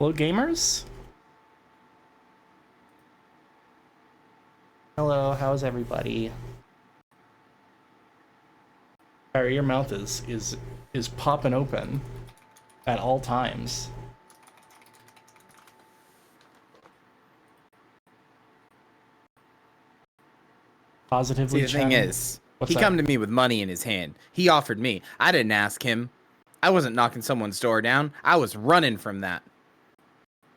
Hello, gamers. Hello, how's everybody? Sorry, your mouth is popping open at all times. Positively. See, the thing is, What's he that? come to me with money in his hand. He offered me. I didn't ask him. I wasn't knocking someone's door down. I was running from that.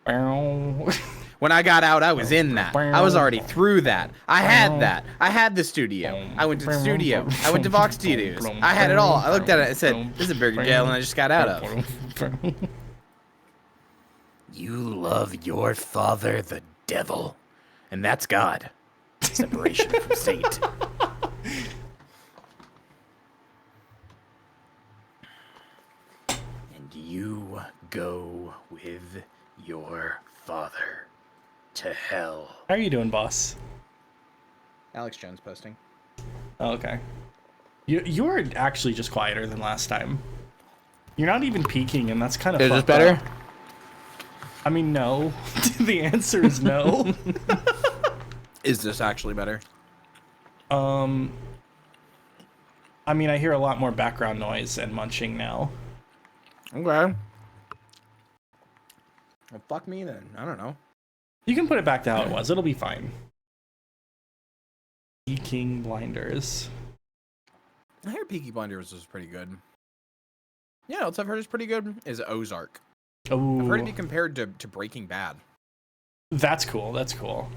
When I got out, I was in that. I was already through that. I had that. I had the studio. I went to the studio. I went to Vox Studios. I had it all. I looked at it and said, this is a bigger jail than I just got out of. You love your father, the devil. And that's God. Separation from state. And you go with your father to hell. How are you doing, boss? Alex Jones posting. Oh, okay. You are actually just quieter than last time. You're not even peeking, and that's kind of. Is this better? Up. I mean, no. The answer is no. Is this actually better? I mean, I hear a lot more background noise and munching now. Okay. Well, fuck me then. I don't know. You can put it back to how it was. It'll be fine. Peaking Blinders. I hear Peaky Blinders was pretty good. Yeah, else I've heard is pretty good is Ozark. Oh, I've heard it be compared to Breaking Bad. That's cool. That's cool.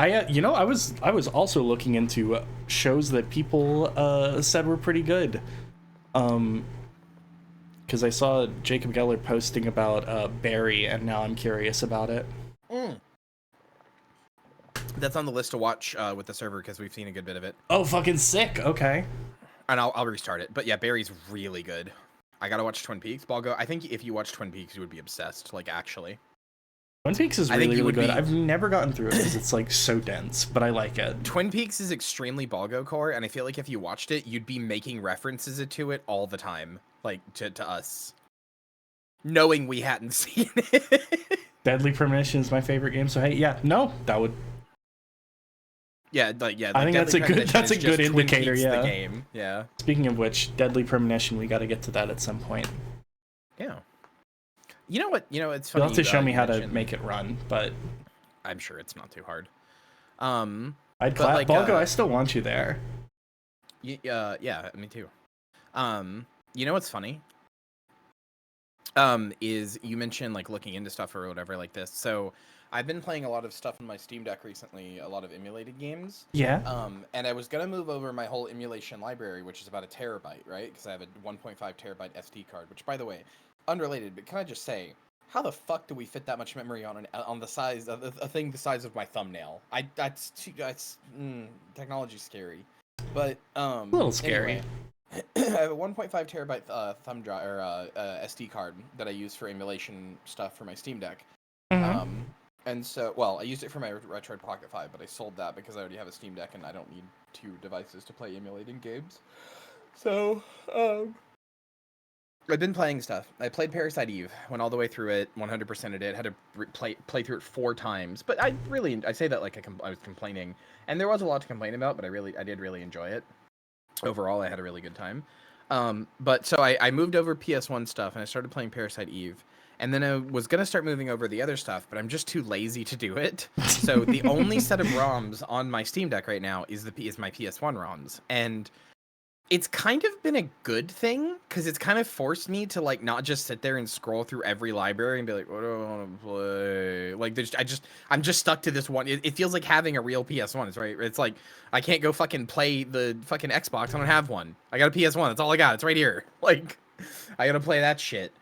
You know, I was also looking into shows that people said were pretty good. Because I saw Jacob Geller posting about Barry, and now I'm curious about it. That's on the list to watch with the server because we've seen a good bit of it. Oh, fucking sick. Okay. And I'll restart it. But yeah, Barry's really good. I gotta watch Twin Peaks. Balgo, I think if you watch Twin Peaks, you would be obsessed. Like, actually. Twin Peaks is really, really good. I've never gotten through it because it's like so dense, but I like it. Twin Peaks is extremely Balgo core, and I feel like if you watched it, you'd be making references to it all the time, like to us, knowing we hadn't seen it. Deadly Premonition is my favorite game, so hey, yeah, no, that would. Yeah, like yeah. I think that's a good indicator. Yeah. The game. Yeah. Speaking of which, Deadly Premonition, we got to get to that at some point. Yeah. You know what? It's funny. You'll have to show me how to make it run, but I'm sure it's not too hard. I'd clap like, Balgo. I still want you there. Yeah, me too. You know what's funny? Is you mentioned like looking into stuff or whatever like this. So I've been playing a lot of stuff on my Steam Deck recently, a lot of emulated games. Yeah. And I was gonna move over my whole emulation library, which is about 1 terabyte, right? Because I have a 1.5 terabyte SD card. Which, by the way, unrelated, but can I just say, how the fuck do we fit that much memory on the size of a thing the size of my thumbnail? That's technology's scary, but a little scary. Anyway, I have a 1.5 terabyte thumb drive or SD card that I use for emulation stuff for my Steam Deck. Mm-hmm. And so, well, I used it for my Retroid Pocket 5, but I sold that because I already have a Steam Deck and I don't need 2 devices to play emulating games. So, I've been playing stuff. I played Parasite Eve, went all the way through it, 100%ed it, had to play through it 4 times. But I say that like I was complaining, and there was a lot to complain about, but I did really enjoy it. Overall, I had a really good time. But so I moved over PS1 stuff, and I started playing Parasite Eve. And then I was going to start moving over the other stuff, but I'm just too lazy to do it. So the only set of ROMs on my Steam Deck right now is my PS1 ROMs. And it's kind of been a good thing because it's kind of forced me to like not just sit there and scroll through every library and be like, what do I want to play? Like I'm just stuck to this one. It feels like having a real PS1. It's right. It's like I can't go fucking play the fucking Xbox. I don't have one. I got a PS1. That's all I got. It's right here. Like I got to play that shit.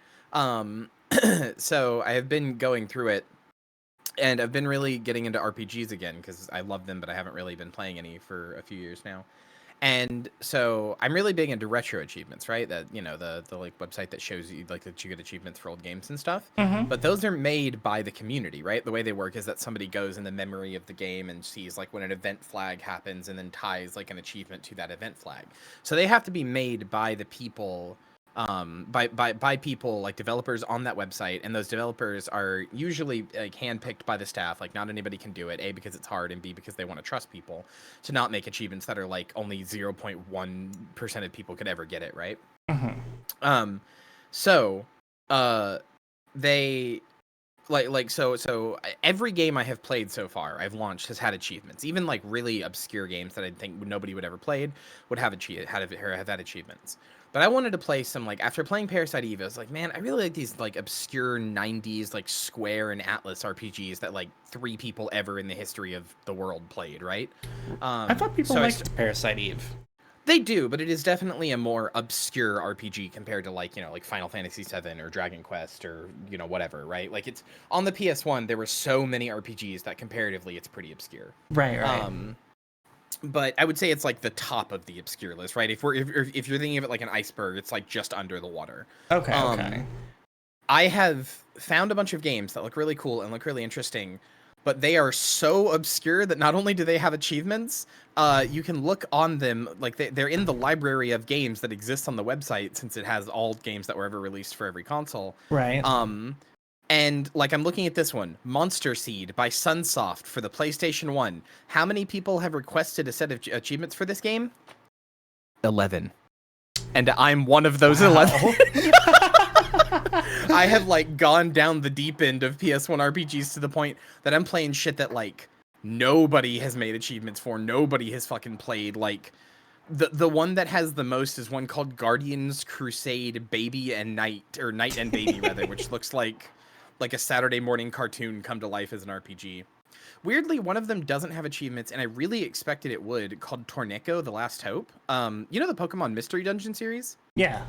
So I have been going through it, and I've been really getting into RPGs again because I love them, but I haven't really been playing any for a few years now. And so I'm really big into retro achievements, right? That, you know, the like website that shows you like that you get achievements for old games and stuff. Mm-hmm. But those are made by the community, right? The way they work is that somebody goes in the memory of the game and sees like when an event flag happens and then ties like an achievement to that event flag. So they have to be made by the people, by people like developers on that website, and those developers are usually like handpicked by the staff. Like not anybody can do it, A, because it's hard, and B, because they want to trust people to not make achievements that are like only 0.1% of people could ever get it, right? Mm-hmm. So they so every game I have played so far I've launched has had achievements. Even like really obscure games that I think nobody would ever played would have had achievements. But I wanted to play some, like, after playing Parasite Eve, I was like, man, I really like these, like, obscure 90s, like, Square and Atlas RPGs that, like, 3 people ever in the history of the world played, right? I thought people liked Parasite Eve. They do, but it is definitely a more obscure RPG compared to, like, you know, like Final Fantasy VII or Dragon Quest or, you know, whatever, right? Like, it's, on the PS1, there were so many RPGs that comparatively it's pretty obscure. Right. But I would say it's like the top of the obscure list, right? If you're thinking of it like an iceberg, it's like just under the water. Okay. I have found a bunch of games that look really cool and look really interesting, but they are so obscure that not only do they have achievements, you can look on them, like they're in the library of games that exists on the website, since it has all games that were ever released for every console. Right. And like I'm looking at this one, Monster Seed by Sunsoft for the PlayStation 1. How many people have requested a set of achievements for this game? 11. And I'm one of those 11. I have like gone down the deep end of PS1 RPGs to the point that I'm playing shit that like nobody has made achievements for, nobody has fucking played. Like the one that has the most is one called Guardians Crusade Baby and Night, or Night and Baby rather, which looks like a Saturday morning cartoon come to life as an RPG. Weirdly, one of them doesn't have achievements, and I really expected it would, called Torneko, The Last Hope. You know the Pokemon Mystery Dungeon series? Yeah.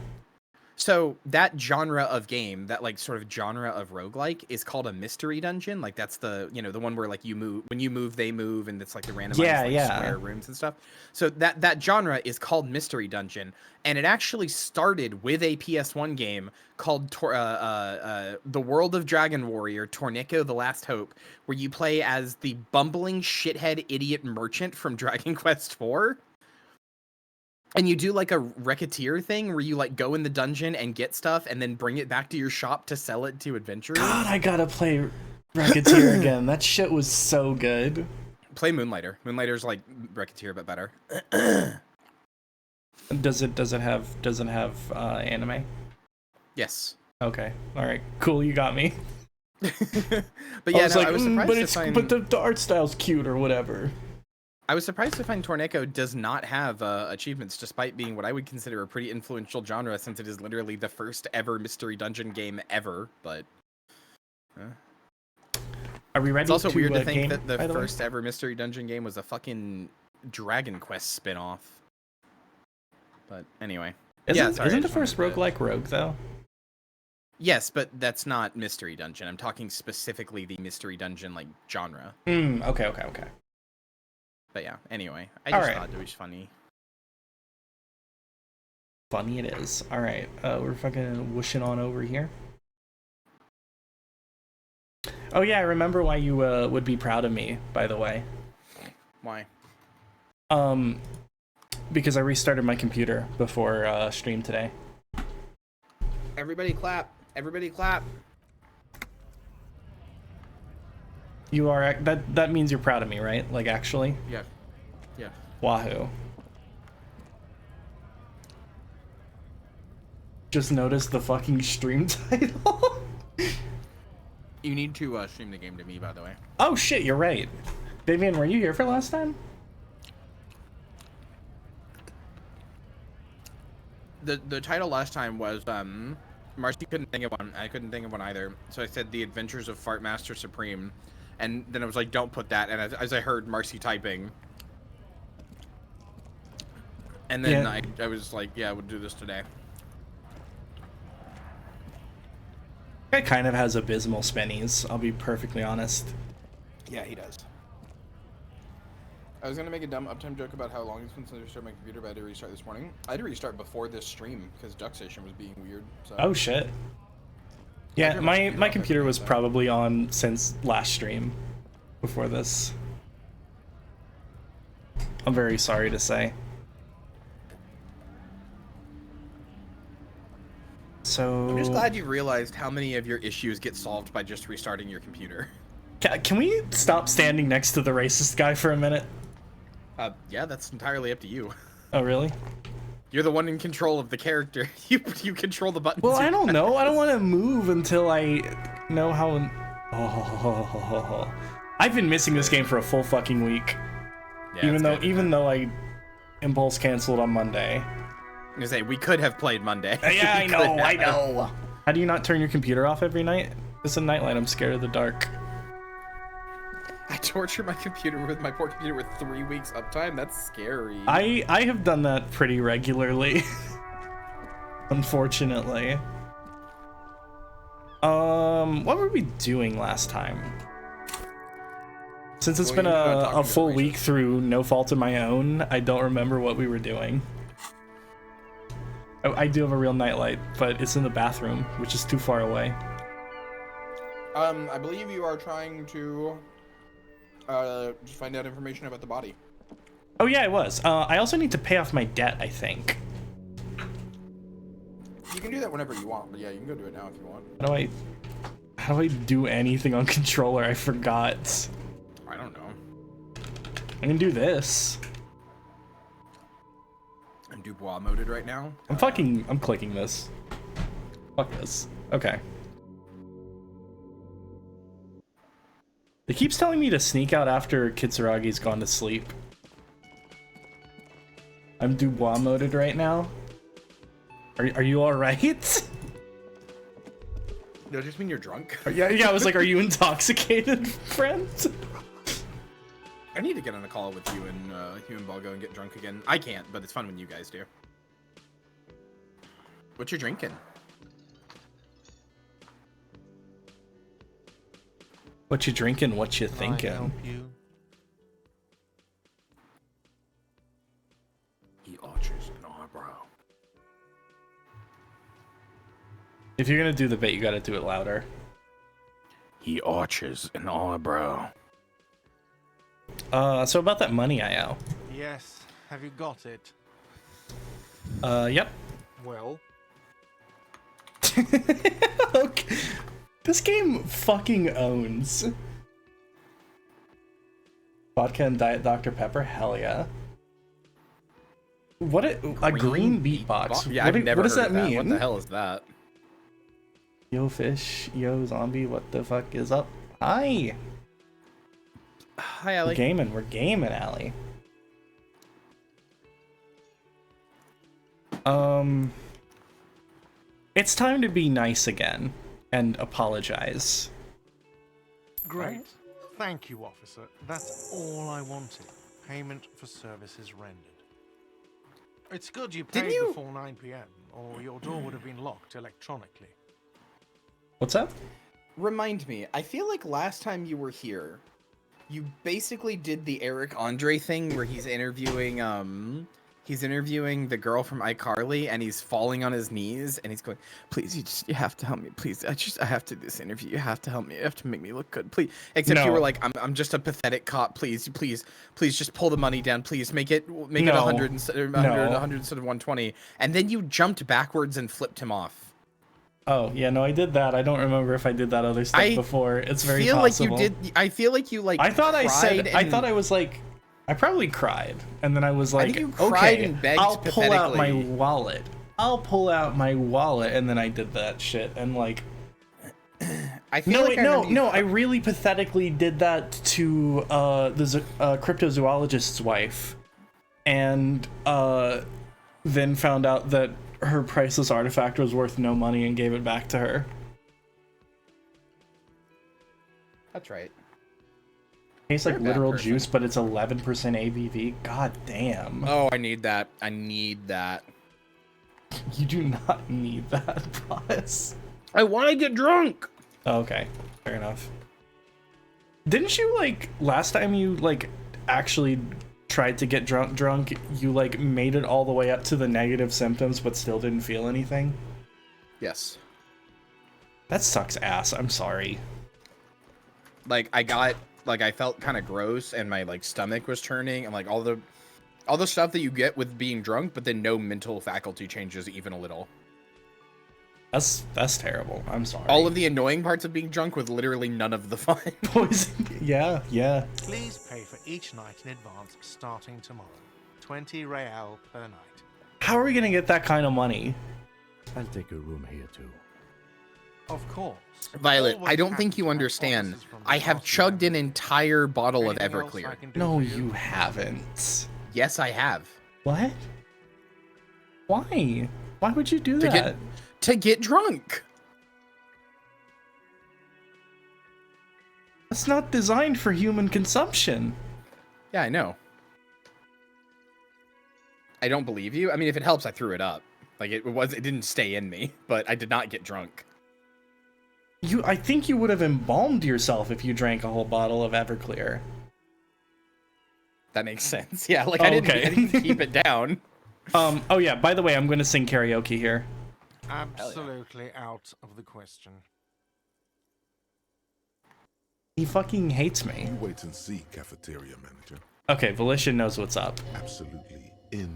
So that genre of game, that like sort of genre of roguelike, is called a mystery dungeon. Like that's the the one where like you move, when you move they move, and it's like the randomized square rooms and stuff. So that genre is called mystery dungeon, and it actually started with a PS1 game called The World of Dragon Warrior: Torneko the Last Hope, where you play as the bumbling shithead idiot merchant from Dragon Quest IV. And you do like a racketeer thing where you like go in the dungeon and get stuff and then bring it back to your shop to sell it to adventurers. God, I gotta play Racketeer again. That shit was so good. Play Moonlighter. Moonlighter's like Racketeer but better. Does it have anime? Yes. Okay. All right. Cool. You got me. But yeah, I was surprised but the art style's cute or whatever. I was surprised to find Torneko does not have achievements, despite being what I would consider a pretty influential genre, since it is literally the first ever mystery dungeon game ever. But are we ready? It's also weird to think game, that the first ever mystery dungeon game was a fucking Dragon Quest spinoff. But anyway, isn't the first roguelike Rogue though? Yes, but that's not mystery dungeon. I'm talking specifically the mystery dungeon like genre. Okay. But yeah, anyway, I just thought it was funny. Funny it is. All right, we're fucking whooshing on over here. Oh yeah, I remember why you would be proud of me, by the way. Why? Because I restarted my computer before stream today. Everybody clap. Everybody clap. You are that means you're proud of me, right? Like actually? Yeah. Wahoo. Just noticed the fucking stream title. You need to stream the game to me, by the way. Oh shit, you're right. Vivian, were you here for last time? The title last time was Marcy couldn't think of one. I couldn't think of one either. So I said The Adventures of Fart Master Supreme. And then I was like, don't put that. And as I heard Marcy typing. And then I was like, yeah, we'll do this today. Guy kind of has abysmal spinnies, I'll be perfectly honest. Yeah, he does. I was going to make a dumb uptime joke about how long it's been since I restarted my computer, but I had to restart this morning. I had to restart before this stream because Duck Station was being weird. So. Oh, shit. Yeah, my computer was probably on since last stream before this. I'm very sorry to say. So I'm just glad you realized how many of your issues get solved by just restarting your computer. Can we stop standing next to the racist guy for a minute? Yeah, that's entirely up to you. Oh, really? You're the one in control of the character. You control the buttons. Well, I don't know. I don't want to move until I know how. Oh, I've been missing this game for a full fucking week. Yeah, even though I impulse canceled on Monday. I was gonna say we could have played Monday. Yeah, I know. How do you not turn your computer off every night? It's a nightlight. I'm scared of the dark. I torture my computer with my poor computer with 3 weeks uptime. That's scary. I have done that pretty regularly. Unfortunately. What were we doing last time? Since it's been a full week through no fault of my own, I don't remember what we were doing. Oh, I do have a real nightlight, but it's in the bathroom, which is too far away. I believe you are trying to just find out information about the body. Oh yeah, I was. I also need to pay off my debt, I think. You can do that whenever you want, but yeah, you can go do it now if you want. How do I do anything on controller? I forgot. I don't know. I can do this. I'm Dubois moded right now. I'm clicking this. Fuck this. Okay. It keeps telling me to sneak out after Kitsuragi's gone to sleep. I'm Dubois moded right now. Are you alright? Does that just mean you're drunk? Yeah, I was like, are you intoxicated, friend? I need to get on a call with you and Hugh and Balgo and get drunk again. I can't, but it's fun when you guys do. What you drinking? What you drinking? What you Can I thinking? help you? He arches an eyebrow. If you're gonna do the bit, you gotta do it louder. He arches an eyebrow. So about that money I owe. Yes. Have you got it? Yep. Well, Okay. This game fucking owns. Vodka and Diet Dr. Pepper? Hell yeah. What a green beatbox. Yeah, what I've never what does heard that of that. mean? What the hell is that? Yo fish, yo zombie, what the fuck is up? Hi! Hi, We're Allie. gaming, Allie. It's time to be nice again and apologize. great. Thank you, officer. That's all I wanted. Payment for services rendered. It's good you paid before 9 p.m. or your door would have been locked electronically. What's up? Remind me, I feel like last time you were here, you basically did the Eric Andre thing where he's interviewing the girl from iCarly and he's falling on his knees and he's going, please, you have to help me, please. I have to do this interview. You have to help me. You have to make me look good, please. Except you were like, I'm just a pathetic cop. Please, just pull the money down. Please make it 100 instead of 120. And then you jumped backwards and flipped him off. Oh, yeah, no, I did that. I don't remember if I did that other stuff before. It's very possible. I feel like you like I thought I said, and... I thought I was like, I probably cried. And then I was like, okay, and I'll pull out my wallet. And then I did that shit. And like, I feel I really pathetically did that to the cryptozoologist's wife. And then found out that her priceless artifact was worth no money and gave it back to her. That's right. Tastes like literal juice, but it's 11% ABV. God damn. Oh, I need that. You do not need that, boss. I want to get drunk. Oh, okay, fair enough. Didn't you, like, last time you, like, actually tried to get drunk, you, like, made it all the way up to the negative symptoms, but still didn't feel anything? Yes. That sucks ass. I'm sorry. Like, I felt kind of gross, and my, like, stomach was turning, and, like, all the stuff that you get with being drunk, but then no mental faculty changes even a little. That's terrible. I'm sorry. All of the annoying parts of being drunk with literally none of the fun. Poison. Yeah. Please pay for each night in advance starting tomorrow. 20 real per night. How are we gonna get that kind of money? I'll take a room here too. Of course. Violet, I don't think you understand. I have chugged an entire bottle of Everclear. No, you haven't. Yes, I have. What? Why? Why would you do that? To get drunk. That's not designed for human consumption. Yeah, I know. I don't believe you. I mean, if it helps, I threw it up. Like it didn't stay in me, but I did not get drunk. I think you would have embalmed yourself if you drank a whole bottle of Everclear. That makes sense. Yeah, like I didn't keep it down. Oh yeah, by the way, I'm gonna sing karaoke here. Absolutely out of the question. He fucking hates me. You wait and see, cafeteria manager. Okay, Volition knows what's up. Absolutely in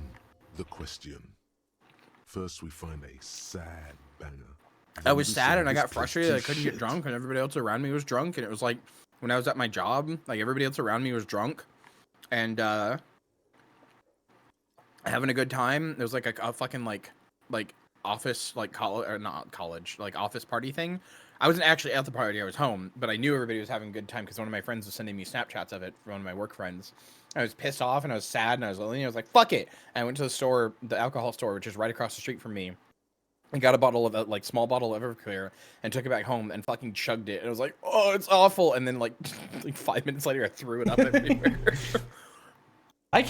the question. First, we find a sad banger. I was sad and I got frustrated. I couldn't get drunk, and everybody else around me was drunk. And it was like when I was at my job, like everybody else around me was drunk, and having a good time. There was like a fucking like office like college or not college like office party thing. I wasn't actually at the party. I was home, but I knew everybody was having a good time because one of my friends was sending me Snapchats of it from one of my work friends. I was pissed off and I was sad and I was lonely. I was like, fuck it. And I went to the store, the alcohol store, which is right across the street from me. I got a bottle of like small bottle of Everclear and took it back home and fucking chugged it. And I was like, oh, it's awful. And then like 5 minutes later, I threw it up everywhere. I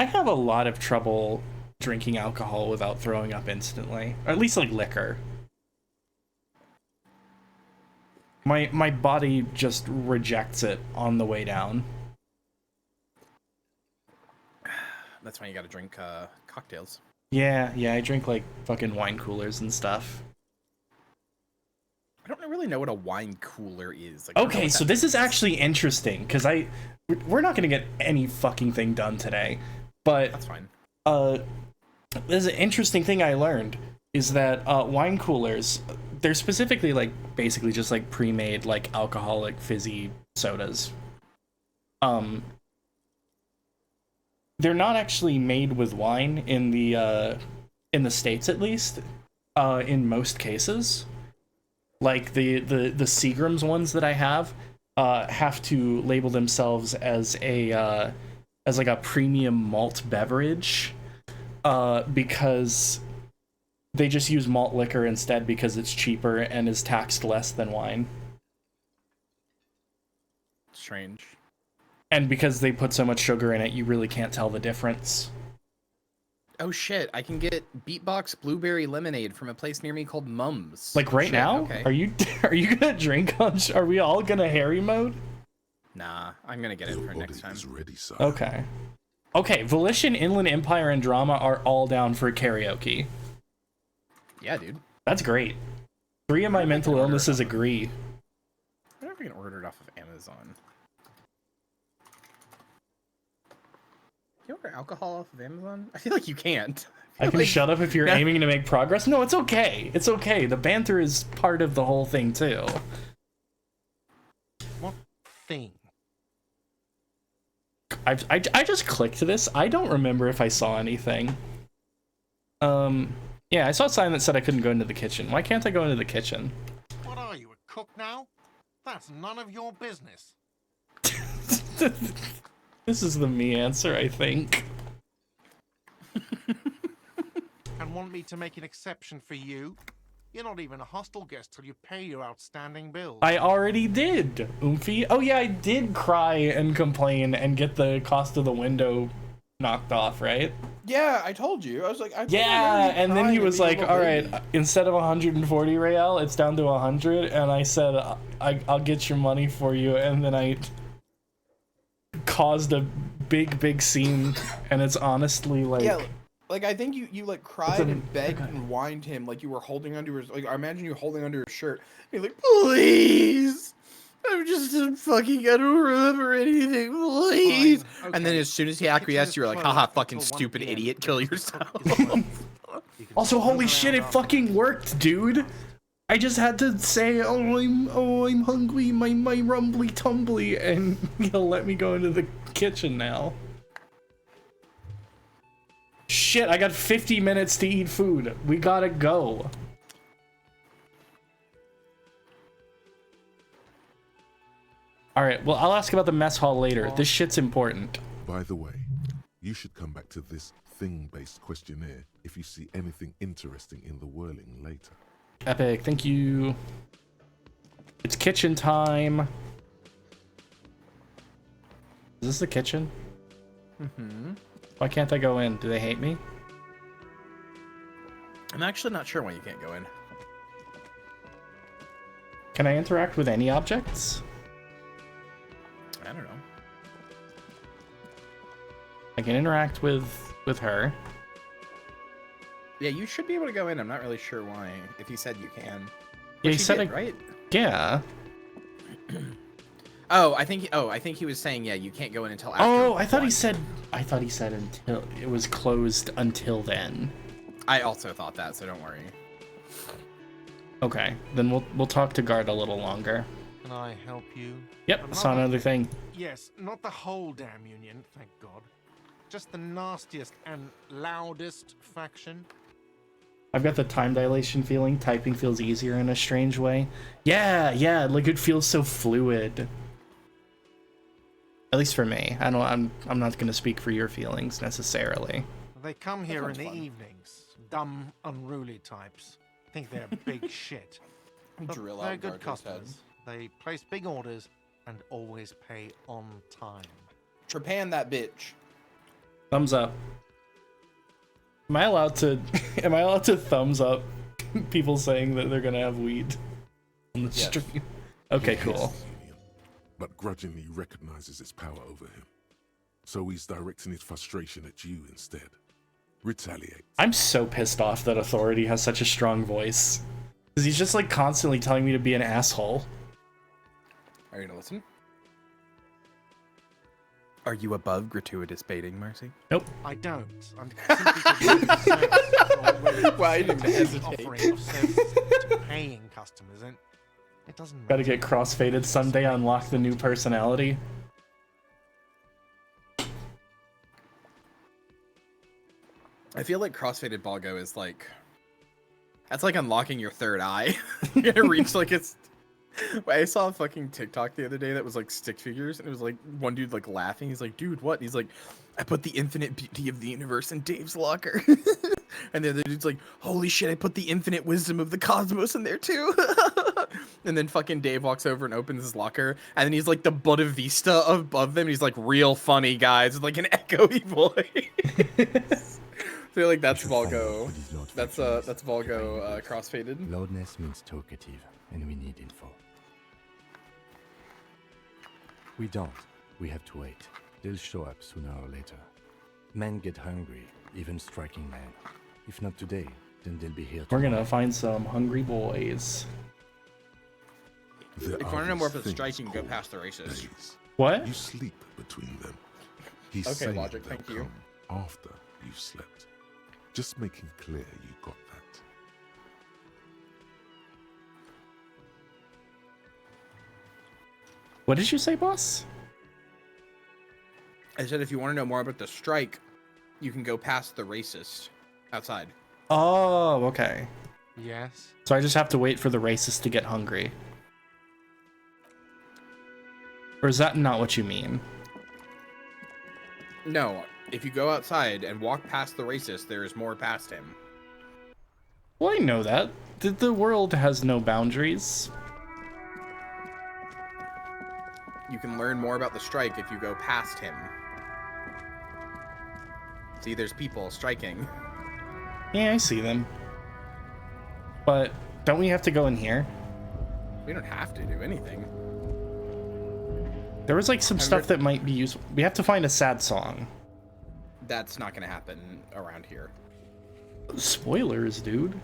have a lot of trouble drinking alcohol without throwing up instantly, or at least like liquor. My body just rejects it on the way down. That's why you gotta drink cocktails. Yeah, I drink like fucking wine coolers and stuff. I don't really know what a wine cooler is. Like, Okay, so this is actually interesting because we're not gonna get any fucking thing done today, but that's fine. There's an interesting thing I learned is that wine coolers, they're specifically like basically just like pre-made like alcoholic fizzy sodas. They're not actually made with wine in the States, at least, in most cases. Like the Seagram's ones that I have to label themselves as like a premium malt beverage, because they just use malt liquor instead because it's cheaper and is taxed less than wine. Strange. And because they put so much sugar in it, you really can't tell the difference. Oh shit, I can get Beatbox Blueberry Lemonade from a place near me called Mums. Like right now? Okay. Are you gonna drink on... Are we all gonna Harry mode? Nah, I'm gonna get it for next time. Ready, sir. Okay. Okay, Volition, Inland Empire, and Drama are all down for karaoke. Yeah, dude. That's great. 3 of my mental illnesses agree. I wonder if we can order it off of Amazon. Can you order alcohol off of Amazon? I feel like you can't. I can like... shut up if you're aiming to make progress. No, it's okay. It's okay. The banter is part of the whole thing, too. What thing? I just clicked this. I don't remember if I saw anything. Yeah, I saw a sign that said I couldn't go into the kitchen. Why can't I go into the kitchen? What are you, a cook now? That's none of your business. This is the me answer, I think. And want me to make an exception for you? You're not even a hostel guest till you pay your outstanding bills. I already did, Oomphy. Oh yeah, I did cry and complain and get the cost of the window knocked off, right? Yeah, I told you. I was like, yeah, and then he was like, all right, instead of 140 real, it's down to 100, and I said, I'll get your money for you, and then I caused a big scene, and it's honestly like... Yeah, like, I think you like, cried and begged and whined him, like, you were holding under his... Like, I imagine you holding under his shirt. You're like, please! I'm just fucking... I don't remember anything, please! Okay. And then as soon as he acquiesced, you were like, haha, fucking stupid idiot, kill yourself. Also, holy shit, it fucking worked, dude! I just had to say, I'm hungry, my rumbly tumbly, and he'll let me go into the kitchen now. Shit, I got 50 minutes to eat food. We gotta go. Alright, well, I'll ask about the mess hall later. This shit's important. By the way, you should come back to this thing-based questionnaire if you see anything interesting in the whirling later. Epic, thank you. It's kitchen time. Is this the kitchen? Mm-hmm. Why can't I go in? Do they hate me? I'm actually not sure why you can't go in. Can I interact with any objects? I don't know. I can interact with her. Yeah, you should be able to go in. I'm not really sure why. If you said you can. Yeah, he said right? Yeah. I think he was saying you can't go in until after. Oh, I thought he said until it was closed until then. I also thought that, so don't worry. Okay, then we'll talk to guard a little longer. Can I help you? Yep, saw another thing. Yes, not the whole damn union, thank God. Just the nastiest and loudest faction. I've got the time dilation feeling. Typing feels easier in a strange way. Yeah, like it feels so fluid. At least for me. I'm not gonna speak for your feelings necessarily. They come here in the evenings. Dumb, unruly types. Think they're big shit. But Drill they're out good Gargo's customers. head. They place big orders and always pay on time. Trepan that bitch. Thumbs up. Am I allowed to? Am I allowed to thumbs up people saying that they're gonna have weed on the stream? Okay, cool. But grudgingly recognizes its power over him. So he's directing his frustration at you instead. Retaliate. I'm so pissed off that Authority has such a strong voice. Because he's just like constantly telling me to be an asshole. Are you gonna listen? Are you above gratuitous baiting, Marcy? Nope. I don't. I'm simply Why didn't you hesitate? offering of services to paying customers, and it doesn't Gotta matter. get crossfaded someday, unlock the new personality. I feel like crossfaded Balgo is like... That's like unlocking your third eye. You're gonna reach like it's... I saw a fucking TikTok the other day that was like stick figures, and it was like one dude like laughing. He's like, dude, what? And he's like, I put the infinite beauty of the universe in Dave's locker. And the other dude's like, holy shit, I put the infinite wisdom of the cosmos in there too. And then fucking Dave walks over and opens his locker, and then he's like the Buddha Vista above them. And he's like, real funny, guys, with like an echoey voice. So like that's Volgo. That's Volgo crossfaded. Loudness means talkative, and we need info. We don't. We have to wait. They'll show up sooner or later. Men get hungry, even striking men. If not today, then they'll be here We're tomorrow. gonna find some hungry boys. If you want to know more about the striking, go past the races. What? You sleep between them. He's Okay, saying Logic, they'll thank you. come after you've slept. Just making clear you got that. What did you say, boss? I said if you want to know more about the strike, you can go past the racist outside. Oh, okay. Yes. So I just have to wait for the racist to get hungry. Or is that not what you mean? No, if you go outside and walk past the racist, there is more past him. Well, I know that. The world has no boundaries. You can learn more about the strike if you go past him. See, there's people striking. Yeah, I see them. But don't we have to go in here? We don't have to do anything. There was like some stuff that might be useful. We have to find a sad song. That's not going to happen around here. Spoilers, dude.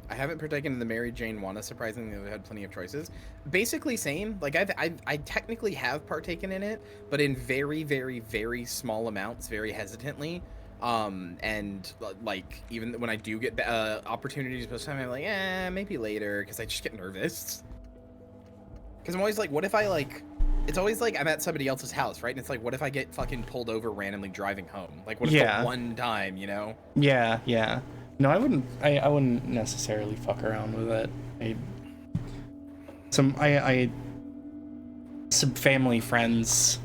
I haven't partaken in the Mary Jane Wanna, surprisingly. I've had plenty of choices. Basically same. Like I technically have partaken in it, but in very, very, very small amounts, very hesitantly. And like even when I do get opportunities most of the time, I'm like, maybe later, because I just get nervous. Because I'm always like, what if I like? It's always like I'm at somebody else's house, right? And it's like, what if I get fucking pulled over randomly driving home? Like, what if the one time, you know? Yeah, yeah. No, I wouldn't necessarily fuck around with it. Some family friends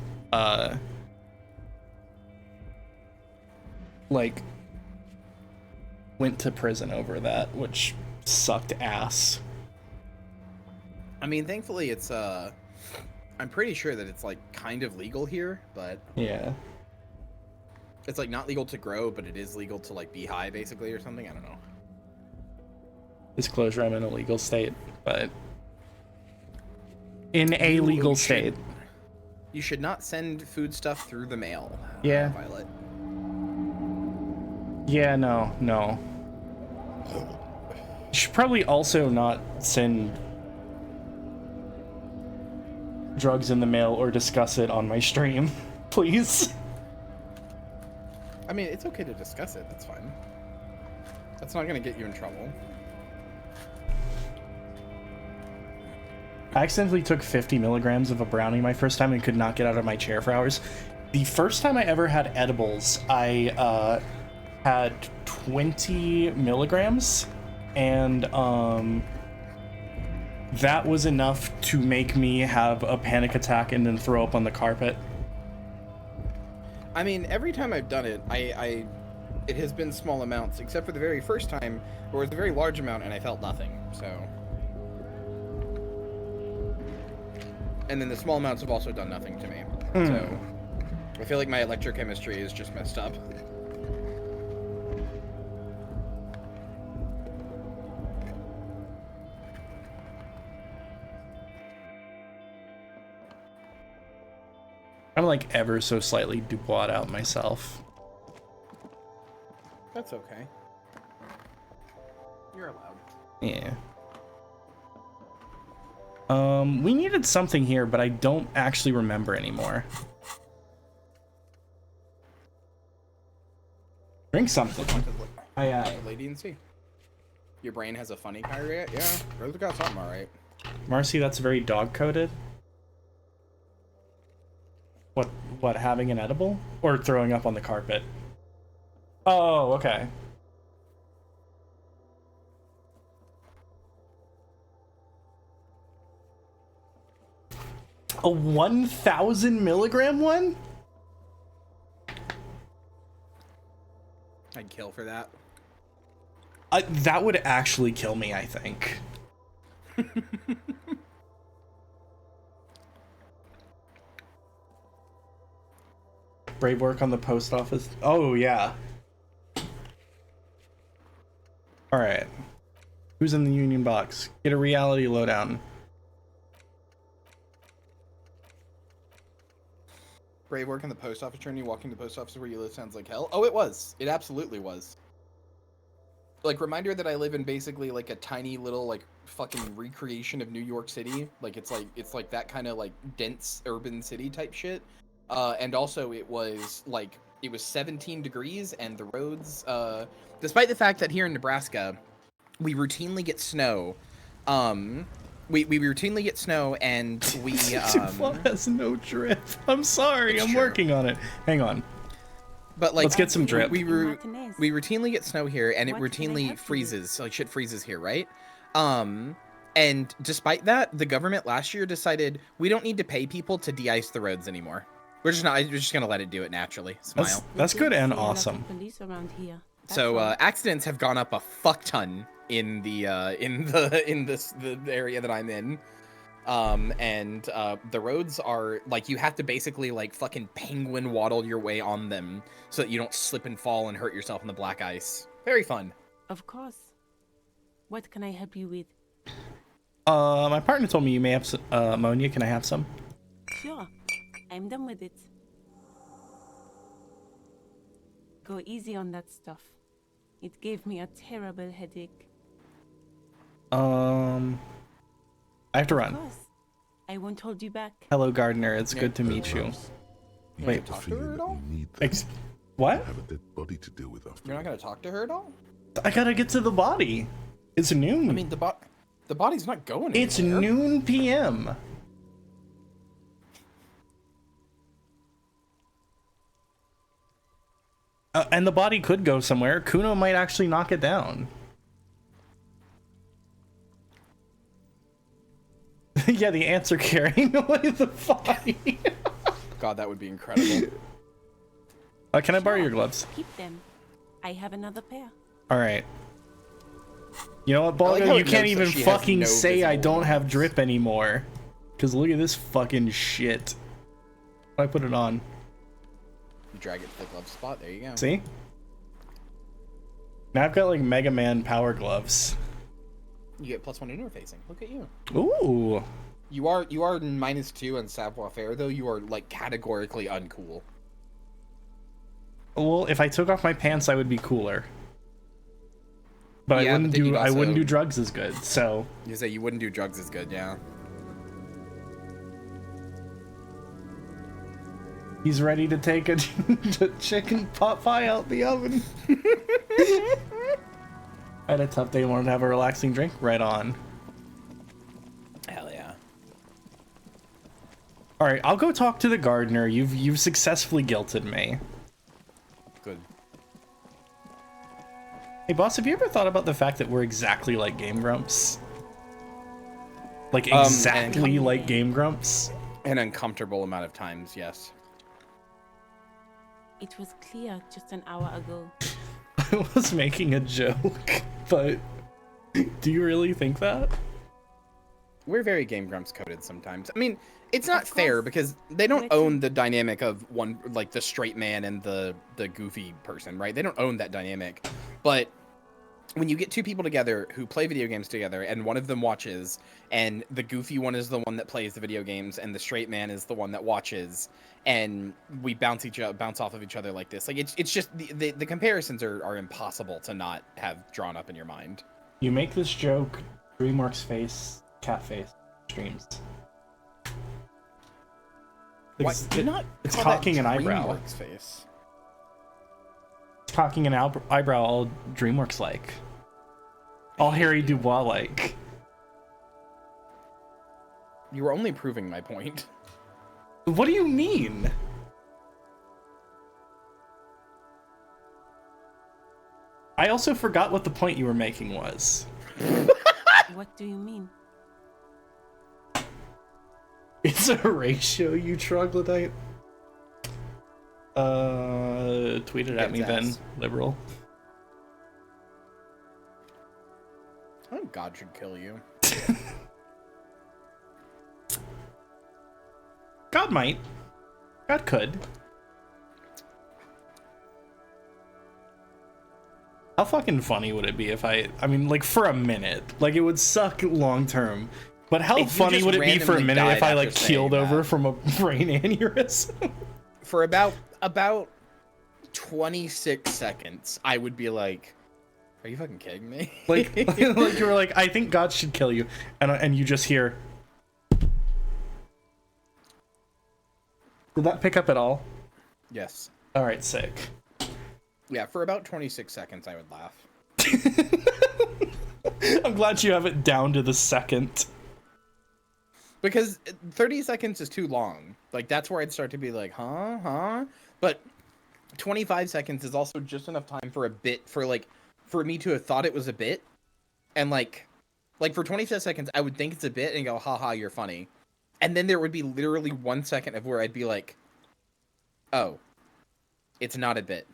like went to prison over that, which sucked ass. I mean, thankfully it's I'm pretty sure that it's like kind of legal here, but Yeah. it's like not legal to grow, but it is legal to like be high basically or something. I don't know. Disclosure, I'm in a legal state, but in a legal state. You should not send food stuff through the mail. Yeah. Violet. Yeah, no. You should probably also not send drugs in the mail or discuss it on my stream, please. I mean, it's okay to discuss it. That's fine. That's not gonna get you in trouble. I accidentally took 50 milligrams of a brownie my first time and could not get out of my chair for hours. The first time I ever had edibles, I had 20 milligrams, and that was enough to make me have a panic attack and then throw up on the carpet. I mean, every time I've done it, it has been small amounts, except for the very first time, where it was a very large amount and I felt nothing, so. And then the small amounts have also done nothing to me, so. I feel like my electrochemistry is just messed up. I'm like ever so slightly Dubois out myself. That's okay. You're allowed. Yeah. We needed something here, but I don't actually remember anymore. Drink something. Lady and see. Your brain has a funny Kyrie? Yeah, Rose got something alright. Marcy, that's very dog-coded. What, having an edible? Or throwing up on the carpet? Oh, okay. A 1,000 milligram one? I'd kill for that. That would actually kill me, I think. Brave work on the post office. Oh, yeah. Alright. Who's in the union box? Get a reality lowdown. Brave work in the post office journey. Walking to the post office where you live sounds like hell. Oh, it was. It absolutely was. Like, reminder that I live in basically like a tiny little like fucking recreation of New York City. Like it's like that kind of like dense urban city type shit. And also it was 17 degrees and the roads, despite the fact that here in Nebraska, we routinely get snow. We routinely get snow and we has no drip. I'm sorry, I'm working on it. Hang on. But like, let's get some drip. We routinely get snow here, and it routinely freezes. Like shit freezes here, right? And despite that, the government last year decided we don't need to pay people to de-ice the roads anymore. We're just gonna let it do it naturally. Smile. That's good and awesome. So accidents have gone up a fuck ton in the area that I'm in. And the roads are like, you have to basically like fucking penguin waddle your way on them so that you don't slip and fall and hurt yourself in the black ice. Very fun. Of course. What can I help you with? My partner told me you may have some ammonia. Can I have some? Sure. I'm done with it. Go easy on that stuff. It gave me a terrible headache. I have to run. Of course. I won't hold you back. Hello, Gardener. It's good to meet you. Wait, talk to her at all? what? Have a dead body to deal with after. You're not gonna talk to her at all? I gotta get to the body. It's noon. I mean, the body's not going anywhere. It's noon p.m. And the body could go somewhere. Kuno might actually knock it down. Yeah, the ants are carrying away the body. God, that would be incredible. Can I borrow your gloves? Keep them. I have another pair. All right. You know what, I like Balgo? how You it can't notes that even she has fucking no say I visible don't have wounds. drip anymore. Because look at this fucking shit. I put it on. You drag it to the glove spot. There you go. See? Now I've got like Mega Man power gloves. You get +1 interfacing. Look at you. Ooh. You are -2 on savoir faire, though. You are like categorically uncool. Well, if I took off my pants, I would be cooler. But Yeah, I wouldn't but then do you'd I wouldn't also- do drugs as good. So You say you wouldn't do drugs as good, yeah. he's ready to take a chicken pot pie out the oven. I had a tough day. Wanted to have a relaxing drink. Right on. Hell yeah. All right, I'll go talk to the gardener. You've successfully guilted me. Good. Hey, boss, have you ever thought about the fact that we're exactly like Game Grumps? Like and- exactly like Game Grumps? An uncomfortable amount of times, yes. It was clear just an hour ago. I was making a joke, but do you really think that? We're very Game Grumps coded sometimes. I mean, it's not Of fair course. because they don't We're own the dynamic of one, like the straight man and the goofy person, right? They don't own that dynamic. But when you get two people together who play video games together and one of them watches and the goofy one is the one that plays the video games and the straight man is the one that watches and we bounce off of each other like this, like it's just the comparisons are impossible to not have drawn up in your mind. You make this joke, DreamWorks face, cat face streams. What? It's cocking an eyebrow. Face. It's cocking an eyebrow all DreamWorks like. All Harry Dubois like. You were only proving my point. What do you mean? I also forgot what the point you were making was. What do you mean? It's a ratio, you troglodyte. Tweet it at me then, liberal. I think God should kill you. God might. God could. How fucking funny would it be if I mean, like, for a minute. Like, it would suck long term. But how funny would it be for a minute if I, like, keeled over from a brain aneurysm? For about 26 seconds, I would be like, are you fucking kidding me? Like you were like, I think God should kill you. And you just hear... Did that pick up at all? Yes. Alright, sick. Yeah, for about 26 seconds, I would laugh. I'm glad you have it down to the second. Because 30 seconds is too long. Like, that's where I'd start to be like, huh? But 25 seconds is also just enough time for a bit, for me to have thought it was a bit. And, like for 25 seconds, I would think it's a bit and go, haha, you're funny. And then there would be literally 1 second of where I'd be like, oh, it's not a bit.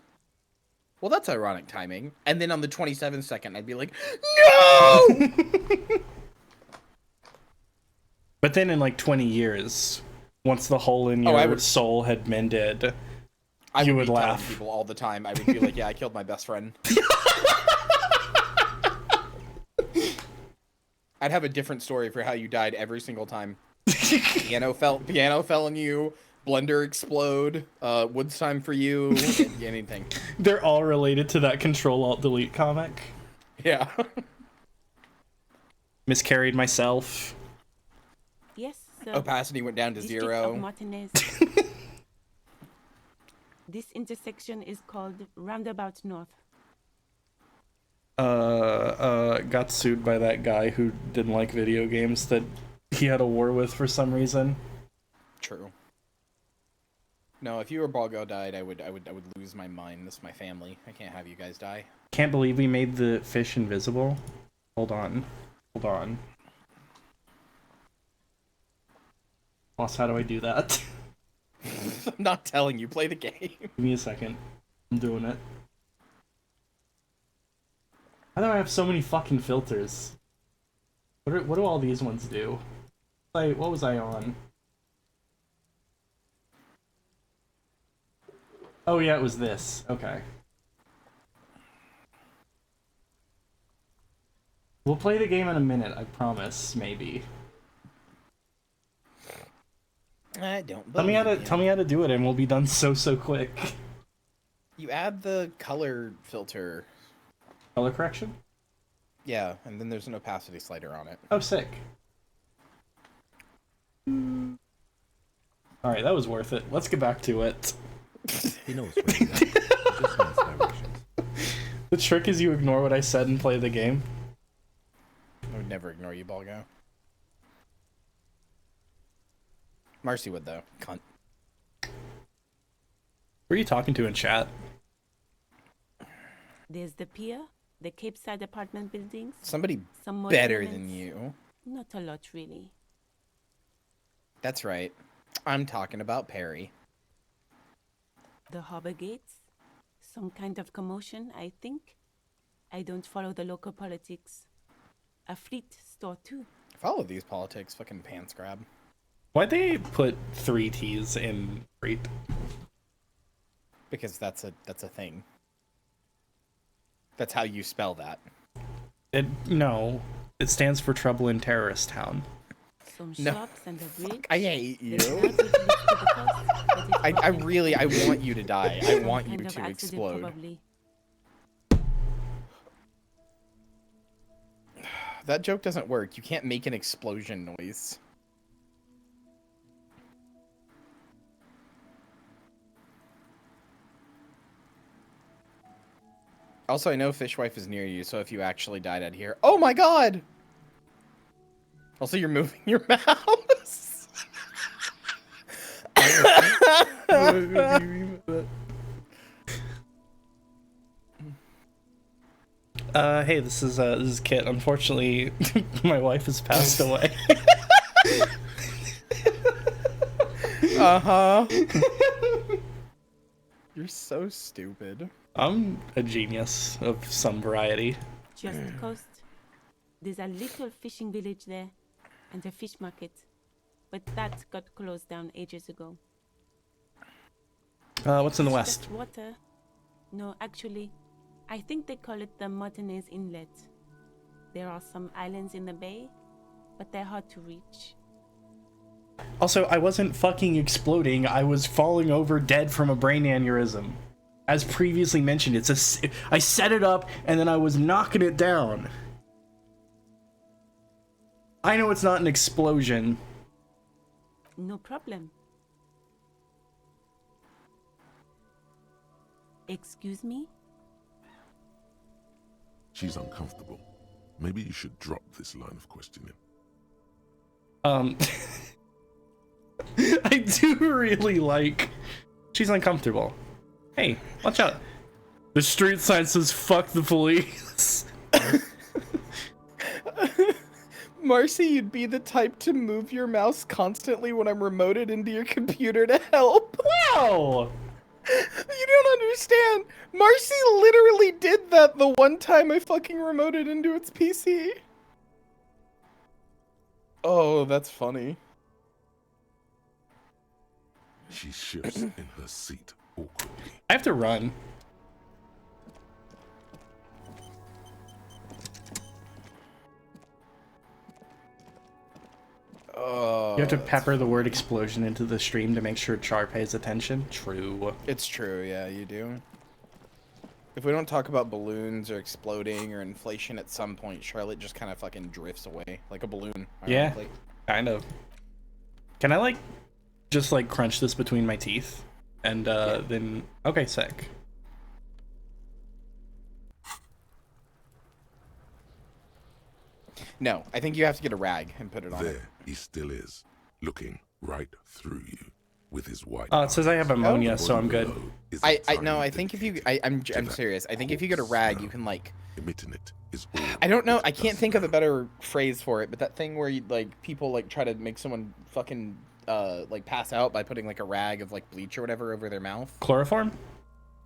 Well, that's ironic timing. And then on the 27th second, I'd be like, no! But then in like 20 years, once the hole in your soul had mended, you would laugh. People all the time. I would be like, yeah, I killed my best friend. I'd have a different story for how you died every single time. Piano fell on you. Blender explode. Wood's time for you. Anything. They're all related to that Control-Alt-Delete comic. Yeah. Miscarried myself. Yes. Opacity went down to 0. This intersection is called Roundabout North. Got sued by that guy who didn't like video games that he had a war with for some reason. True. No, if you or Balgo died, I would lose my mind. This is my family. I can't have you guys die. Can't believe we made the fish invisible. Hold on. Boss, how do I do that? I'm not telling you. Play the game. Give me a second. I'm doing it. How do I have so many fucking filters? What do all these ones do? Like, what was I on? Oh yeah, it was this. Okay. We'll play the game in a minute, I promise, maybe. I don't tell me how to do it and we'll be done so quick. You add the color filter. Color correction? Yeah, and then there's an opacity slider on it. Oh, sick. Alright, that was worth it. Let's get back to it. He knows where he's at. He just wants directions. The trick is you ignore what I said and play the game. I would never ignore you, Balgo. Marcy would, though. Cunt. Who are you talking to in chat? There's the pier, the Cape Side apartment buildings. Somebody some better than you. Not a lot, really. That's right. I'm talking about Perry. The harbor gates. Some kind of commotion, I think. I don't follow the local politics. A fleet store, too. Follow these politics, fucking pants grab. Why'd they put 3 T's in freight? Because that's a thing. That's how you spell that. No. It stands for Trouble in Terrorist Town. Some No. shops and a bridge. I hate you. There's another bridge to the coast, but it's I broken. really, I want you to die. I Some want you kind of to accident, explode. probably. That joke doesn't work. You can't make an explosion noise. Also, I know Fishwife is near you, so if you actually died, I'd hear, "Oh my god!" Also, you're moving your mouse. Hey, this is Kit. Unfortunately, my wife has passed away. Uh-huh. You're so stupid. I'm a genius of some variety. Just the coast. There's a little fishing village there, and a fish market, but that got closed down ages ago. What's in the It's west? just water. No, actually, I think they call it the Martinez Inlet. There are some islands in the bay, but they're hard to reach. Also, I wasn't fucking exploding. I was falling over dead from a brain aneurysm. As previously mentioned, I set it up and then I was knocking it down. I know it's not an explosion. No problem. Excuse me? She's uncomfortable. Maybe you should drop this line of questioning. I do really like... She's uncomfortable. Hey, watch out. The street sign says, "Fuck the police." Marcy, you'd be the type to move your mouse constantly when I'm remoted into your computer to help. Wow! You don't understand. Marcy literally did that the one time I fucking remoted into its PC. Oh, that's funny. She shifts in her seat awkwardly. I have to run. You have to pepper the word explosion into the stream to make sure Char pays attention. True. It's true, yeah, you do. If we don't talk about balloons or exploding or inflation at some point, Charlotte just kind of fucking drifts away like a balloon. Yeah, ironically. kind of. Can I, like, just, like, crunch this between my teeth? And, then... Okay, sick. No, I think you have to get a rag and put it on it. There he still is, looking right through you with his white It says I have ammonia, eyes. so I'm good. Below is a No, tiny I think if you, dedication to I'm that serious. I think if you get a rag, you smell. can like, Emitting it is all I don't know, it I can't does think of a now. better phrase for it, but that thing where you like people like try to make someone fucking like pass out by putting like a rag of like bleach or whatever over their mouth. Chloroform?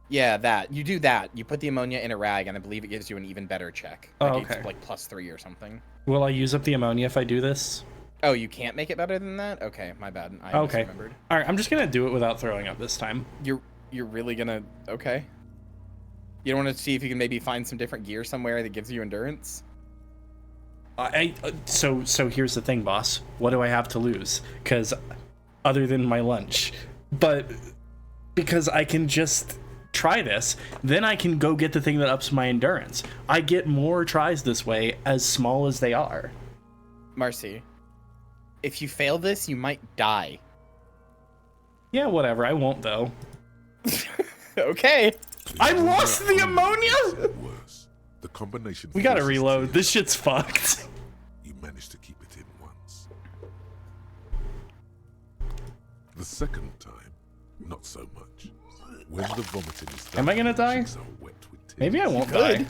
Yeah, that. You do that. You put the ammonia in a rag, and I believe it gives you an even better check. Oh, Like, it's okay. like +3 or something. Will I use up the ammonia if I do this? Oh, you can't make it better than that? Okay, my bad. I Okay. misremembered. Alright, I'm just gonna do it without throwing up this time. You're really gonna... Okay. You don't want to see if you can maybe find some different gear somewhere that gives you endurance? So here's the thing, boss. What do I have to lose? Because other than my lunch, but because I can just try this, then I can go get the thing that ups my endurance. I get more tries this way, as small as they are. Marcy, if you fail this, you might die. Yeah, whatever. I won't though. Okay. I lost the ammonia. Worse. The combination. We gotta forces reload. tears. This shit's fucked. You managed to keep it in once. The second time, not so much. When the vomiting is done, Am I gonna die? cheeks are wet with tears. Maybe I won't could. die.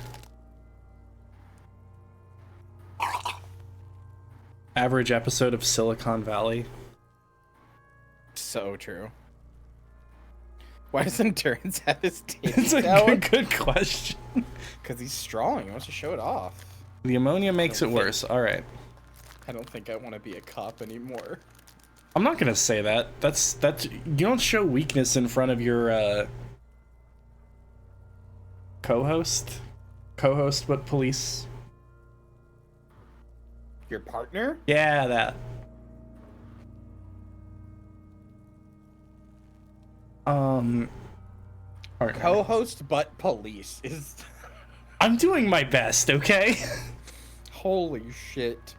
Average episode of Silicon Valley. So true. Why does endurance have his It's titties a out? good question. Because he's strong. He wants to show it off. The ammonia makes it worse. All right. I don't think I want to be a cop anymore. I'm not gonna say that. That's you don't show weakness in front of your co-host, but police. Your partner? Yeah, that. Partner. Co-host but police is... I'm doing my best, okay? Holy shit.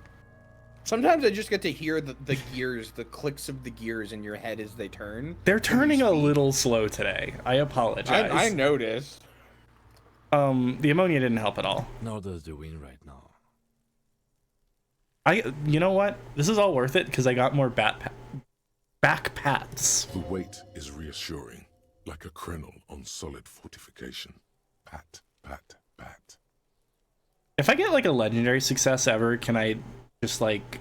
Sometimes I just get to hear the gears, the clicks of the gears in your head as they turn. They're turning a little slow today. I apologize. I noticed. The ammonia didn't help at all. Nor does the wind right now. You know what? This is all worth it because I got more back pats. The weight is reassuring, like a krenel on solid fortification. Pat, pat, pat. If I get like a legendary success ever, can I just like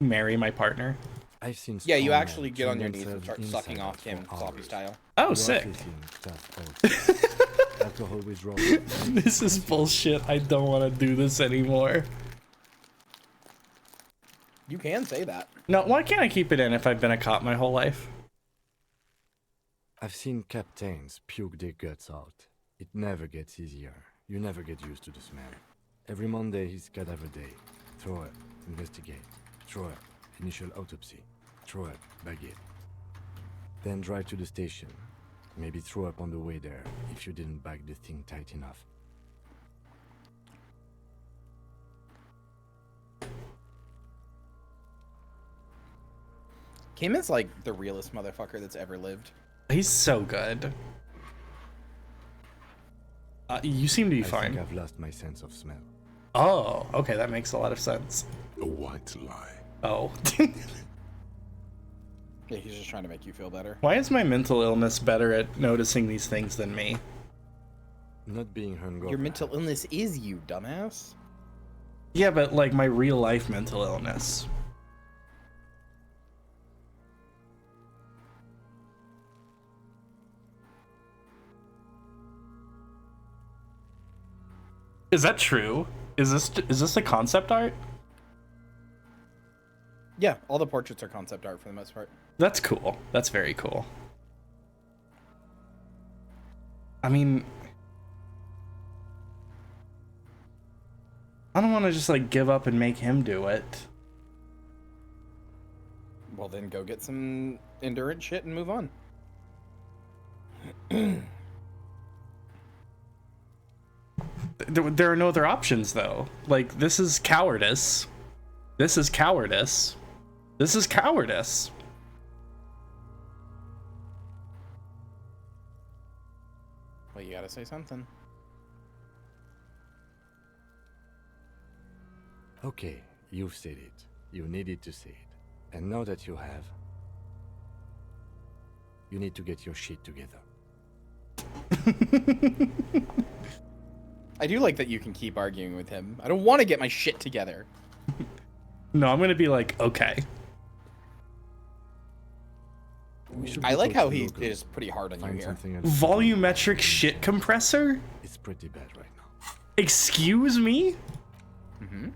marry my partner? I've seen Yeah, you strong actually men get on turn your knees and themselves start sucking inside off for him, floppy hours. style. Oh, You're sick. facing tough odds. Alcohol withdrawal. This is bullshit. I don't want to do this anymore. You can say that. No, why can't I keep it in if I've been a cop my whole life? I've seen captains puke their guts out. It never gets easier. You never get used to the smell. Every Monday is cadaver day. Throw up, investigate. Throw up, initial autopsy. Throw up, bag it. Then drive to the station. Maybe throw up on the way there if you didn't bag the thing tight enough. Cayman's like the realest motherfucker that's ever lived. He's so good. You seem to be I fine. think I've lost my sense of smell. Oh, okay, that makes a lot of sense. A white lie. Oh. Yeah, he's just trying to make you feel better. Why is my mental illness better at noticing these things than me? Not being hungover. Your mental illness is you, dumbass. Yeah, but like my real life mental illness. Is that true? Is this a concept art? Yeah, all the portraits are concept art for the most part. That's cool. That's very cool. I mean, I don't want to just like give up and make him do it. Well, then go get some endurance shit and move on. There are no other options though. Like, this is cowardice. This is cowardice. This is cowardice. Well, you gotta say something. Okay, you've said it. You needed to say it. And now that you have, you need to get your shit together. I do like that you can keep arguing with him. I don't want to get my shit together. No, I'm gonna be like, okay. I like how he is pretty hard on you Find here. something else. Volumetric shit compressor? It's pretty bad right now. Excuse me? Mm-hmm.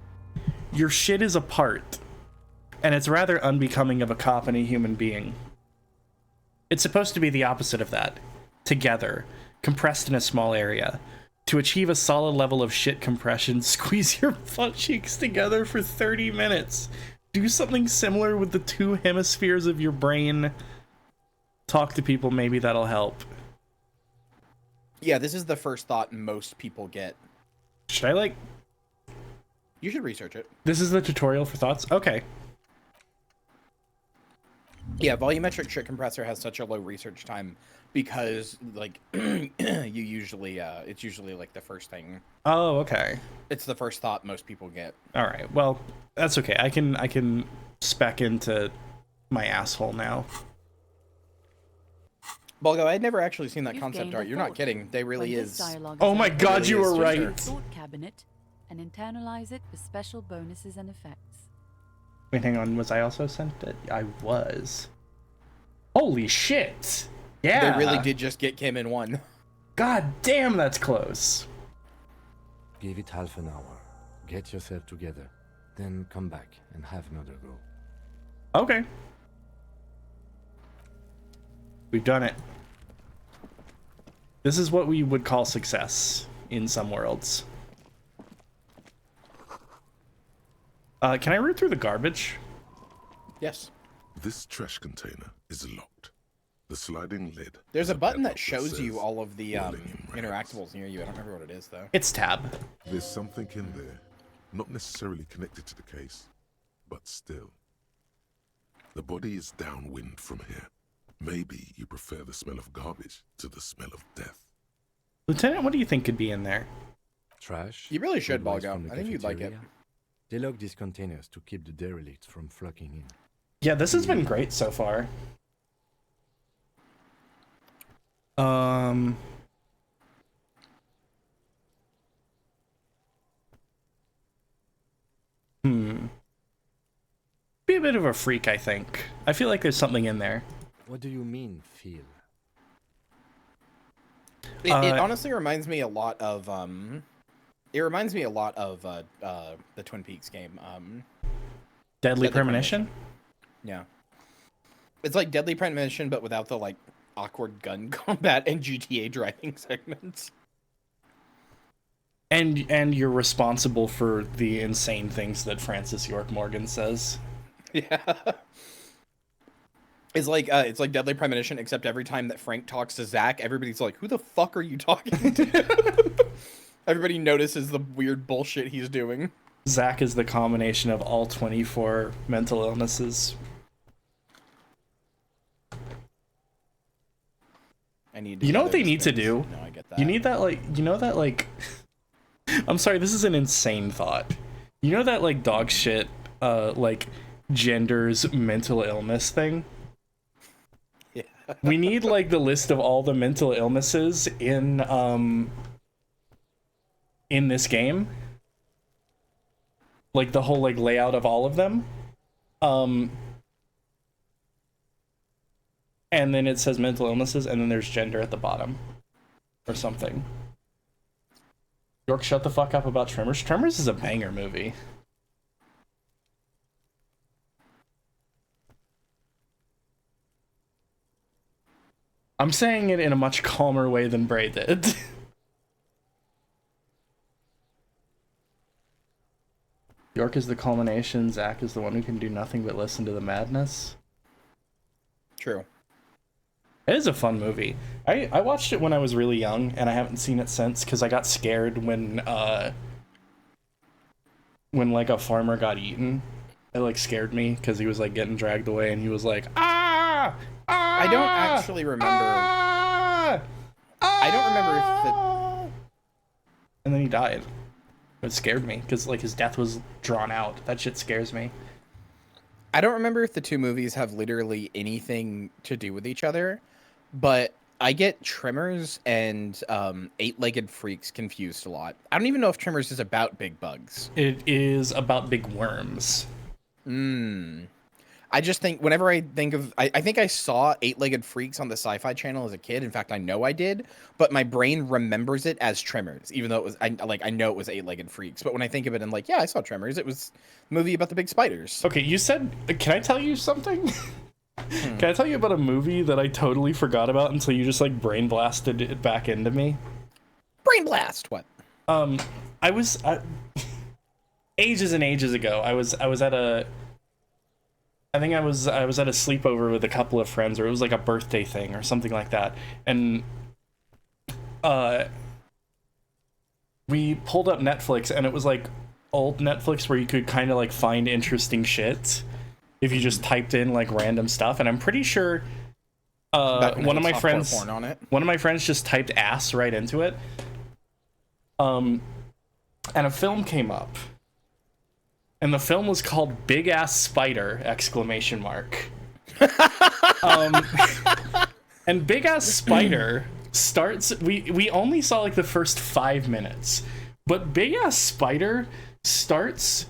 Your shit is apart. And it's rather unbecoming of a cop and a human being. It's supposed to be the opposite of that. Together, compressed in a small area. To achieve a solid level of shit compression, squeeze your butt cheeks together for 30 minutes. Do something similar with the two hemispheres of your brain. Talk to people, maybe that'll help. Yeah, this is the first thought most people get. Should I like... You should research it. This is the tutorial for thoughts? Okay. Yeah, volumetric shit compressor has such a low research time because, like, you usually, it's usually, like, the first thing. Oh, okay. It's the first thought most people get. Alright, well, that's okay. I can spec into my asshole now. Bulgo, I had never actually seen that You've concept gained art. a You're not thought. kidding. They really When this is. dialogue Oh is my over, god, you were Really is right! thought cabinet and internalize it with special bonuses and effects. Wait, hang on. Was I also sent it? I was. Holy shit! Yeah! They really did just get Kim in one. God damn, that's close. Give it half an hour. Get yourself together. Then come back and have another go. Okay. We've done it. This is what we would call success in some worlds. Can I root through the garbage? Yes. This trash container is locked. The sliding lid. There's has a button padlock that shows says you all of the "Rolling in rags." interactables near you. I don't remember what it is, though. It's tab. There's something in there, not necessarily connected to the case, but still. The body is downwind from here. Maybe you prefer the smell of garbage to the smell of death. Lieutenant, what do you think could be in there? Trash. You really should, food waste Balgo. from the I think you'd like it. cafeteria. They lock these containers to keep the derelicts from flocking in. Yeah, this has been great so far. Be a bit of a freak, I think. I feel like there's something in there. What do you mean, feel? It honestly reminds me a lot of it reminds me a lot of the Twin Peaks game. Deadly Premonition? Yeah. It's like Deadly Premonition, but without the like awkward gun combat and GTA driving segments. And you're responsible for the insane things that Francis York Morgan says. Yeah. It's like Deadly Premonition, except every time that Frank talks to Zach, everybody's like, "Who the fuck are you talking to?" Everybody notices the weird bullshit he's doing. Zach is the combination of all 24 mental illnesses. You know what they need to do? No, I get that. You need that, like, you know that, like, I'm sorry, this is an insane thought. You know that, like, dog shit, like, gender's mental illness thing? Yeah. We need, like, the list of all the mental illnesses in this game. Like, the whole, like, layout of all of them. And then it says mental illnesses, and then there's gender at the bottom. Or something. York, shut the fuck up about Tremors. Tremors is a banger movie. I'm saying it in a much calmer way than Bray did. York is the culmination, Zach is the one who can do nothing but listen to the madness. True. It is a fun movie. I watched it when I was really young, and I haven't seen it since because I got scared when like a farmer got eaten. It like scared me because he was like getting dragged away, and he was like, ah! Ah! I don't actually remember. Ah! I don't remember if the. And then he died. It scared me because like his death was drawn out. That shit scares me. I don't remember if the two movies have literally anything to do with each other, but I get Tremors and Eight-Legged Freaks confused a lot. I don't even know if Tremors is about big bugs. It is about big worms. I just think whenever I think of, I think I saw Eight-Legged Freaks on the Sci-Fi Channel as a kid. In fact, I know I did, but my brain remembers it as Tremors, even though it was, I know it was Eight-Legged Freaks. But when I think of it, I'm like, yeah, I saw Tremors. It was a movie about the big spiders. Okay, you said, can I tell you something? Can I tell you about a movie that I totally forgot about until you just like brain blasted it back into me? Brain blast. What? I was ages and ages ago. I was at a sleepover with a couple of friends, or it was like a birthday thing or something like that. And we pulled up Netflix, and it was like old Netflix where you could kind of like find interesting shit if you just typed in like random stuff. And I'm pretty sure one of my friends just typed ass right into it. And a film came up. And the film was called Big Ass Spider! And Big Ass Spider starts, we only saw like the first 5 minutes, but Big Ass Spider starts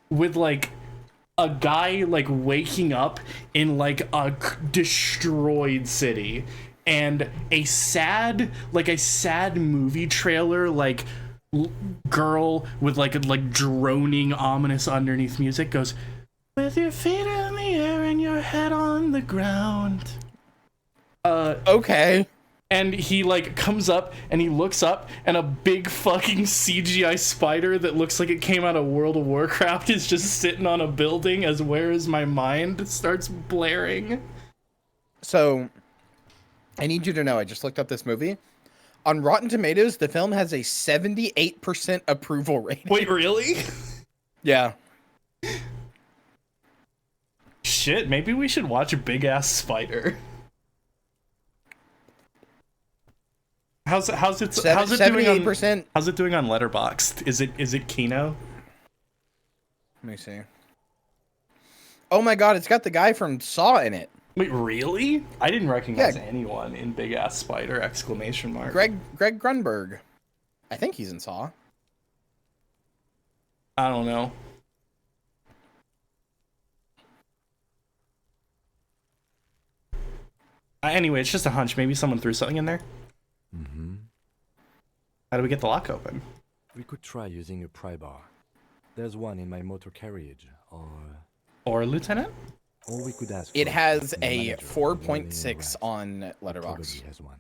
with like a guy like waking up in like a destroyed city, and a sad movie trailer, like girl with like droning ominous underneath music goes, with your feet in the air and your head on the ground. Okay. and he like comes up and he looks up and a big fucking CGI spider that looks like it came out of World of Warcraft is just sitting on a building as Where Is My Mind starts blaring. So, I need you to know, I just looked up this movie. On Rotten Tomatoes, the film has a 78% approval rating. Wait, really? Yeah. Shit, maybe we should watch a Big Ass Spider. How's it doing on 78%? How's it doing on Letterboxd? Is it Kino? Let me see. Oh my god, it's got the guy from Saw in it. Wait, really? I didn't recognize anyone in Big Ass Spider! Exclamation mark. Greg Grunberg. I think he's in Saw. I don't know. Anyway, it's just a hunch. Maybe someone threw something in there. Mm-hmm. How do we get the lock open? We could try using a pry bar. There's one in my motor carriage, Or Lieutenant? or we could ask. It for has from the a manager 4.6 on He Letterboxd. probably has one.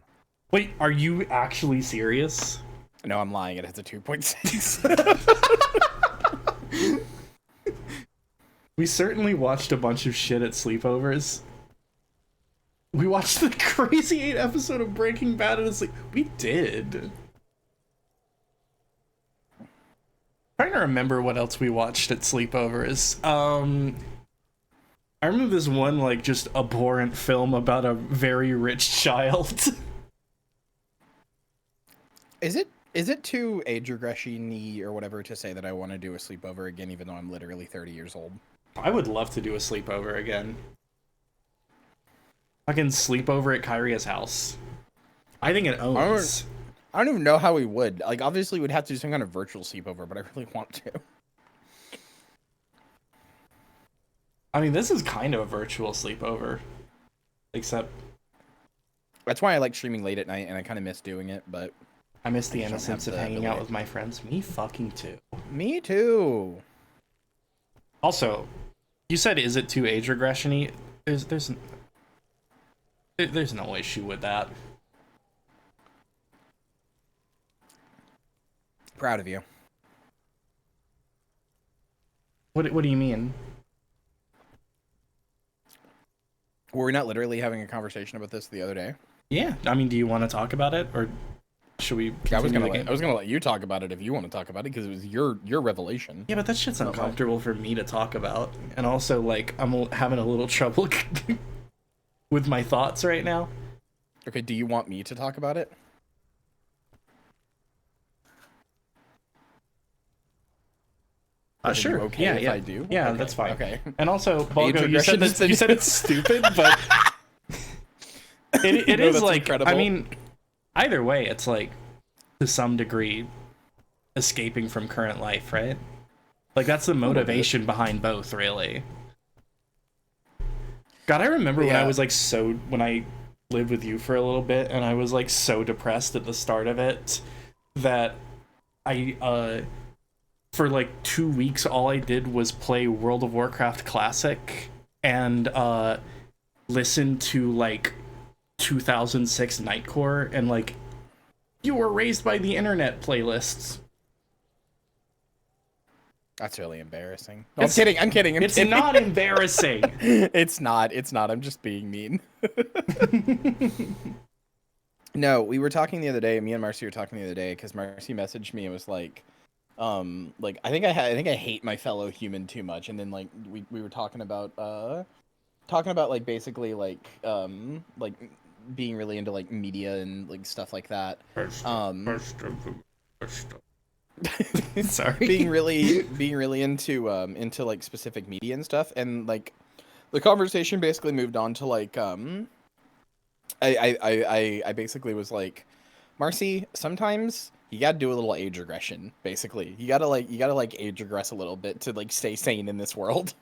Wait, are you actually serious? No, I'm lying. It has a 2.6. We certainly watched a bunch of shit at sleepovers. We watched the Crazy 8 episode of Breaking Bad and it's like, we did. Trying to remember what else we watched at sleepovers. I remember this one, like, just abhorrent film about a very rich child. Is it too age regression-y or whatever to say that I want to do a sleepover again, even though I'm literally 30 years old? I would love to do a sleepover again. Fucking sleepover at Kyria's house. I think it owns. I don't even know how we would. Like, obviously, we'd have to do some kind of virtual sleepover, but I really want to. I mean, this is kind of a virtual sleepover. Except... That's why I like streaming late at night, and I kind of miss doing it, but... I miss the I just don't innocence have of the hanging out ability. with my friends. Me fucking too. Me too. Also, you said, is it too age regression-y? There's no issue with that. Proud of you. What do you mean? Were we not literally having a conversation about this the other day? Yeah, I mean, do you want to talk about it, or should we I was continue the game? gonna let you talk about it if you want to talk about it because it was your revelation. Yeah, but that shit's uncomfortable for me to talk about, and also like I'm having a little trouble with my thoughts right now. Okay, do you want me to talk about it? Sure. Okay yeah, if yeah. I do. Yeah, Okay, that's fine. Okay. And also, Bulgo, you regression said is that, you said it's stupid, but it No, is that's like incredible. I mean, either way, it's like to some degree escaping from current life, right? Like that's the motivation behind both, really. God, I remember when I was like when I lived with you for a little bit, and I was like so depressed at the start of it that I for like 2 weeks all I did was play World of Warcraft Classic and listen to like 2006 Nightcore and like You Were Raised by the Internet playlists. That's really embarrassing. No, I'm kidding. I'm kidding. It's not embarrassing. It's not. It's not. I'm just being mean. No, we were talking the other day. Me and Marcy were talking the other day because Marcy messaged me and was like I think I hate my fellow human too much, and then like we were talking about like basically like being really into like media and like stuff like that. Sorry. being really into like specific media and stuff, and like the conversation basically moved on to like I basically was like, Marcy, sometimes you gotta do a little age regression. Basically, you gotta like age regress a little bit to like stay sane in this world.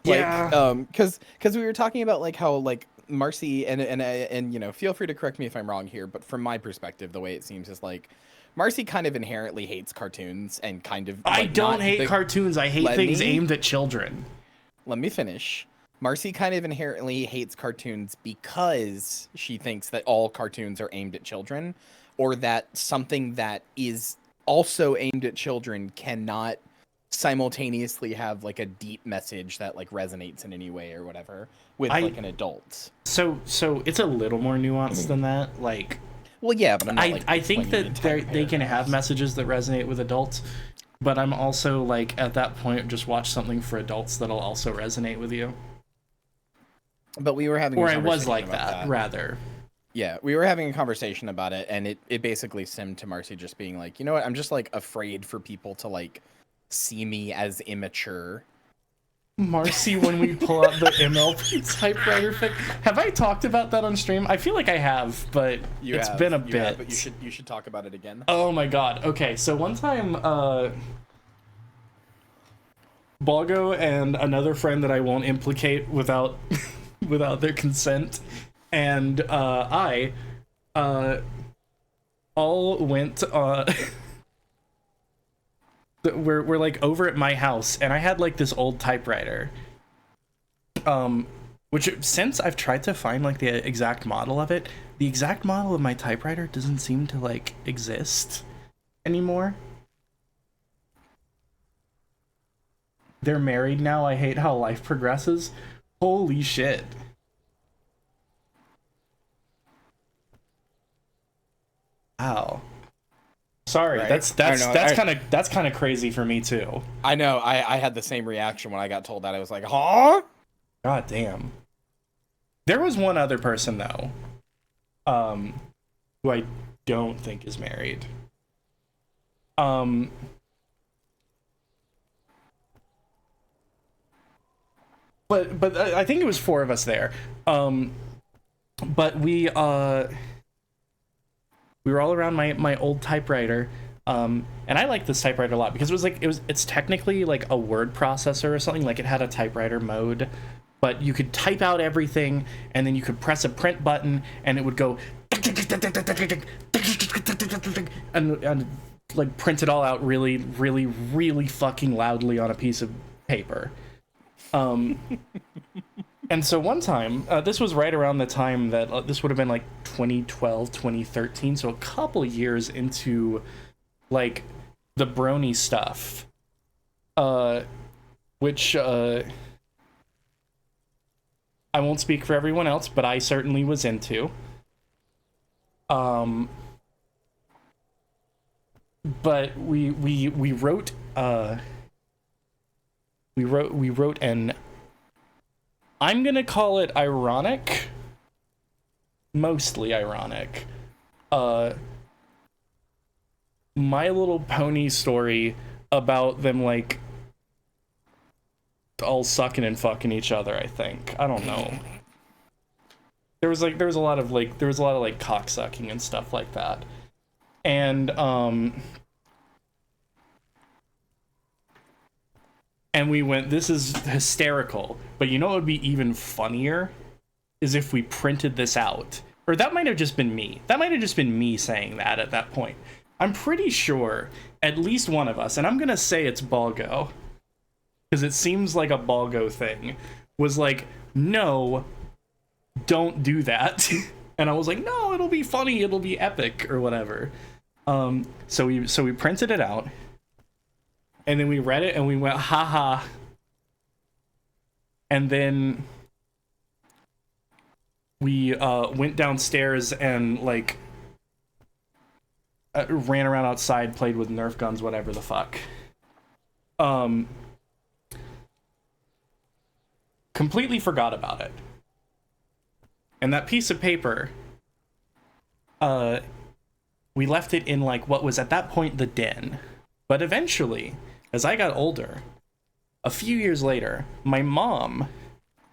Like, Yeah. because we were talking about like how like Marcy and you know, feel free to correct me if I'm wrong here, but from my perspective, the way it seems is like Marcy kind of inherently hates cartoons and kind of. I like, don't not hate the- cartoons. I hate Let things me- aimed at children. Let me finish. Marcy kind of inherently hates cartoons because she thinks that all cartoons are aimed at children, or that something that is also aimed at children cannot simultaneously have like a deep message that like resonates in any way or whatever with like an adult. So it's a little more nuanced than that. Like, well, yeah, but I'm not, like, I think that they can have messages that resonate with adults, but I'm also like at that point just watch something for adults that'll also resonate with you. But we were having or I was like that rather. Yeah, we were having a conversation about it, and it basically stemmed to Marcy just being like, you know what, I'm just like afraid for people to like see me as immature. Marcy, when we pull out the MLP typewriter thing, have I talked about that on stream? I feel like I have, but it's been a bit. But you should talk about it again. Oh my god. Okay, so one time, Balgo and another friend that I won't implicate without without their consent, and I all went we're like over at my house, and I had like this old typewriter, which since I've tried to find like the exact model of it, the exact model of my typewriter doesn't seem to like exist anymore. They're married now. I hate how life progresses. Holy shit. Wow. Sorry, right? that's kind of crazy for me too. I know. I had the same reaction when I got told that. I was like, huh? God damn. There was one other person though, who I don't think is married. But I think it was 4 of us there. But we were all around my old typewriter, and I like this typewriter a lot because it's technically like a word processor or something. Like, it had a typewriter mode, but you could type out everything, and then you could press a print button, and it would go and like print it all out really, really, really fucking loudly on a piece of paper. And so one time, this was right around the time that this would have been like 2012, 2013, so a couple years into like the brony stuff, which I won't speak for everyone else, but I certainly was into. But we wrote an, I'm gonna call it ironic, mostly ironic, My Little Pony story about them like all sucking and fucking each other. I think, I don't know. There was a lot of like cock sucking and stuff like that, and we went, this is hysterical, but you know what would be even funnier is if we printed this out. Or that might have just been me. That might have just been me saying that at that point. I'm pretty sure at least one of us, and I'm gonna say it's Balgo, because it seems like a Balgo thing, was like, no, don't do that. And I was like, no, it'll be funny, it'll be epic, or whatever. So we printed it out, and then we read it, and we went, haha. And then we went downstairs and like ran around outside, played with Nerf guns, whatever the fuck. Completely forgot about it. And that piece of paper, we left it in like what was at that point the den. But eventually, as I got older, a few years later, my mom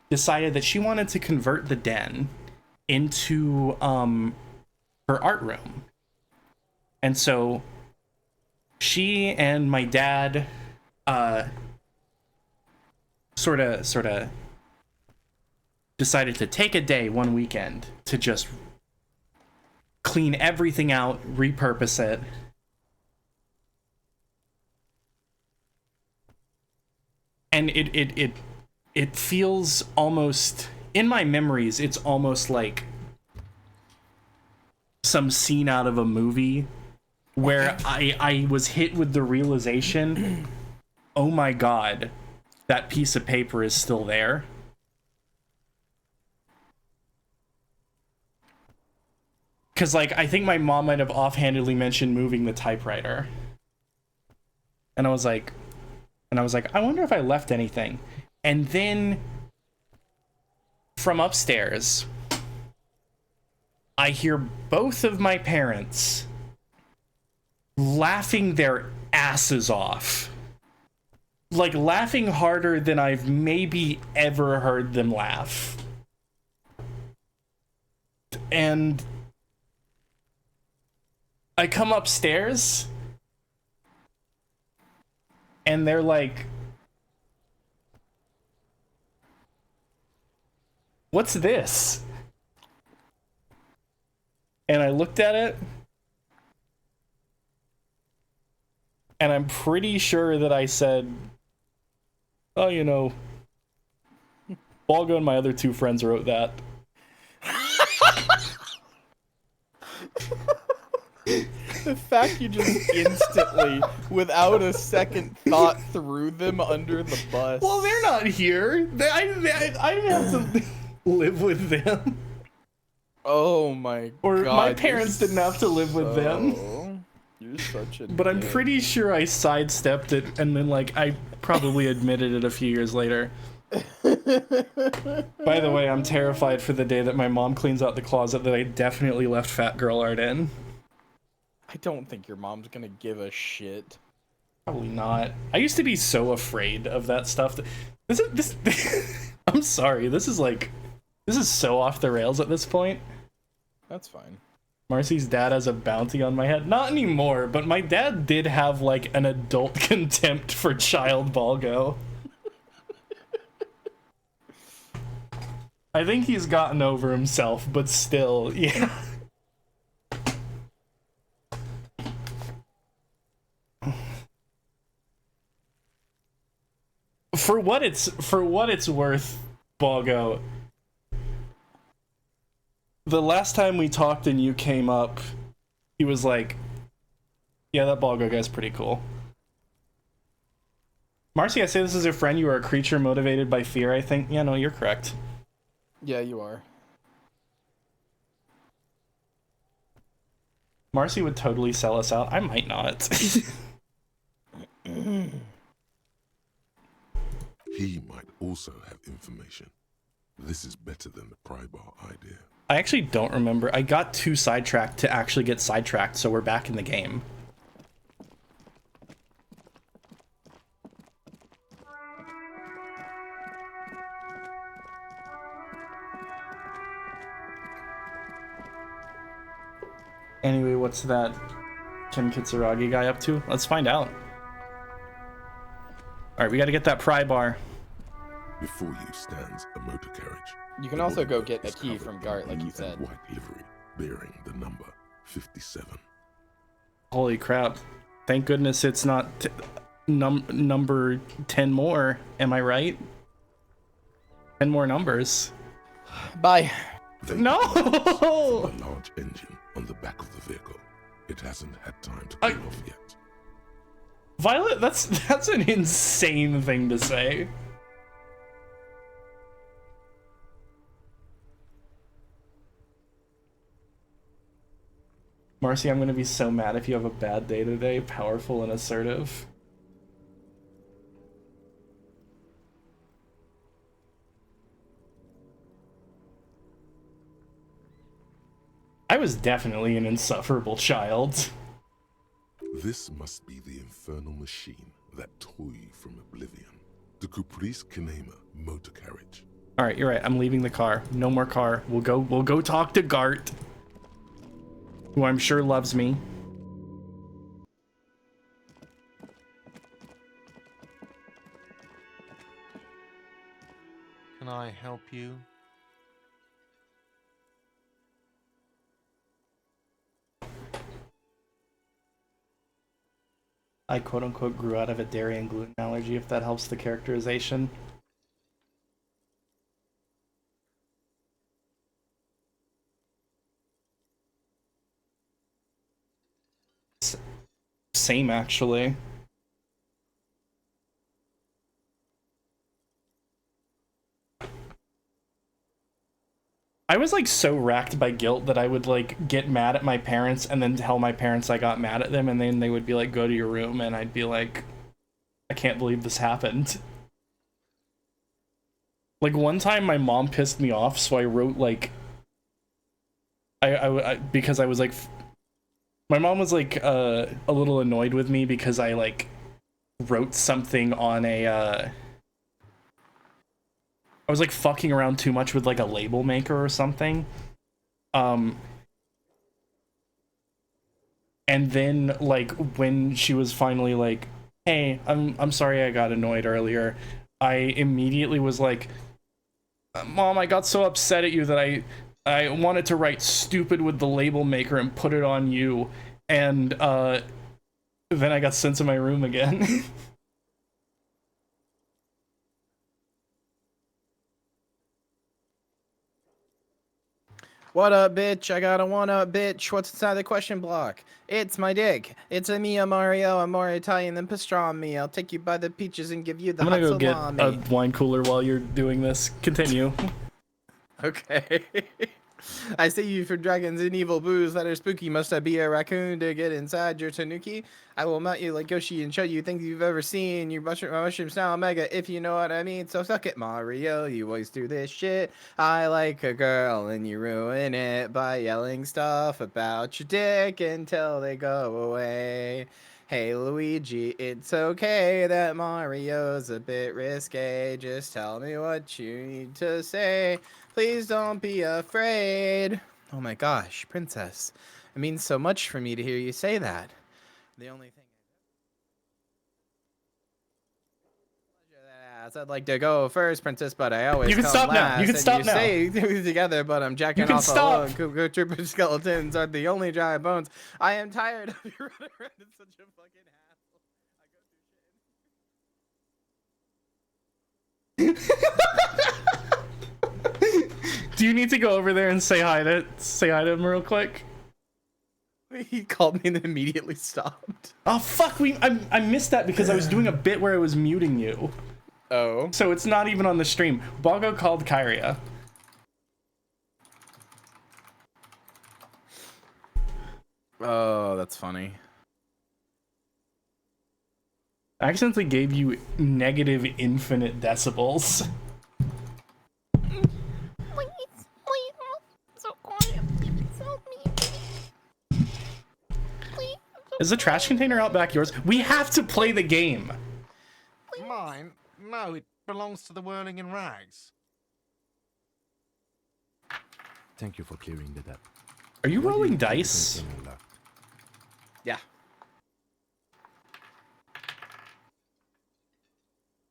decided that she wanted to convert the den into her art room. And so she and my dad sort of decided to take a day one weekend to just clean everything out, repurpose it. And it it feels almost, in my memories, it's almost like some scene out of a movie where I was hit with the realization, oh my god, that piece of paper is still there. Because, like, I think my mom might have offhandedly mentioned moving the typewriter. And I was like, I wonder if I left anything. And then from upstairs, I hear both of my parents laughing their asses off. Like, laughing harder than I've maybe ever heard them laugh. And I come upstairs, and they're like, "What's this?" And I looked at it, and I'm pretty sure that I said, "Oh, you know, Balgo and my other two friends wrote that." The fact you just instantly, without a second thought, threw them under the bus. Well, they're not here. I didn't have to live with them. Oh my or god. My parents didn't have to live with them. You're such a But I'm dick. pretty sure I sidestepped it, and then, like, I probably admitted it a few years later. By the way, I'm terrified for the day that my mom cleans out the closet that I definitely left Fat Girl Art in. I don't think your mom's gonna give a shit. Probably not. I used to be so afraid of that stuff. This I'm sorry. This is so off the rails at this point. That's fine. Marcy's dad has a bounty on my head. Not anymore, but my dad did have, like, an adult contempt for child Balgo. I think he's gotten over himself, but still, yeah. For what it's worth, Balgo, the last time we talked and you came up, he was like, "Yeah, that Balgo guy's pretty cool." Marcy, I say this as a friend. You are a creature motivated by fear, I think. Yeah, no, you're correct. Yeah, you are. Marcy would totally sell us out. I might not. He might also have information. This is better than the pry bar idea. I actually don't remember. I got too sidetracked to actually get sidetracked, so we're back in the game. Anyway, what's that Ken Kitsuragi guy up to? Let's find out. Alright, we gotta get that pry bar. Before you stands a motor carriage. You can also go get a key from Gart, like you said. White livery bearing the number 57. Holy crap. Thank goodness it's not number 10 more. Am I right? 10 more numbers. Bye. No! A large engine on the back of the vehicle. It hasn't had time to cool off yet. Violet, that's an insane thing to say. Marcy, I'm gonna be so mad if you have a bad day today. Powerful and assertive. I was definitely an insufferable child. This must be the infernal machine that tore you from oblivion. The Caprice Kinema motor carriage. Alright, you're right. I'm leaving the car. No more car. We'll go talk to Gart, who I'm sure loves me. Can I help you? I quote-unquote grew out of a dairy and gluten allergy, if that helps the characterization. same, actually. I was like so racked by guilt that I would like get mad at my parents and then tell my parents I got mad at them, and then they would be like, go to your room, and I'd be like, I can't believe this happened. Like one time my mom pissed me off, so I wrote like because I was like, my mom was like a little annoyed with me because I like wrote something on a I was like fucking around too much with like a label maker or something. And then like when she was finally like, hey, I'm sorry I got annoyed earlier, I immediately was like, Mom, I got so upset at you that I wanted to write stupid with the label maker and put it on you, and then I got sent to my room again. What up, bitch? I got a one-up, bitch. What's inside the question block? It's my dick. It's a Mia Mario. I'm more Italian than pastrami. I'll take you by the peaches and give you the I'm gonna hot go salami. get a wine cooler while you're doing this. Continue. Okay. I see you for dragons and evil boos that are spooky. Must I be a raccoon to get inside your tanuki? I will melt you like Yoshi and show you things you've ever seen. You mushrooms now omega, if you know what I mean. So suck it, Mario. You always do this shit. I like a girl and you ruin it by yelling stuff about your dick until they go away. Hey Luigi, it's okay that Mario's a bit risque. Just tell me what you need to say. Please don't be afraid. Oh my gosh, princess. It means so much for me to hear you say that. The only thing I'd like to go first, princess, but I always You can come stop now. last. You can And stop you now. say together, but I'm jacking You can off stop. alone. Cougar trooper skeletons are the only dry bones. I am tired of you running around in such a fucking Do you need to go over there and say hi to him real quick? He called me and then immediately stopped. Oh fuck, I missed that because I was doing a bit where I was muting you. Oh. So it's not even on the stream. Boggo called Kyria. Oh, that's funny. I accidentally gave you negative infinite decibels. Is the trash container out back yours? We have to play the game. Mine? No, it belongs to the Whirling in Rags. Thank you for clearing that up. Are you What do rolling think the dice? container locked? Yeah.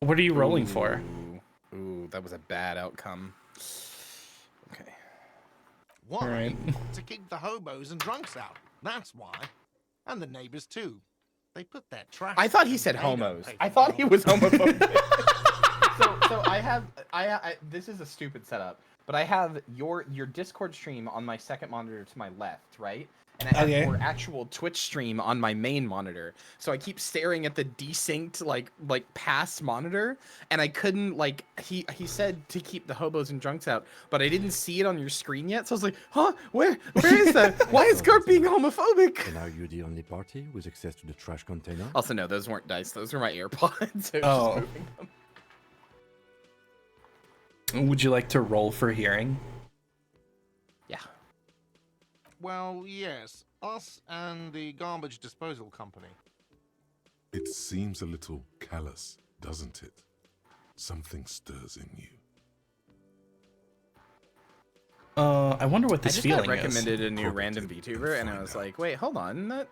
What are you rolling for? Ooh, that was a bad outcome. Okay. Why? All right. To keep the hobos and drunks out. That's why. And the neighbors too. They put that trash. I thought he and said they don't homos. pay for I thought he bills. was homophobic. so I this is a stupid setup, but I have your Discord stream on my second monitor to my left, right? And I have your actual Twitch stream on my main monitor. So I keep staring at the desynced like past monitor, and I couldn't like he said to keep the hobos and drunks out, but I didn't see it on your screen yet. So I was like, huh? Where is that? Why is Gart being homophobic? And are you the only party with access to the trash container? Also, no, those weren't dice. Those were my AirPods. I was Oh. just moving them. Would you like to roll for hearing? Yeah. Well, yes. Us and the garbage disposal company. It seems a little callous, doesn't it? Something stirs in you. I wonder what I this just feeling got recommended is. a new Probably random did. VTuber, You'll and I find was out. like, wait, hold on, that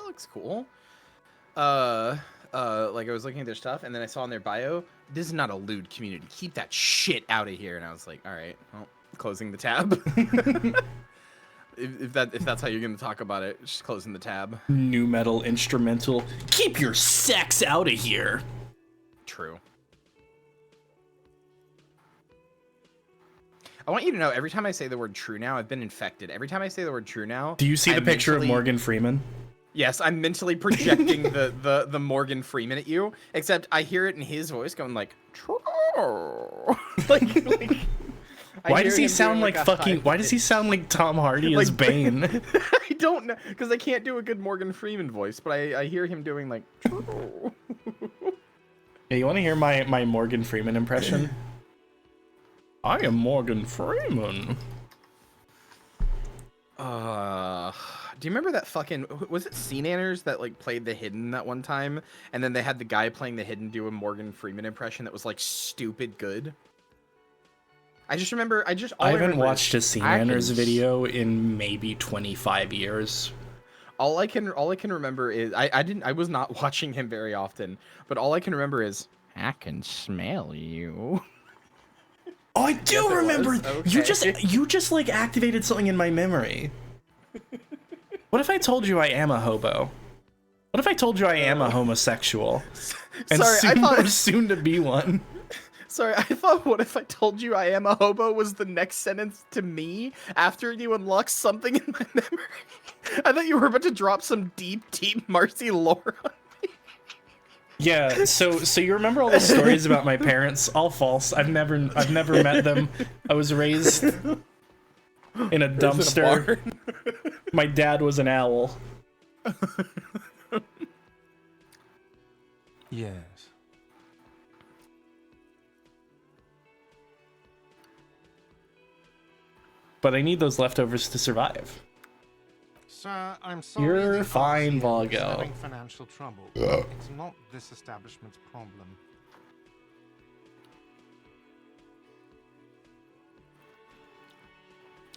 looks cool. Like I was looking at their stuff, and then I saw in their bio, this is not a lewd community. Keep that shit out of here. And I was like, all right, well, closing the tab. if that's how you're gonna talk about it, just closing the tab. New metal instrumental. Keep your sex out of here. True. I want you to know, every time I say the word true now, I've been infected. Every time I say the word true now, Do you see the I'm picture of mentally- Morgan Freeman? Yes, I'm mentally projecting the Morgan Freeman at you, except I hear it in his voice going like, like why does he sound like fucking? Why does he sound like Tom Hardy as Bane? I don't know, because I can't do a good Morgan Freeman voice, but I hear him doing like. Yeah, you want to hear my Morgan Freeman impression? I am Morgan Freeman. Do you remember that fucking, was it CNanners that like played the Hidden that one time, and then they had the guy playing the Hidden do a Morgan Freeman impression that was like stupid good? I just remember, I haven't watched a CNanners video in maybe 25 years. All I can remember is I was not watching him very often, but all I can remember is I can smell you. Oh, I do Yes, remember. okay. You just like activated something in my memory. What if I told you I am a hobo? What if I told you I am a homosexual? And Sorry, soon to be one. Sorry, I thought what if I told you I am a hobo was the next sentence to me after you unlock something in my memory. I thought you were about to drop some deep Marcy lore on me. Yeah, so you remember all the stories about my parents? All false. I've never met them. I was raised in a dumpster. My dad was an owl. Yes. But I need those leftovers to survive. Sir, I'm sorry. You're the fine, RCM is Volgo. having financial trouble. It's not this establishment's problem.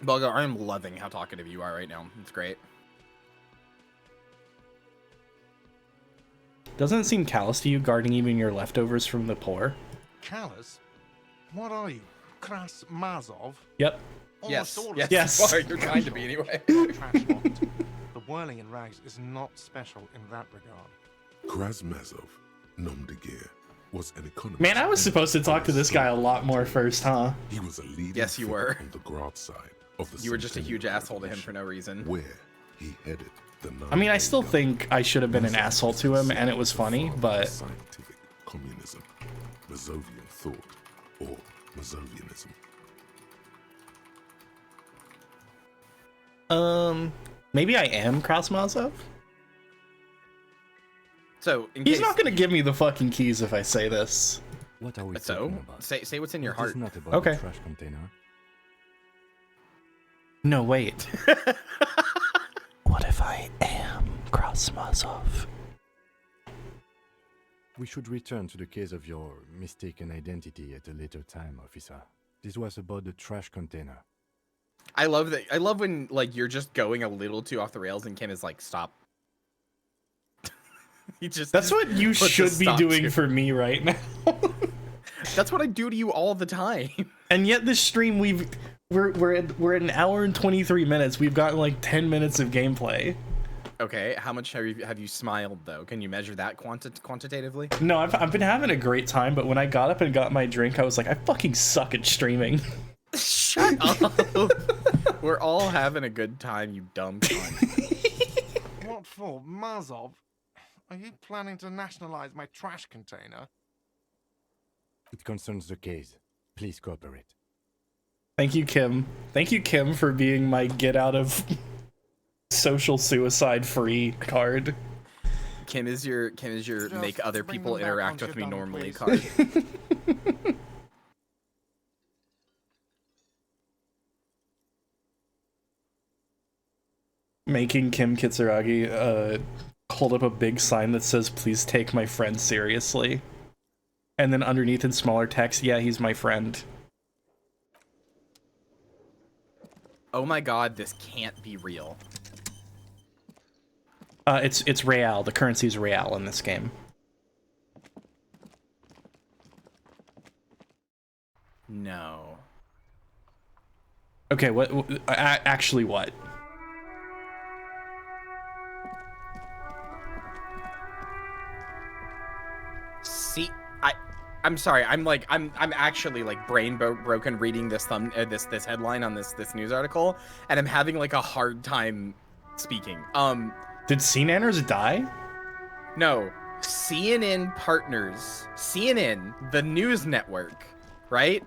Bulgar, I'm loving how talkative you are right now. It's great. Doesn't it seem callous to you guarding even your leftovers from the poor? Callous? What are you? Kras Mazov? Yep. Yes, Almost all yes, of Yes. you are. You're trying to be anyway. trash lot. The whirling in rags is not special in that regard. Krasmazov, nom de guerre, was an economist. Man, I was supposed to talk to this guy a lot more first, huh? He was a leading Yes, you figure were. on the Grad side of the You were just a huge Centennial asshole to him for no reason. Revolution, where he headed the I mean, I nine-day still government. think I should have been an asshole to him, and it was funny, but Scientific communism, Mazovian thought, or Mazovianism. maybe I am Krasmazov? So, in He's case, not gonna give me the fucking keys if I say this. What are we So, talking about? say what's in your It heart. is not about Okay. the trash container. No, wait. What if I am Krasmazov? We should return to the case of your mistaken identity at a later time, officer. This was about the trash container. I love that. I love when like you're just going a little too off the rails, and Kim is like, "Stop." He just. That's what you puts a should be stop doing to- for me right now. That's what I do to you all the time. And yet this stream we're at an hour and 23 minutes. We've gotten like 10 minutes of gameplay. Okay, how much have you smiled though? Can you measure that quantitatively? No, I've been having a great time, but when I got up and got my drink, I was like, I fucking suck at streaming. Shut up. We're all having a good time, you dumb cunt. What for? Mazov? Are you planning to nationalize my trash container? It concerns the case. Please cooperate. Thank you, Kim. Thank you, Kim, for being my get out of social suicide free card. Kim is your Just make other bring people them back interact onto with me your dummy, normally please. card. Making Kim Kitsuragi hold up a big sign that says, please take my friend seriously. And then underneath in smaller text, yeah, he's my friend. Oh my god, this can't be real. It's real. The currency's real in this game. No. Okay, what actually what? See, I'm sorry. I'm actually like brain broken reading this this headline on this news article, and I'm having like a hard time speaking. Did CNNers die? No, CNN Partners. CNN, the news network, right?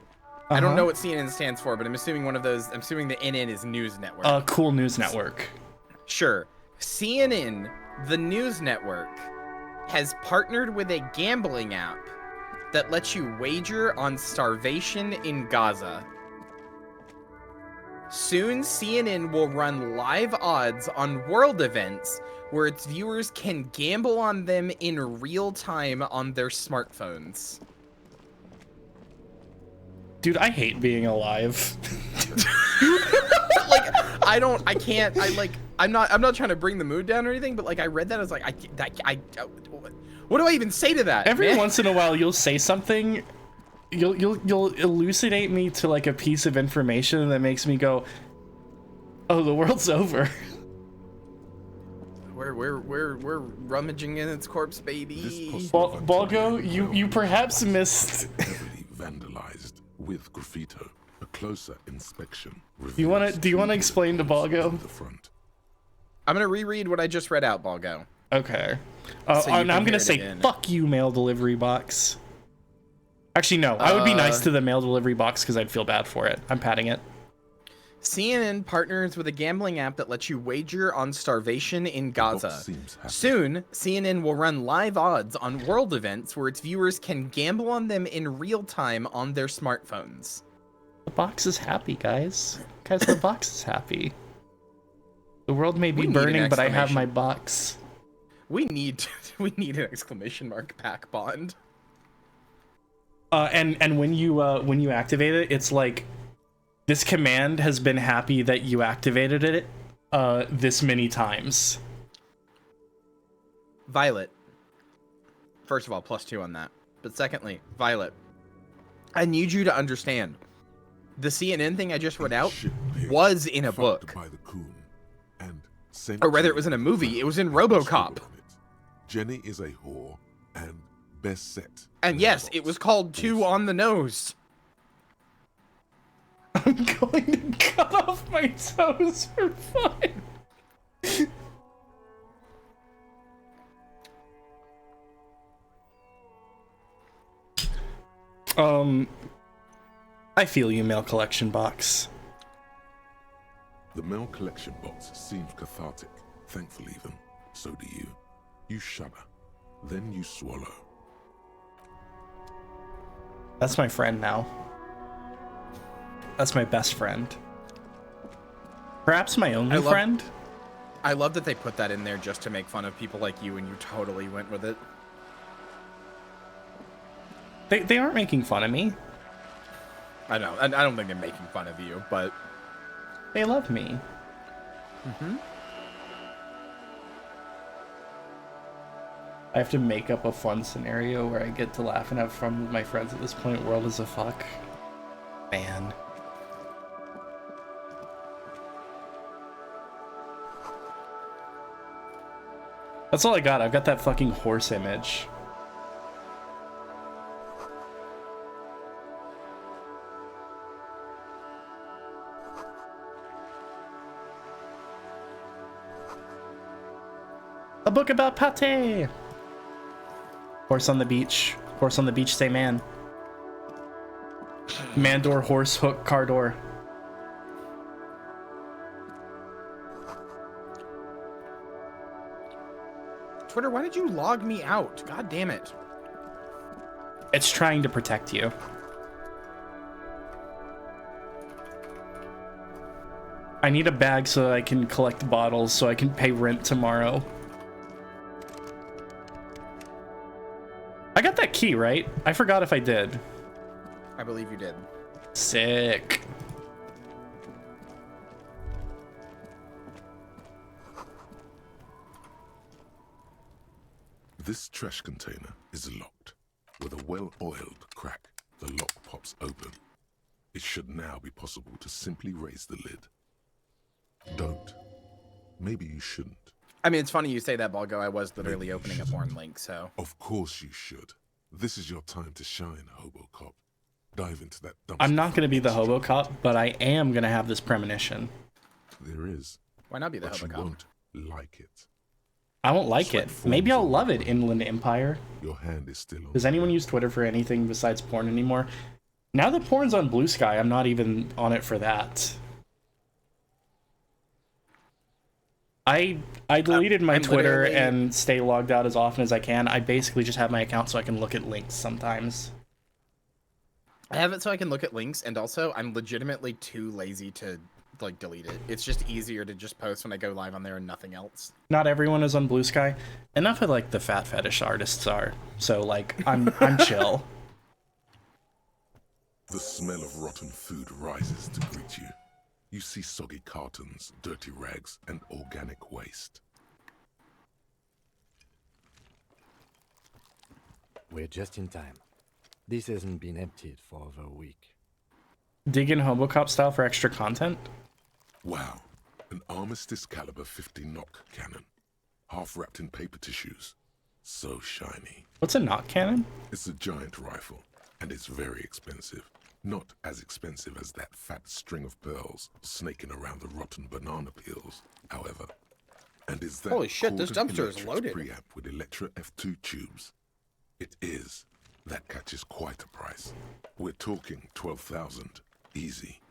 I don't know what CNN stands for, but I'm assuming one of those. I'm assuming the NN is news network. Cool news network. Sure. CNN, the news network, has partnered with a gambling app that lets you wager on starvation in Gaza. Soon, CNN will run live odds on world events where its viewers can gamble on them in real time on their smartphones. Dude, I hate being alive. Like, I'm not trying to bring the mood down or anything, but like, I read that, I was like, what do I even say to that? Every man? once in a while, you'll say something, you'll elucidate me to like a piece of information that makes me go, oh, the world's over. We're rummaging in its corpse, baby. Balgo, you perhaps missed. Heavily vandalized with graffito. A closer inspection. Do you want to explain to Balgo? The front. I'm gonna reread what I just read out, Balgo. Okay. So and I'm gonna say, fuck you, mail delivery box. Actually, no. I would be nice to the mail delivery box because I'd feel bad for it. I'm patting it. CNN partners with a gambling app that lets you wager on starvation in Gaza. Soon, CNN will run live odds on world events where its viewers can gamble on them in real time on their smartphones. The box is happy, guys. Guys, the box is happy. The world may be burning, but I have my box. We need an exclamation mark pack bond. And when you activate it, it's like, this command has been happy that you activated it this many times. Violet. First of all, +2 on that. But secondly, Violet, I need you to understand. The CNN thing I just read out was in a book. By the coon and or rather, it was in a movie. It was in RoboCop. Jenny is a whore and best set. And yes, it was called 2 on the Nose. I'm going to cut off my toes for fun. I feel you, mail collection box. The mail collection box seems cathartic. Thankfully, even. So do you. You shudder. Then you swallow. That's my friend now. That's my best friend. Perhaps my only friend? I love that they put that in there just to make fun of people like you, and you totally went with it. They aren't making fun of me. I know. I don't think they're making fun of you, but... They love me. Mm-hmm. I have to make up a fun scenario where I get to laugh and have fun with my friends at this point. World is a fuck. Man. That's all I got. I've got that fucking horse image. A book about pate. Horse on the beach. Horse on the beach, say man. Man door, horse, hook, car door. Twitter, why did you log me out? God damn it. It's trying to protect you. I need a bag so that I can collect bottles so I can pay rent tomorrow. I got that key, right? I forgot if I did. I believe you did. Sick. This trash container is locked. With a well-oiled crack, the lock pops open. It should now be possible to simply raise the lid. Don't. Maybe you shouldn't. I mean, it's funny you say that, Balgo. I was literally opening a porn link, so... Of course you should. This is your time to shine, Hobocop. Dive into that dumpster. I'm not going to be the Hobocop, but I am going to have this premonition. There is. Why not be the but Hobocop? You won't like it. I won't like it. Maybe I'll love it, Inland Empire. Your hand is still on. Does anyone use Twitter for anything besides porn anymore? Now that porn's on Blue Sky, I'm not even on it for that. I deleted my Twitter and stay logged out as often as I can. I basically just have my account so I can look at links sometimes. I have it so I can look at links, and also I'm legitimately too lazy to like delete it. It's just easier to just post when I go live on there and nothing else. Not everyone is on Blue Sky. Enough of like the fat fetish artists are. So like I'm chill. The smell of rotten food rises to greet you. You see soggy cartons, dirty rags, and organic waste. We're just in time. This hasn't been emptied for over a week. Dig in Hobocop style for extra content? Wow, an Armistice caliber 50 knock cannon, half wrapped in paper tissues. So shiny. What's a knock cannon? It's a giant rifle, and it's very expensive. Not as expensive as that fat string of pearls snaking around the rotten banana peels, however. And is that holy shit, this Corden dumpster is Electric's loaded. preamp with Electra F2 tubes? It is. That catches quite a price. We're talking 12,000, easy.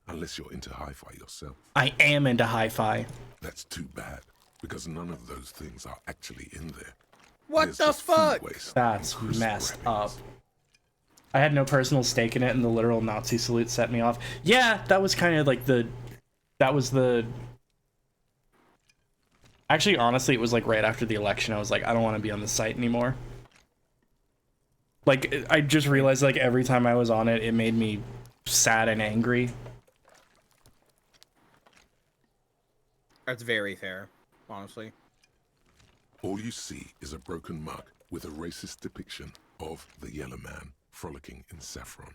Unless you're into hi-fi yourself. I am into hi-fi. That's too bad, because none of those things are actually in there. What There's the just food fuck? waste, That's crisp messed wrappings. up. I had no personal stake in it, and the literal Nazi salute set me off. Yeah, that was kind of like Actually, honestly, it was like right after the election. I was like, I don't want to be on the site anymore. Like, I just realized like every time I was on it, it made me sad and angry. That's very fair, honestly. All you see is a broken mug with a racist depiction of the Yellow Man frolicking in saffron.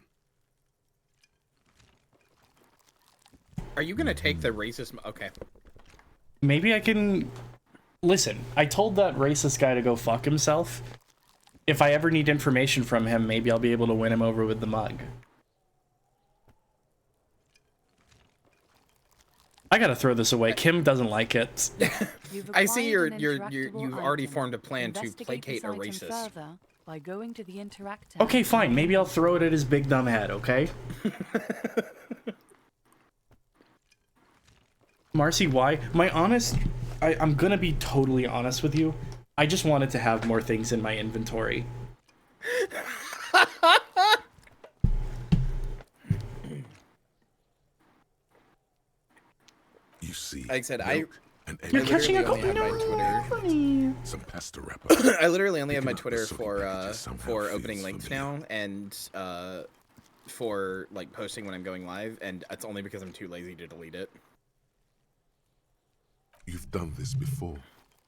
Are you gonna take the racist? Okay. Maybe I can... Listen, I told that racist guy to go fuck himself. If I ever need information from him, maybe I'll be able to win him over with the mug. I gotta throw this away. Kim doesn't like it. I see you've already formed a plan to placate a racist. By going to the Interactive. Okay, fine. Maybe I'll throw it at his big dumb head, okay? Marcy, why? I'm gonna be totally honest with you. I just wanted to have more things in my inventory. You see, Like I said, and You're catching a some pasta wrapper. I literally only have my Picking up the Twitter soggy packages somehow for feels opening links familiar. now, and for like posting when I'm going live, and it's only because I'm too lazy to delete it. You've done this before.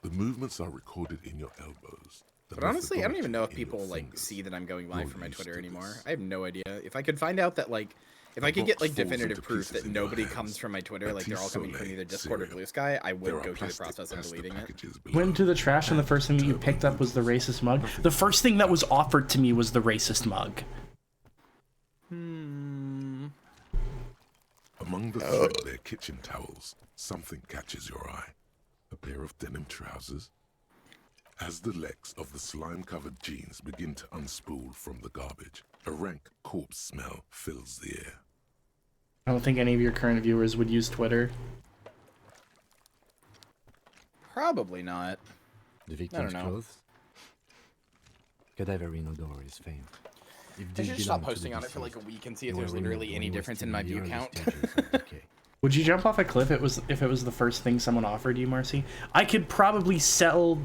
The movements are recorded in your elbows. The But honestly, I don't even know if methodology in people your like fingers. see that I'm going live You're for my used Twitter to anymore. this. I have no idea. If I could find out that like if I The could get box like falls definitive into proof pieces that in your nobody hands. comes from my Twitter, like they're all coming from Soleil either Discord or cereal. Blue Sky, I There would are go through the plastic process of pasta deleting it. packages below. Went to the trash and the first thing that you picked up was the racist mug. The first thing that was offered to me was the racist mug. Among the threadbare kitchen towels, something catches your eye. A pair of denim trousers. As the legs of the slime-covered jeans begin to unspool from the garbage, a rank corpse smell fills the air. I don't think any of your current viewers would use Twitter. Probably not. The victim's know. clothes? Cadaver in odor is famed. If I this should just stop belonged to the posting on it for like a deceased, week and see if you there's will literally remember any when he was difference still in my the view early count. stages of decay. Would you jump off a cliff if it was the first thing someone offered you, Marcy? I could probably sell...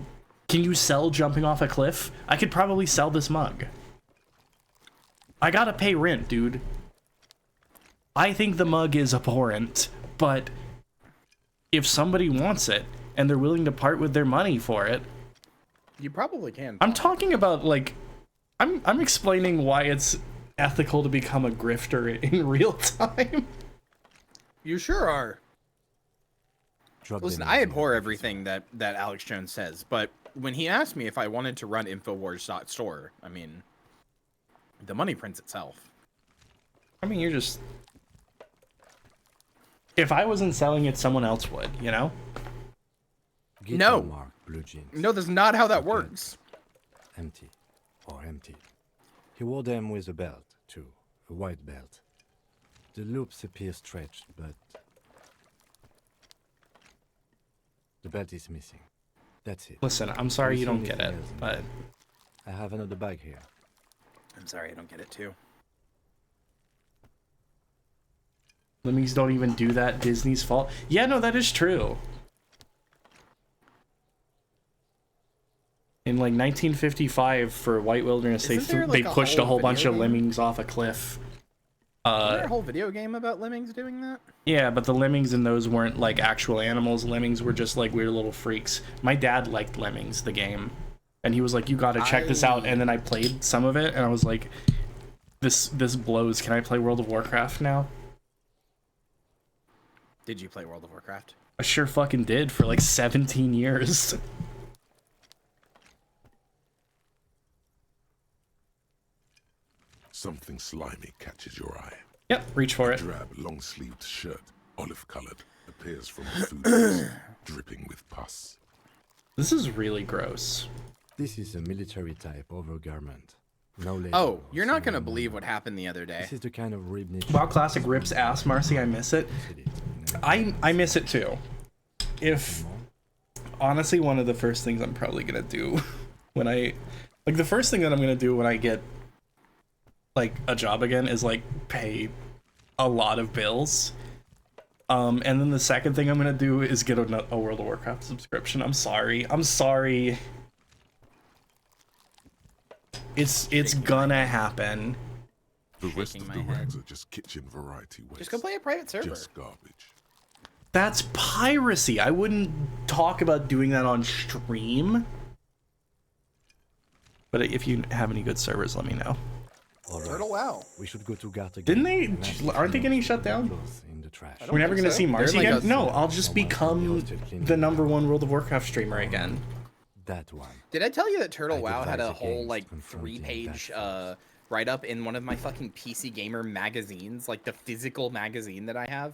Can you sell jumping off a cliff? I could probably sell this mug. I gotta pay rent, dude. I think the mug is abhorrent, but if somebody wants it and they're willing to part with their money for it... You probably can. I'm talking about, like... I'm explaining why it's ethical to become a grifter in real time. You sure are. Drop Listen, them I in the abhor oven. everything that Alex Jones says, but when he asked me if I wanted to run Infowars.store, I mean, the money prints itself. I mean, you're just... If I wasn't selling it, someone else would, you know? No. Marked blue jeans. No, that's not how that Okay. works. Empty. Or empty. He wore them with a belt, too. A white belt. The loops appear stretched, but the belt is missing. That's it. Listen, I'm sorry you don't get it, but I have another bag here. I'm sorry, I don't get it too. lemmings don't even do that. Disney's fault. Yeah, no, that is true. In like 1955, for White Wilderness, Isn't there, like, they a pushed a whole whole bunch video of game? lemmings off a cliff. Isn't there a whole video game about lemmings doing that? Yeah, but the lemmings in those weren't like actual animals. Lemmings were just like weird little freaks. My dad liked Lemmings, the game, and he was like, "You got to check this out." And then I played some of it, and I was like, "This blows. Can I play World of Warcraft now?" Did you play World of Warcraft? I sure fucking did for like 17 years. Something slimy catches your eye. Yep, reach for A it. drab, long-sleeved shirt, olive-colored, appears from a food box, dripping with pus. This is really gross. This is a military type overgarment. No label Oh, or you're not gonna serial believe number. what happened the other day. This is the kind of rib niche. WoW Classic rips ass, Marcy. I miss it. I miss it too. If honestly, one of the first things I'm probably gonna do when I the first thing that I'm gonna do when I get like a job again is like pay a lot of bills. And then the second thing I'm gonna do is get a World of Warcraft subscription. I'm sorry. It's gonna happen. The rest Shaking of my the head. rags are just kitchen variety waste. Just go play a private server. Just garbage. That's piracy. I wouldn't talk about doing that on stream. But if you have any good servers, let me know. Alright, Turtle WoW. we should go to Gart again. Didn't they? and ask Aren't they if getting you shut down? clothes in the trash. don't We're never think gonna so. see Marcy They're like again? a- No, I'll just become the #1 World of Warcraft streamer again. That one. Did I tell you that Turtle I WoW had a devise whole against like confronting 3-page that write-up in one of my fucking PC Gamer magazines, like the physical magazine that I have?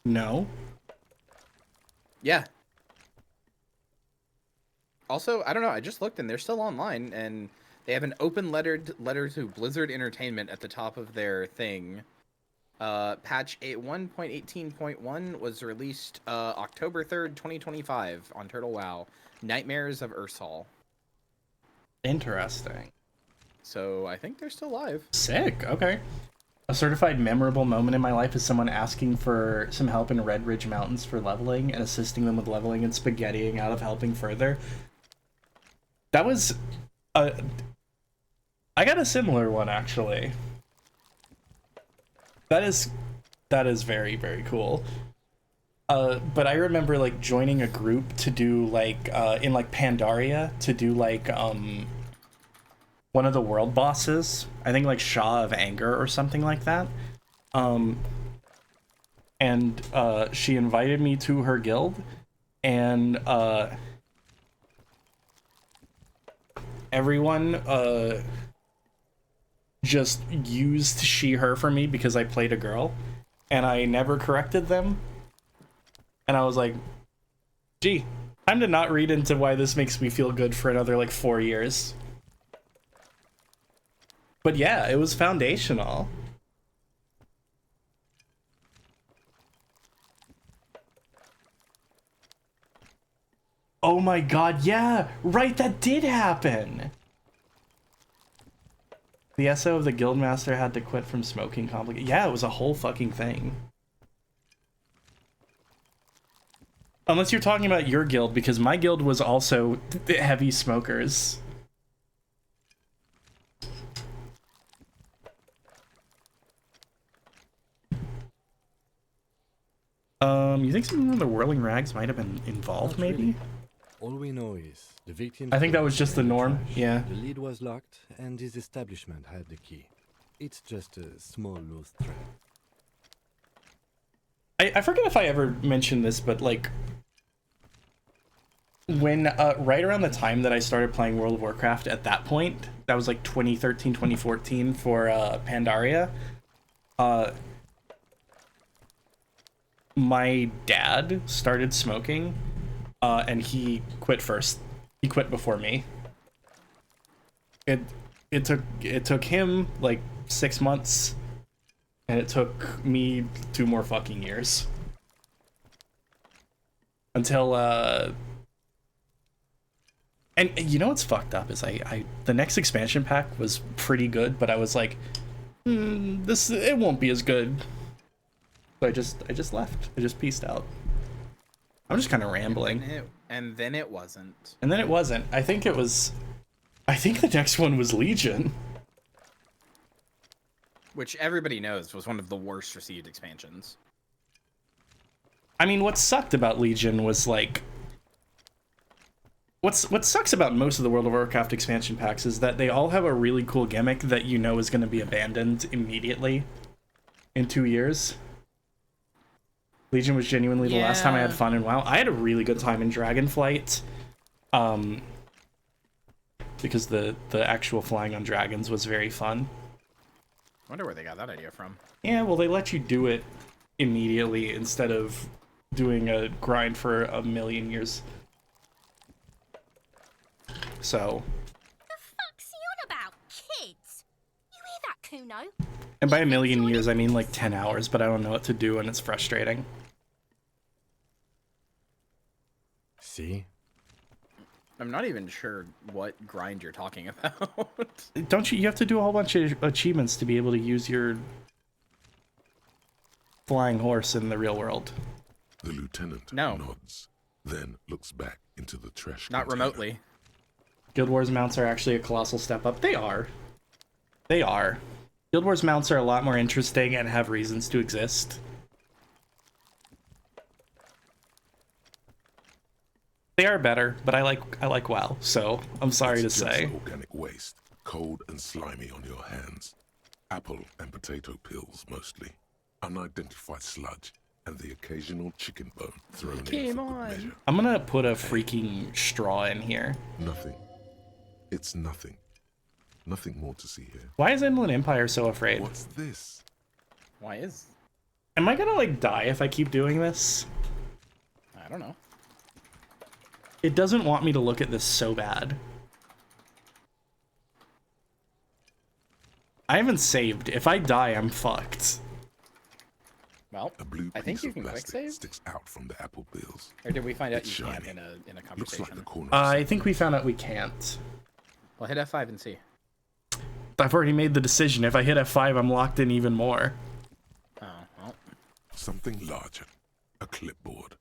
No. Yeah. Also, I don't know, I just looked and they're still online, and they have an open letter to Blizzard Entertainment at the top of their thing. Patch 1.18.1 was released October 3rd, 2025 on Turtle WoW. Nightmares of Ursal. Interesting. So I think they're still live. Sick. Okay. A certified memorable moment in my life is someone asking for some help in Red Ridge Mountains for leveling and assisting them with leveling and spaghettiing out of helping further. That was I got a similar one actually. That is very, very cool. But I remember like joining a group to do like in like Pandaria to do like one of the world bosses. I think like Shaw of Anger or something like that. And she invited me to her guild, and everyone just used she her for me because I played a girl, and I never corrected them. And I was like, gee, time to not read into why this makes me feel good for another like 4 years. But yeah, it was foundational. Oh my god, yeah, right, that did happen. The SO of the guildmaster had to quit from smoking complicated. Yeah, it was a whole fucking thing. Unless you're talking about your guild, because my guild was also heavy smokers. You think some of the Whirling Rags might have been involved, Not maybe? really. All we know is the victim. I think that was just the norm, yeah. The lead was locked, and his establishment had the key. It's just a small loose thread. I forget if I ever mentioned this, but like when right around the time that I started playing World of Warcraft, at that point, that was like 2013, 2014 for Pandaria. my dad started smoking, and he quit first. He quit before me. It took him like 6 months, and it took me 2 more fucking years until and you know what's fucked up is the next expansion pack was pretty good, but I was like, it won't be as good. So I just left. I just peaced out. I'm just kind of rambling. And then it wasn't. And then it wasn't. I think the next one was Legion. Which everybody knows was one of the worst received expansions. I mean, what sucked about Legion was like... What sucks about most of the World of Warcraft expansion packs is that they all have a really cool gimmick that you know is going to be abandoned immediately in 2 years. Legion was genuinely the last time I had fun in WoW. I had a really good time in Dragonflight. Because the actual flying on dragons was very fun. I wonder where they got that idea from. Yeah, well, they let you do it immediately instead of doing a grind for a million years. So. The fuck's he on about? Kids? You hear that, Kuno? And by a million years, I mean like 10 hours, but I don't know what to do and it's frustrating. See? I'm not even sure what grind you're talking about. Don't you have to do a whole bunch of achievements to be able to use your flying horse in the real world? The lieutenant nods, then looks back into the trash Not container. remotely. Guild Wars mounts are actually a colossal step up. They are. They are. Guild Wars mounts are a lot more interesting and have reasons to exist. They are better, but I like WoW, so I'm sorry It's to just say. organic waste, cold and slimy on your hands. Apple and potato peels mostly. Unidentified sludge, and the occasional chicken bone thrown in for good measure. I'm gonna put a freaking straw in here. Nothing. It's nothing. Nothing more to see here. Why is Inland Empire so afraid? What's this? Why is? Am I gonna like die if I keep doing this? I don't know. It doesn't want me to look at this so bad. I haven't saved. If I die, I'm fucked. Well, A blue I think piece you of can quick plastic save. sticks out from the apple peels. Or did we find out It's you can't shiny. in a Looks conversation? like the corner. of I something. think we found out we can't. Well, hit F5 and see. I've already made the decision. If I hit F5, I'm locked in even more. Oh, well. Something larger. A clipboard.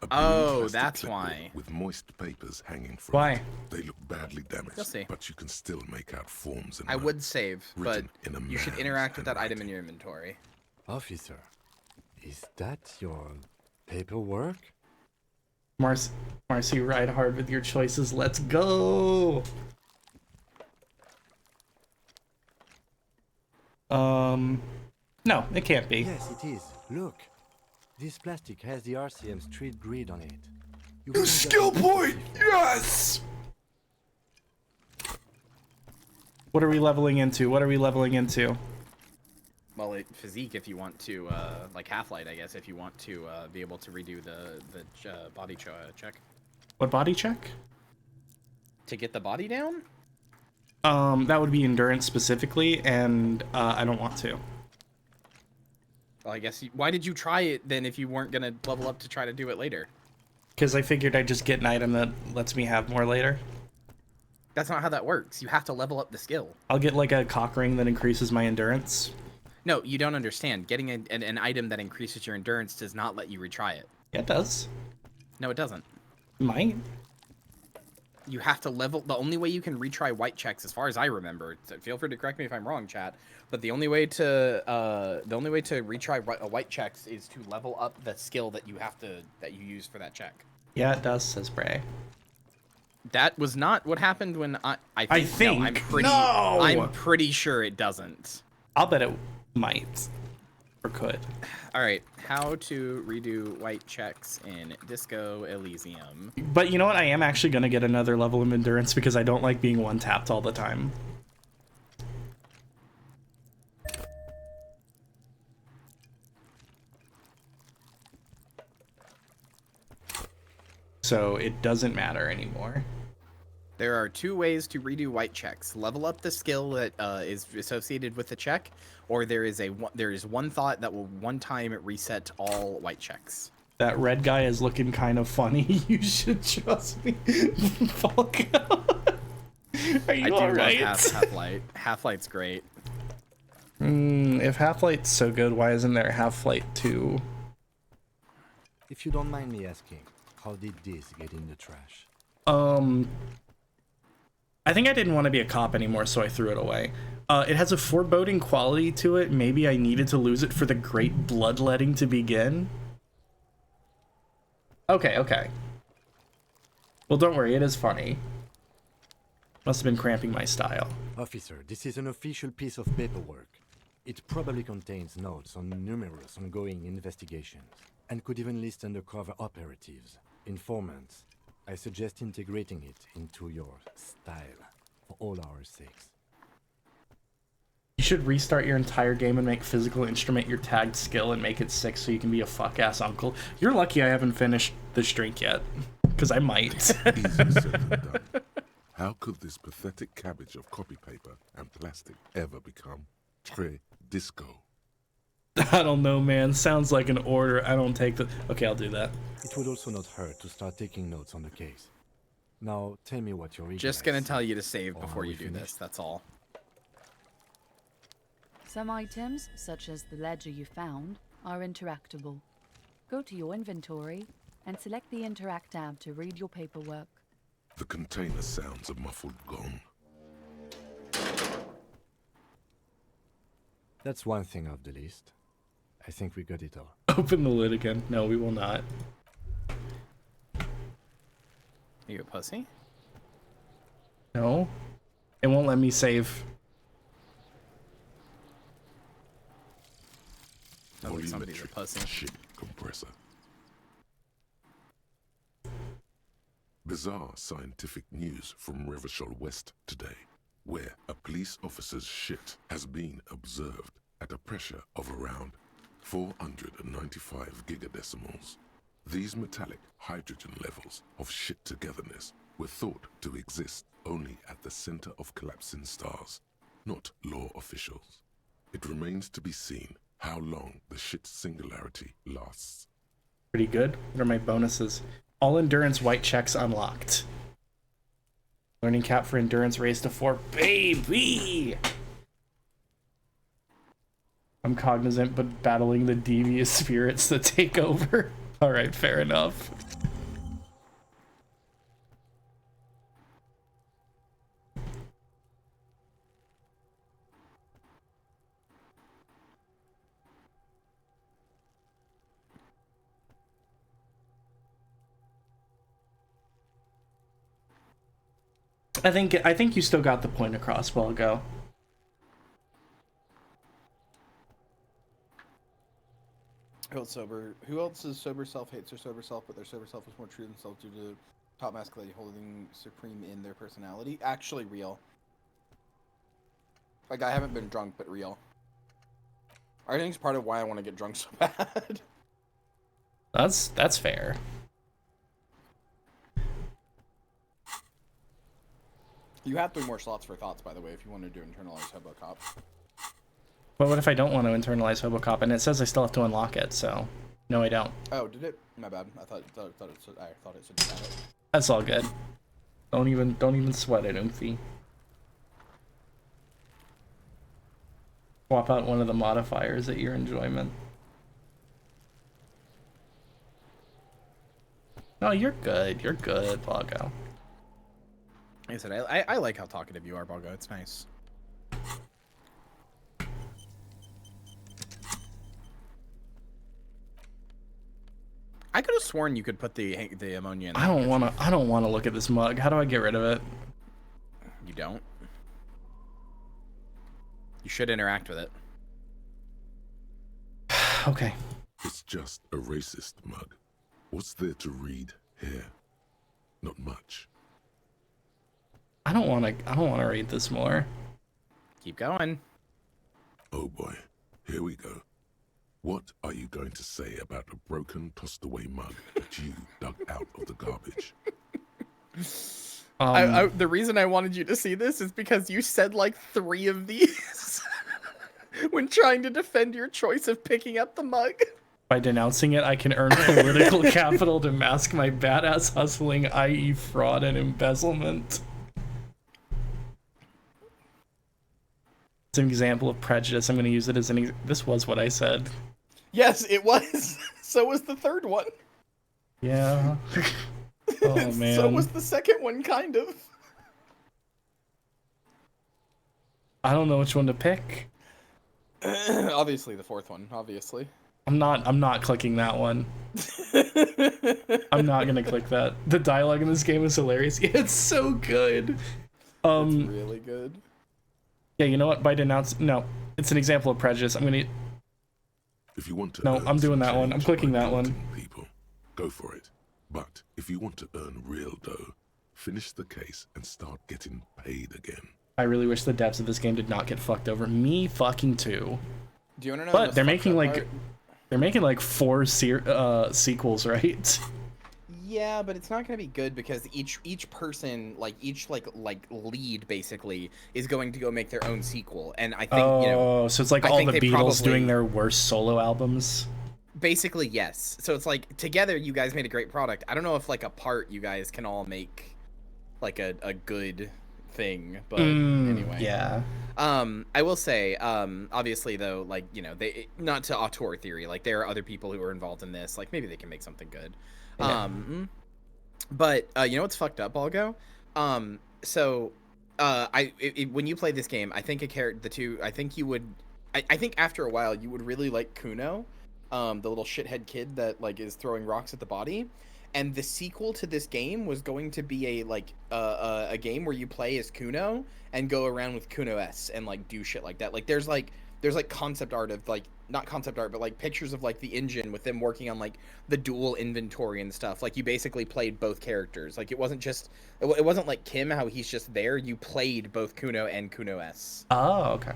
A blue Oh, plastic that's clipboard why. With moist papers hanging from Why? it. They look badly damaged, You'll see. but you can still make out forms and I would save, but written in a you should man's interact with that item in handwriting. your inventory. Officer, is that your paperwork? Marcy, ride hard with your choices. Let's go. No, it can't be. Yes, it is. Look. This plastic has the RCM street grid on it. You The wouldn't skill get point! it. Yes! What are we leveling into? What are we leveling into? Well, physique if you want to, like Half-Light, I guess, if you want to be able to redo the body check. What body check? To get the body down? That would be endurance specifically, and I don't want to. Well, I guess, why did you try it then if you weren't going to level up to try to do it later? Because I figured I'd just get an item that lets me have more later. That's not how that works. You have to level up the skill. I'll get like a cock ring that increases my endurance. No, you don't understand. Getting an item that increases your endurance does not let you retry it. Yeah, it does. No, it doesn't. Might. You have to level. The only way you can retry white checks, as far as I remember, feel free to correct me if I'm wrong, chat. But the only way to retry white checks is to level up the skill that you use for that check. Yeah, it does, says Bray. That was not what happened when I think. think. No, I'm pretty sure it doesn't. I'll bet it might. Or could. All right, how to redo white checks in Disco Elysium. But you know what? I am actually going to get another level of endurance because I don't like being one-tapped all the time. so it doesn't matter anymore. There are 2 ways to redo white checks: level up the skill that is associated with the check, or there is one thought that will one time reset all white checks. That red guy is looking kind of funny. You should trust me. Falco. Are you alright? Half-Light. Half-Light's great. If Half-Light's so good, why isn't there Half-Light 2? If you don't mind me asking, how did this get in the trash? I think I didn't want to be a cop anymore, so I threw it away. It has a foreboding quality to it. Maybe I needed to lose it for the great bloodletting to begin. Okay. Well, don't worry, it is funny. Must have been cramping my style. Officer, this is an official piece of paperwork. It probably contains notes on numerous ongoing investigations, and could even list undercover operatives, informants. I suggest integrating it into your style, for all our sakes. You should restart your entire game and make physical instrument your tagged skill and make it 6 so you can be a fuck-ass uncle. You're lucky I haven't finished this drink yet, because I might. Easier said than done. How could this pathetic cabbage of copy paper and plastic ever become Tre Disco? I don't know, man. Sounds like an order. I don't take the... Okay, I'll do that. It would also not hurt to start taking notes on the case. Now, tell me what you're Just gonna tell you to save before you do this, that's all. Some items, such as the ledger you found, are interactable. Go to your inventory and select the Interact tab to read your paperwork. The container sounds a muffled gong. That's one thing off the list. I think we got it all. Open the lid again. No, we will not. Are you a pussy? No. It won't let me save. Somebody's a pussy. Shit compressor. Bizarre scientific news from Revachol West today, where a police officer's shit has been observed at a pressure of around 495 gigadecimals. These metallic hydrogen levels of shit togetherness were thought to exist only at the center of collapsing stars, not law officials. It remains to be seen how long the shit singularity lasts. Pretty good. What are my bonuses? All endurance white checks unlocked. Learning cap for endurance raised to 4. Baby! I'm cognizant, but battling the devious spirits that take over. Alright, fair enough. I think you still got the point across. Well, go. Who else's sober self hates their sober self, but their sober self is more true to themselves due to top masculinity holding supreme in their personality? Actually, real. Like, I haven't been drunk, but real. I think it's part of why I want to get drunk so bad. That's fair. You have 3 more slots for thoughts, by the way, if you want to do internalized Hobocop. But what if I don't want to internalize Hobocop? And it says I still have to unlock it, so... No, I don't. Oh, did it? My bad. I thought it said you had it. That's all good. Don't even sweat it, Oomphy. Swap out one of the modifiers at your enjoyment. No, you're good. You're good, Boggo. Like I said, I like how talkative you are, Boggo. It's nice. I could have sworn you could put the ammonia in there. I don't want to look at this mug. How do I get rid of it? You don't. You should interact with it. Okay. It's just a racist mug. What's there to read here? Not much. I don't want to read this more. Keep going. Oh boy, here we go. What are you going to say about a broken, tossed-away mug that you dug out of the garbage? The reason I wanted you to see this is because you said like 3 of these when trying to defend your choice of picking up the mug. By denouncing it, I can earn political capital to mask my badass hustling, i.e. fraud and embezzlement. It's an example of prejudice. I'm going to use it as an this was what I said. Yes, it was. So was the 3rd one. Yeah. Oh, man. So was the 2nd one, kind of. I don't know which one to pick. Obviously the 4th one, obviously. I'm not clicking that one. I'm not gonna click that. The dialogue in this game is hilarious. Yeah, it's so good. It's really good. Yeah, you know what? By no, it's an example of prejudice. I'm gonna. If you want to, no, I'm doing that one. I'm clicking that one. People, go for it. But if you want to earn real dough, finish the case and start getting paid again. I really wish the devs of this game did not get fucked over. Me fucking too. Do you want to know? But they're making like 4 sequels, right? Yeah, but it's not going to be good because each person, like each lead basically is going to go make their own sequel, and I think so it's like all the Beatles doing their worst solo albums. Basically, yes. So it's like together you guys made a great product. I don't know if like apart you guys can all make like a good thing, but anyway. Yeah. I will say, obviously though, like, they, not to auteur theory, like there are other people who are involved in this, like maybe they can make something good. Yeah. But you know what's fucked up, Algo? When you play this game, I think I think after a while you would really like Kuno, the little shithead kid that like is throwing rocks at the body. And the sequel to this game was going to be a game where you play as Kuno and go around with Kuno S and like do shit like that. Like there's concept art of like, not concept art, but like pictures of like the engine with them working on like the dual inventory and stuff. Like you basically played both characters. Like it wasn't like Kim, how he's just there. You played both Kuno and Kuno S. Oh, okay.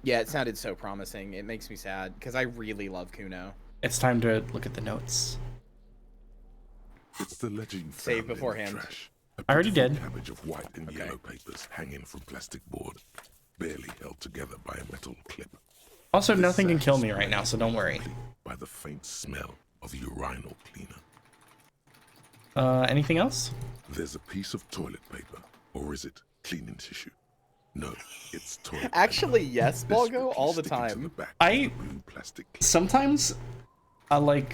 Yeah, it sounded so promising. It makes me sad because I really love Kuno. It's time to look at the notes. It's the ledger you Save found beforehand. in the trash. I already did. A cabbage of white and yellow papers hanging from plastic board, barely held together by a metal clip. Also, This nothing can sack kill is me right now, so don't worry. By the faint smell of urinal cleaner. Anything else? There's a piece of toilet paper, or is it cleaning tissue? No, it's toilet Actually, paper. yes, This Balgo, would all the stick into time. the back I- of the blue plastic clip. Sometimes I'll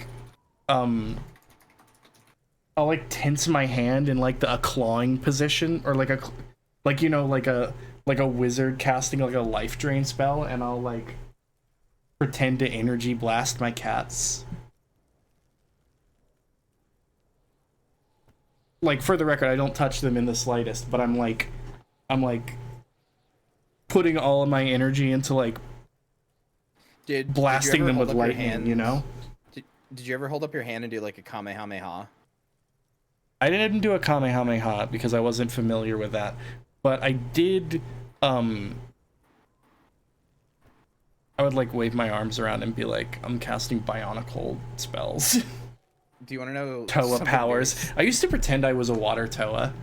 tense my hand in like a clawing position, or like a wizard casting like a life drain spell, and I'll like pretend to energy blast my cats. Like, for the record, I don't touch them in the slightest, but I'm like putting all of my energy into like blasting them with lightning, you know? Did you ever hold up your hand and do like a Kamehameha? I didn't do a Kamehameha because I wasn't familiar with that, but I did, I would like wave my arms around and be like, I'm casting bionicle spells. Do you want to know Toa powers. I used to pretend I was a water Toa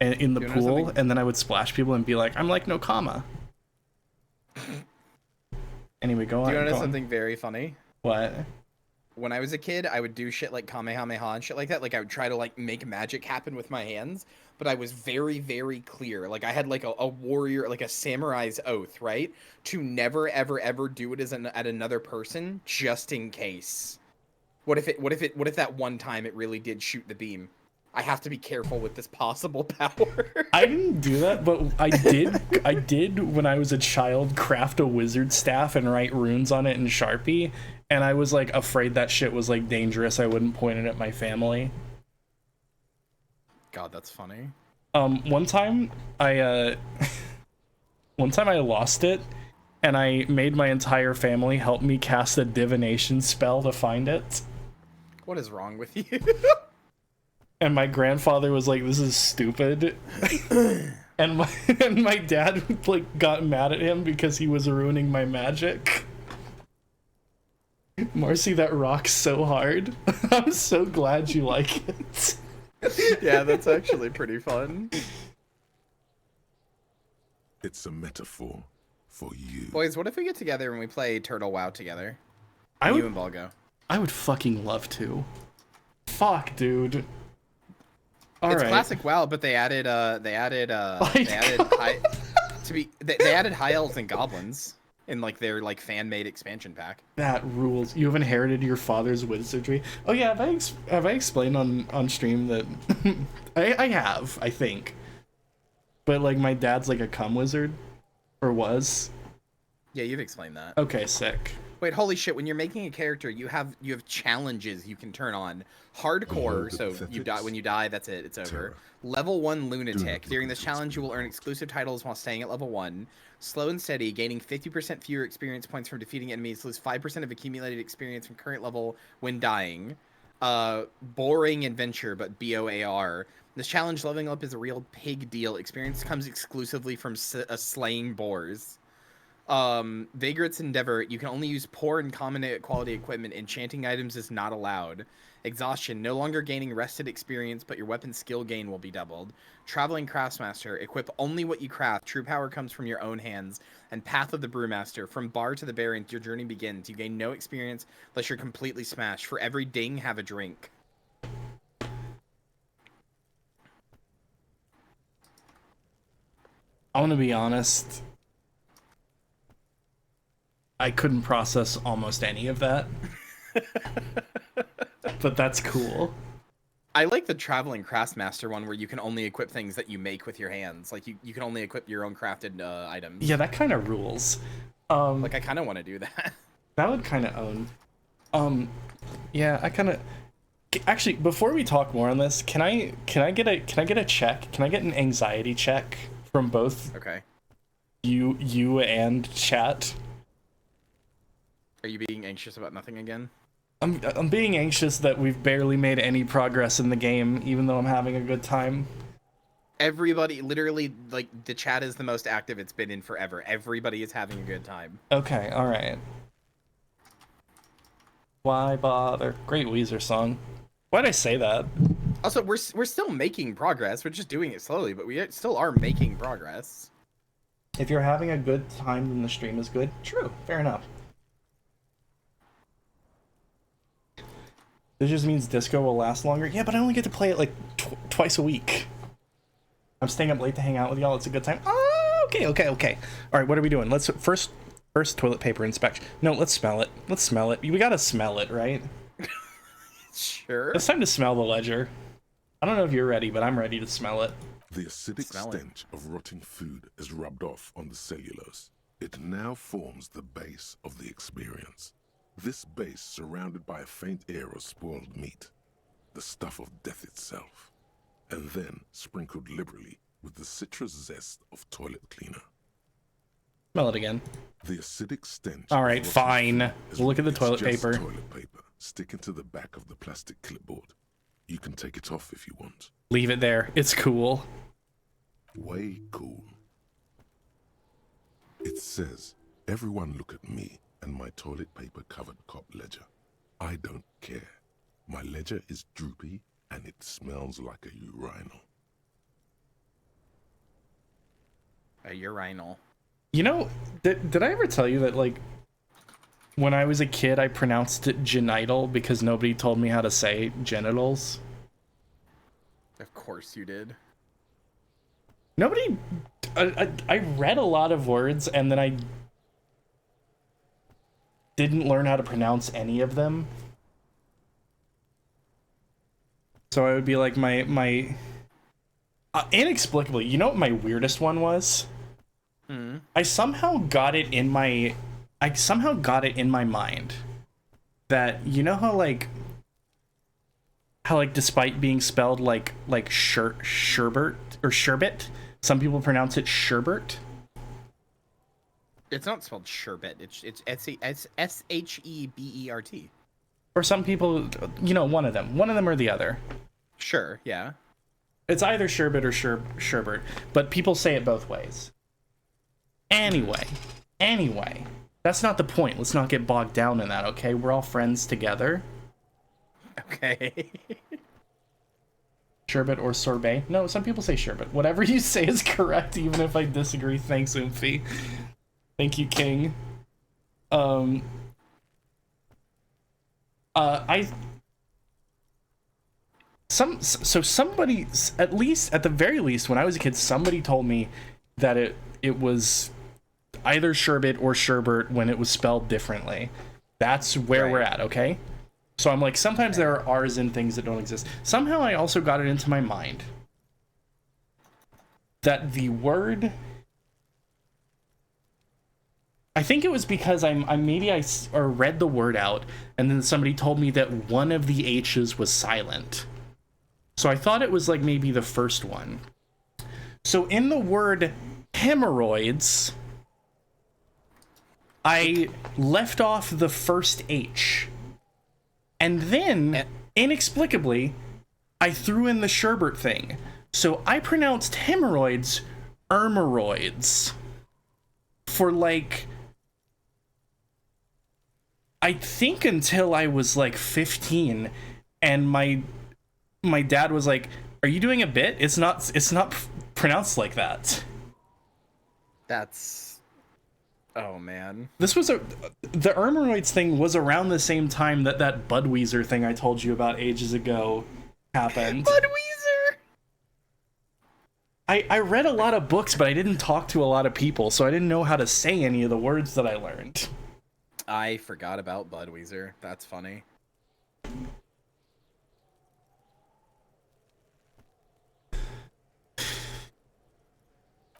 in the pool, and then I would splash people and be like, I'm like Nokama. Anyway, go on. Do you want to know something very funny? What? When I was a kid, I would do shit like Kamehameha and shit like that. Like I would try to like make magic happen with my hands, but I was very, very clear. Like I had like a warrior, like a samurai's oath, right? To never, ever, ever do it at another person, just in case. What if that one time it really did shoot the beam? I have to be careful with this possible power. I didn't do that, but I did when I was a child craft a wizard staff and write runes on it in Sharpie, and I was like afraid that shit was like dangerous. I wouldn't point it at my family. God, that's funny. One time I lost it, and I made my entire family help me cast a divination spell to find it. What is wrong with you? And my grandfather was like, "This is stupid," and my dad like got mad at him because he was ruining my magic. Marcy, that rocks so hard. I'm so glad you like it. Yeah, that's actually pretty fun. It's a metaphor for you. Boys, what if we get together and we play Turtle WoW together? You and Balgo. I would fucking love to. Fuck, dude. It's classic WoW, but they added high elves and goblins in like their like fan-made expansion pack. That rules. You have inherited your father's wizardry. Oh yeah, have I explained on stream that I have, I think. But like my dad's like a cum wizard, or was. Yeah, you've explained that. Okay, sick. Wait, holy shit! When you're making a character, you have challenges you can turn on. Hardcore, so you die. When you die, that's it. It's over. Level 1 lunatic. During this challenge, you will earn exclusive titles while staying at level 1. Slow and steady, gaining 50% fewer experience points from defeating enemies. Lose 5% of accumulated experience from current level when dying. Boring adventure, but BOAR. This challenge leveling up is a real pig deal. Experience comes exclusively from slaying boars. Vagrant's Endeavor, you can only use poor and common quality equipment. Enchanting items is not allowed. Exhaustion, no longer gaining rested experience, but your weapon skill gain will be doubled. Traveling Craftsmaster, equip only what you craft. True power comes from your own hands. And Path of the Brewmaster, from bar to the barren, your journey begins. You gain no experience unless you're completely smashed. For every ding, have a drink. I want to be honest. I couldn't process almost any of that. But that's cool. I like the Traveling Craftsmaster one where you can only equip things that you make with your hands. Like, you can only equip your own crafted items. Yeah, that kind of rules. Like, I kind of want to do that. That would kind of own. Yeah, I kind of... Actually, before we talk more on this, can I get a check? Can I get an anxiety check from both Okay. you and chat? Are you being anxious about nothing again? I'm being anxious that we've barely made any progress in the game, even though I'm having a good time. Everybody, literally, like, the chat is the most active it's been in forever. Everybody is having a good time. Okay, alright. Why bother? Great Weezer song. Why'd I say that? Also, we're still making progress. We're just doing it slowly, but we still are making progress. If you're having a good time, then the stream is good. True, fair enough. This just means disco will last longer. Yeah, but I only get to play it like twice a week. I'm staying up late to hang out with y'all. It's a good time. Oh, okay. All right, what are we doing? Let's first toilet paper inspection. No, let's smell it. Let's smell it. We gotta smell it, right? Sure. It's time to smell the ledger. I don't know if you're ready, but I'm ready to smell it. The acidic stench of rotting food is rubbed off on the cellulose. It now forms the base of the experience. This base surrounded by a faint air of spoiled meat, the stuff of death itself, and then sprinkled liberally with the citrus zest of toilet cleaner. Smell it again. The acidic stench. All right, fine. Look at the toilet paper. Toilet paper sticking to the back of the plastic clipboard. You can take it off if you want. Leave it there. It's cool. Way cool. It says, "Everyone look at me and my toilet paper covered cop ledger. I don't care. My ledger is droopy and it smells like a urinal." A urinal. You know, did I ever tell you that, like, when I was a kid, I pronounced it genital because nobody told me how to say genitals? Of course you did. Nobody... I read a lot of words, and then I didn't learn how to pronounce any of them. So I would be like, inexplicably, you know what my weirdest one was? I somehow got it in my mind that, you know how despite being spelled like sherbet or sherbet, some people pronounce it sherbert. It's not spelled sherbet. It's Shebert. Or some people, you know, one of them or the other. Sure, yeah. It's either sherbet or sherbert, but people say it both ways. Anyway, That's not the point. Let's not get bogged down in that, okay? We're all friends together. Okay. Sherbet or sorbet? No, some people say sherbet. Whatever you say is correct, even if I disagree. Thanks, Oomphy. Thank you, King. Somebody, at the very least, when I was a kid, somebody told me that it was either sherbet or sherbert when it was spelled differently. That's where we're at, okay? So I'm like, sometimes there are R's in things that don't exist. Somehow I also got it into my mind that the word... I think it was because I read the word out, and then somebody told me that one of the H's was silent. So I thought it was like maybe the first one. So in the word hemorrhoids, I left off the first H. And then, inexplicably, I threw in the sherbet thing. So I pronounced hemorrhoids ermoroids for like... I think until I was like 15, and my dad was like, "Are you doing a bit? It's not pronounced like that." That's... Oh, man. This was the Ermoroids thing was around the same time that Budweiser thing I told you about ages ago happened. Budweiser! I read a lot of books, but I didn't talk to a lot of people, so I didn't know how to say any of the words that I learned. I forgot about Budweiser. That's funny.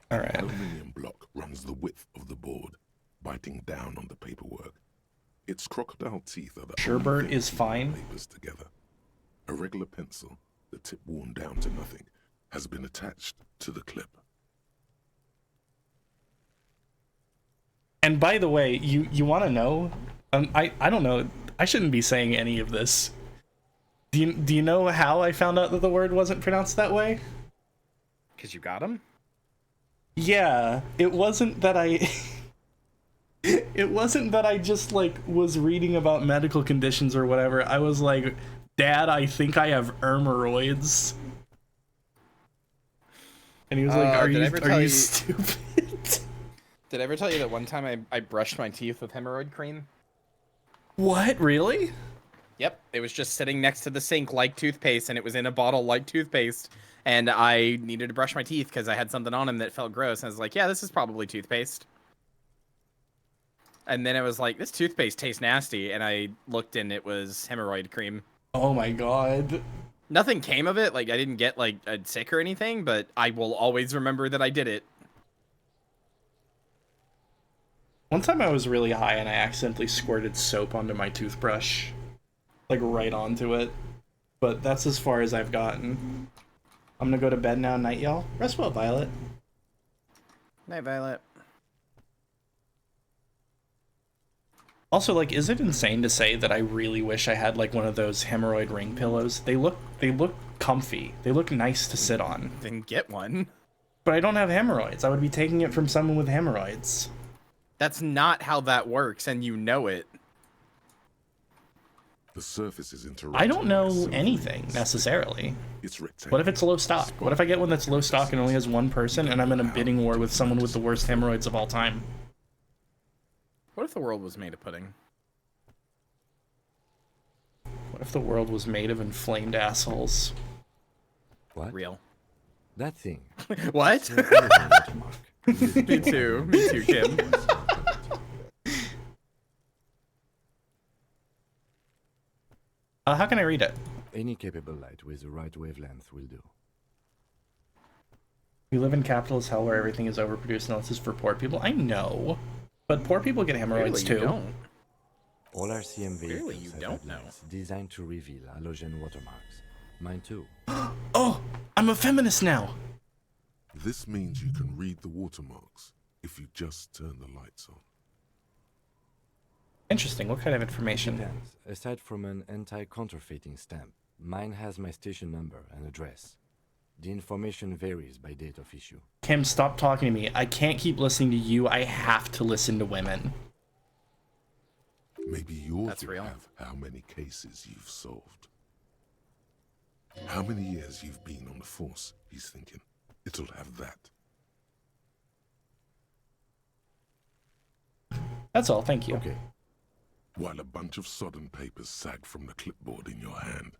All right. Aluminium block runs the width of the board, biting down on the paperwork. Its crocodile teeth are the Sherbert is fine. Papers together. A regular pencil, the tip worn down to nothing, has been attached to the clip. And by the way, you want to know? I don't know. I shouldn't be saying any of this. Do you know how I found out that the word wasn't pronounced that way? Because you got him? Yeah, it wasn't that I... It wasn't that I just, like, was reading about medical conditions or whatever. I was like, Dad, I think I have ermoroids. And he was like, are you stupid? Did I ever tell you that one time I brushed my teeth with hemorrhoid cream? What? Really? Yep. It was just sitting next to the sink like toothpaste, and it was in a bottle like toothpaste. And I needed to brush my teeth because I had something on them that felt gross. And I was like, yeah, this is probably toothpaste. And then it was like, this toothpaste tastes nasty. And I looked, and it was hemorrhoid cream. Oh my god. Nothing came of it. Like, I didn't get, like, sick or anything. But I will always remember that I did it. One time I was really high and I accidentally squirted soap onto my toothbrush. Like, right onto it. But that's as far as I've gotten. I'm gonna go to bed now. Night, y'all. Rest well, Violet. Night, Violet. Also, like, is it insane to say that I really wish I had, like, one of those hemorrhoid ring pillows? They look comfy. They look nice to sit on. Then get one. But I don't have hemorrhoids. I would be taking it from someone with hemorrhoids. That's not how that works, and you know it. The surface is interrupted. I don't know anything, necessarily. It's rectangular. What if it's low stock? What if I get one that's low stock and only has one person, and I'm in a bidding war with someone with the worst hemorrhoids of all time? What if the world was made of pudding? What if the world was made of inflamed assholes? What? Real. That thing. What? Me too. Me too, Kim. How can I read it? Any capable light with the right wavelength will do. We live in capitalist hell where everything is overproduced unless it's for poor people. I know. But poor people get hemorrhoids too. Don't. All RCM Clearly vehicles you have don't know. headlights designed to reveal halogen watermarks. Mine too. Oh, I'm a feminist now. This means you can read the watermarks if you just turn the lights on. Interesting. What kind of information? Depends. Aside from an anti-counterfeiting stamp, mine has my station number and address. The information varies by date of issue. Kim, stop talking to me. I can't keep listening to you. I have to listen to women. Maybe yours That's will real. have how many cases you've solved. How many years you've been on the force, he's thinking. It'll have that. That's all, thank you. Okay. While a bunch of sodden papers sag from the clipboard in your hand,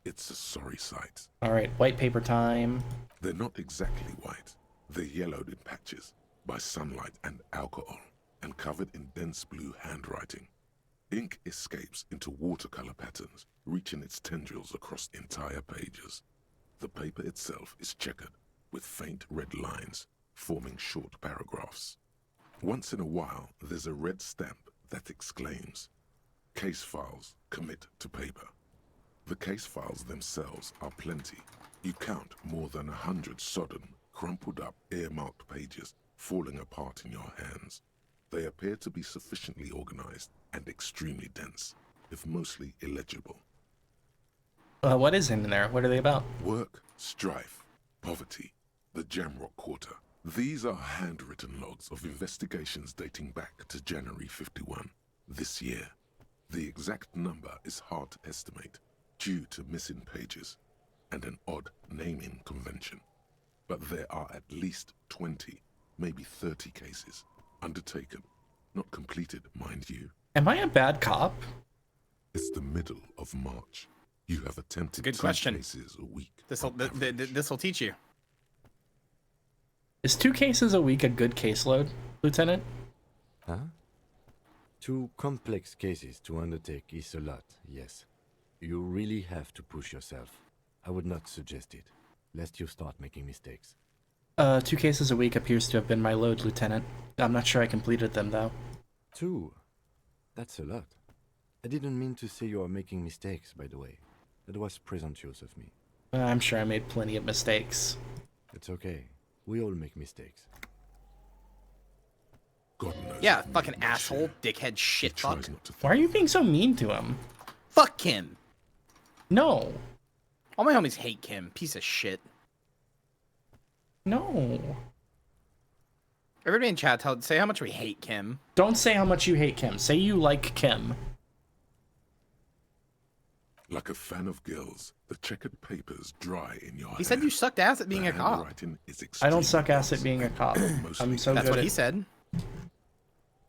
it's a sorry sight. All right, white paper time. They're not exactly white. They're yellowed in patches by sunlight and alcohol, and covered in dense blue handwriting. Ink escapes into watercolor patterns, reaching its tendrils across entire pages. The paper itself is checkered, with faint red lines, forming short paragraphs. Once in a while, there's a red stamp that exclaims, "Case files commit to paper." The case files themselves are plenty. You count more than 100 sodden, crumpled up, earmarked pages falling apart in your hands. They appear to be sufficiently organized and extremely dense, if mostly illegible. What is in there? What are they about? Work, strife, poverty, the Jamrock Quarter. These are handwritten logs of investigations dating back to January 51, this year. The exact number is hard to estimate, due to missing pages and an odd naming convention. But there are at least 20, maybe 30 cases undertaken, not completed, mind you. Am I a bad cop? It's the middle of March. You have attempted Good 2 question. cases a week. This'll teach you. Is 2 cases a week a good caseload, Lieutenant? Huh? 2 complex cases to undertake is a lot, yes. You really have to push yourself. I would not suggest it, lest you start making mistakes. 2 cases a week appears to have been my load, Lieutenant. I'm not sure I completed them, though. 2? That's a lot. I didn't mean to say you are making mistakes, by the way. That was presumptuous of me. I'm sure I made plenty of mistakes. It's okay. We all make mistakes. God knows Yeah, I've made fucking my asshole, share. dickhead, shit He tries fuck. not to Why are you think being so mean to him? Fuck Kim. No. All my homies hate Kim. Piece of shit. No. Everybody in chat, say how much we hate Kim. Don't say how much you hate Kim. Say you like Kim. Like a fan of girls, the checkered papers dry in your He said you sucked ass at being a cop. I don't suck ass at being a cop. I'm so That's good what at... he said.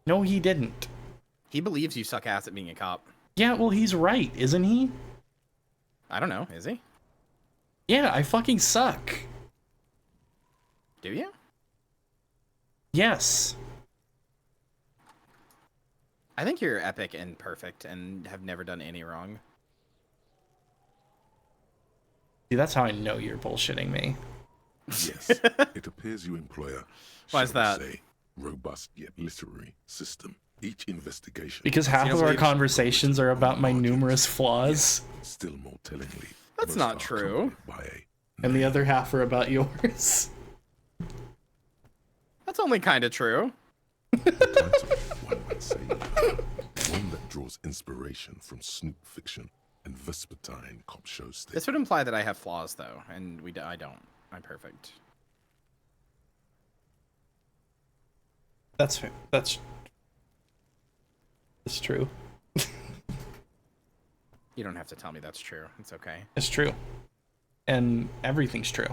No, he didn't. He believes you suck ass at being a cop. Yeah, well, he's right, isn't he? I don't know. Is he? Yeah, I fucking suck. Do you? Yes. I think you're epic and perfect and have never done any wrong. See, that's how I know you're bullshitting me. Yes, it appears you employ a, Why is shall we that? say, robust yet literary system. Each investigation... Because half of our conversations are about my numerous flaws. Still more tellingly... That's most not are true. accompanied by a And the other half are about yours. That's only kind of true. title, one might say, one that draws inspiration from snoop fiction and vespertine cop shows. This would imply that I have flaws, though, and I don't. I'm perfect. That's fair. That's true. You don't have to tell me that's true. It's okay. It's true. And everything's true.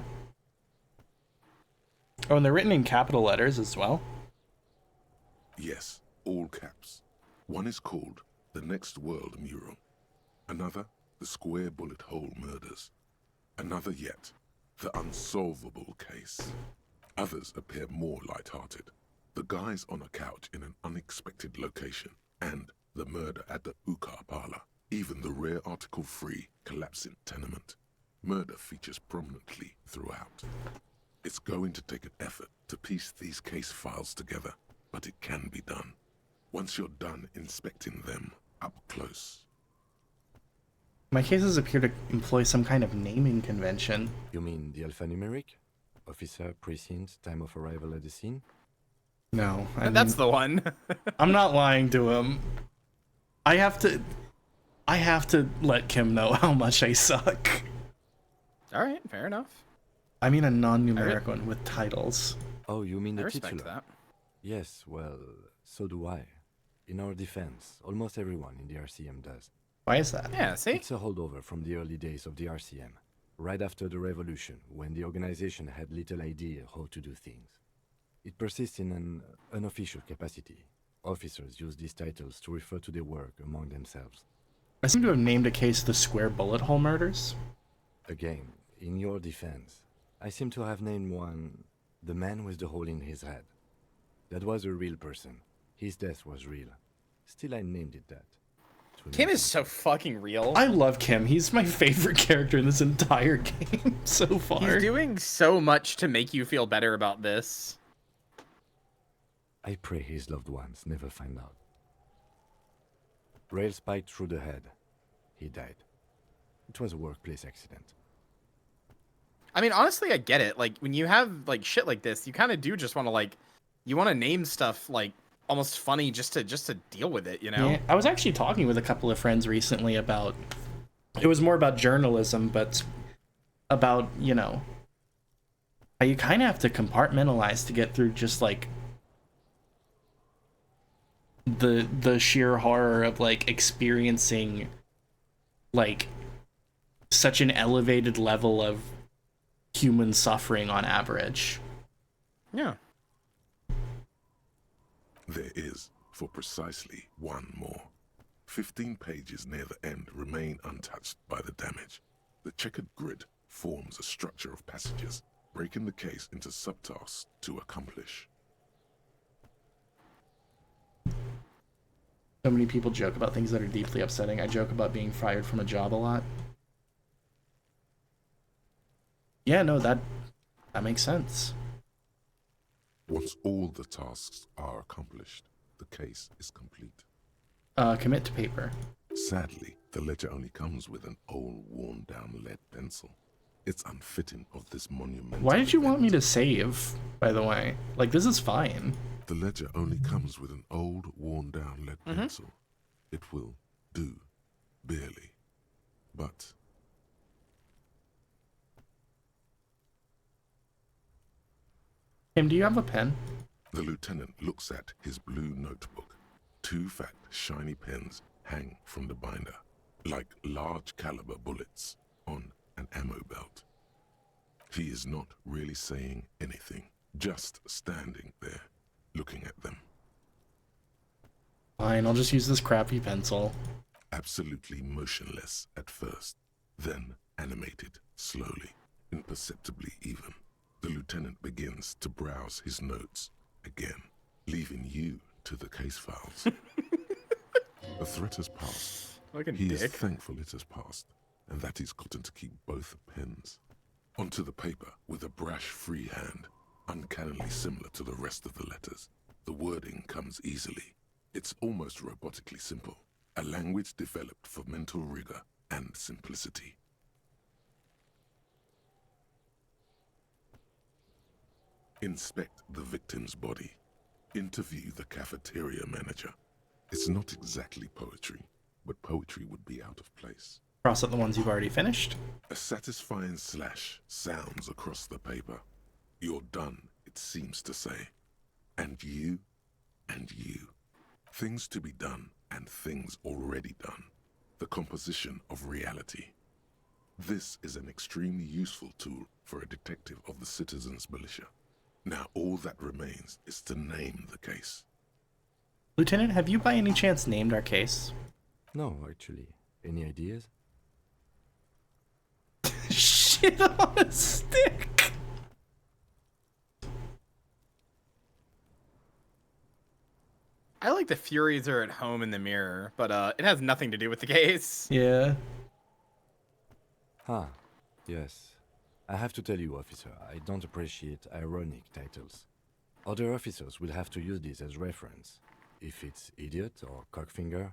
Oh, and they're written in capital letters as well. Yes, all caps. One is called The Next World Mural. Another, The Square Bullet Hole Murders. Another yet, The Unsolvable Case. Others appear more light-hearted. The guys on a couch in an unexpected location, and the murder at the Ukar Parlor. Even the rare article-free collapsing tenement. Murder features prominently throughout. It's going to take an effort to piece these case files together, but it can be done. Once you're done inspecting them up close. My cases appear to employ some kind of naming convention. You mean the alphanumeric? Officer, precinct, time of arrival at the scene? No. That's the one. I'm not lying to him. I have to let Kim know how much I suck. All right, fair enough. I mean a non-numeric one with titles. Oh, you mean I the respect titular? that. Yes, well, so do I. In our defense, almost everyone in the RCM does. Why is that? Yeah, see? It's a holdover from the early days of the RCM, right after the revolution, when the organization had little idea how to do things. It persists in an unofficial capacity. Officers use these titles to refer to their work among themselves. I seem to have named a case the Square Bullet Hole Murders. Again, in your defense, I seem to have named one the man with the hole in his head. That was a real person. His death was real. Still, I named it that. Kim is so fucking real. I love Kim. He's my favorite character in this entire game so far. He's doing so much to make you feel better about this. I pray his loved ones never find out. Rail spiked through the head. He died. It was a workplace accident. I mean, honestly, I get it. Like, when you have, like, shit like this, you kind of do just want to, like, you want to name stuff, like, almost funny just to deal with it, you know? Yeah, I was actually talking with a couple of friends recently about, it was more about journalism, but about, you know, how you kind of have to compartmentalize to get through just, like, the sheer horror of, like, experiencing, like, such an elevated level of human suffering on average. Yeah. There is, for precisely one more. 15 pages near the end remain untouched by the damage. The checkered grid forms a structure of passages, breaking the case into subtasks to accomplish. So many people joke about things that are deeply upsetting. I joke about being fired from a job a lot. Yeah, no, that makes sense. Once all the tasks are accomplished, the case is complete. Commit to paper. Sadly, the ledger only comes with an old, worn-down lead pencil. It's unfitting of this monumental Why did you want me event. to save, by the way? Like, this is fine. The ledger only comes with an old, worn-down lead pencil. It will do, barely. But Tim, do you have a pen? the lieutenant looks at his blue notebook. 2 fat, shiny pens hang from the binder, like large caliber bullets on an ammo belt. He is not really saying anything, just standing there, looking at them. Fine, I'll just use this crappy pencil. Absolutely motionless at first, then animated slowly, imperceptibly even. The lieutenant begins to browse his notes again, leaving you to the case files. The threat has passed. He is thankful it has passed, and that he's gotten to keep both pens. Onto the paper with a brash free hand, uncannily similar to the rest of the letters. The wording comes easily. It's almost robotically simple, a language developed for mental rigor and simplicity. Inspect the victim's body. Interview the cafeteria manager. It's not exactly poetry, but poetry would be out of place. Cross out the ones you've already finished. A satisfying slash sounds across the paper. You're done, it seems to say. And you, and you. Things to be done and things already done. The composition of reality. This is an extremely useful tool for a detective of the citizens' militia. Now all that remains is to name the case. Lieutenant, have you by any chance named our case? No, actually. Any ideas? Shit on a stick! I like the Furies are at home in the mirror, but it has nothing to do with the case. Yeah. Huh. Yes. I have to tell you, officer, I don't appreciate ironic titles. Other officers will have to use these as reference. If it's idiot or cockfinger.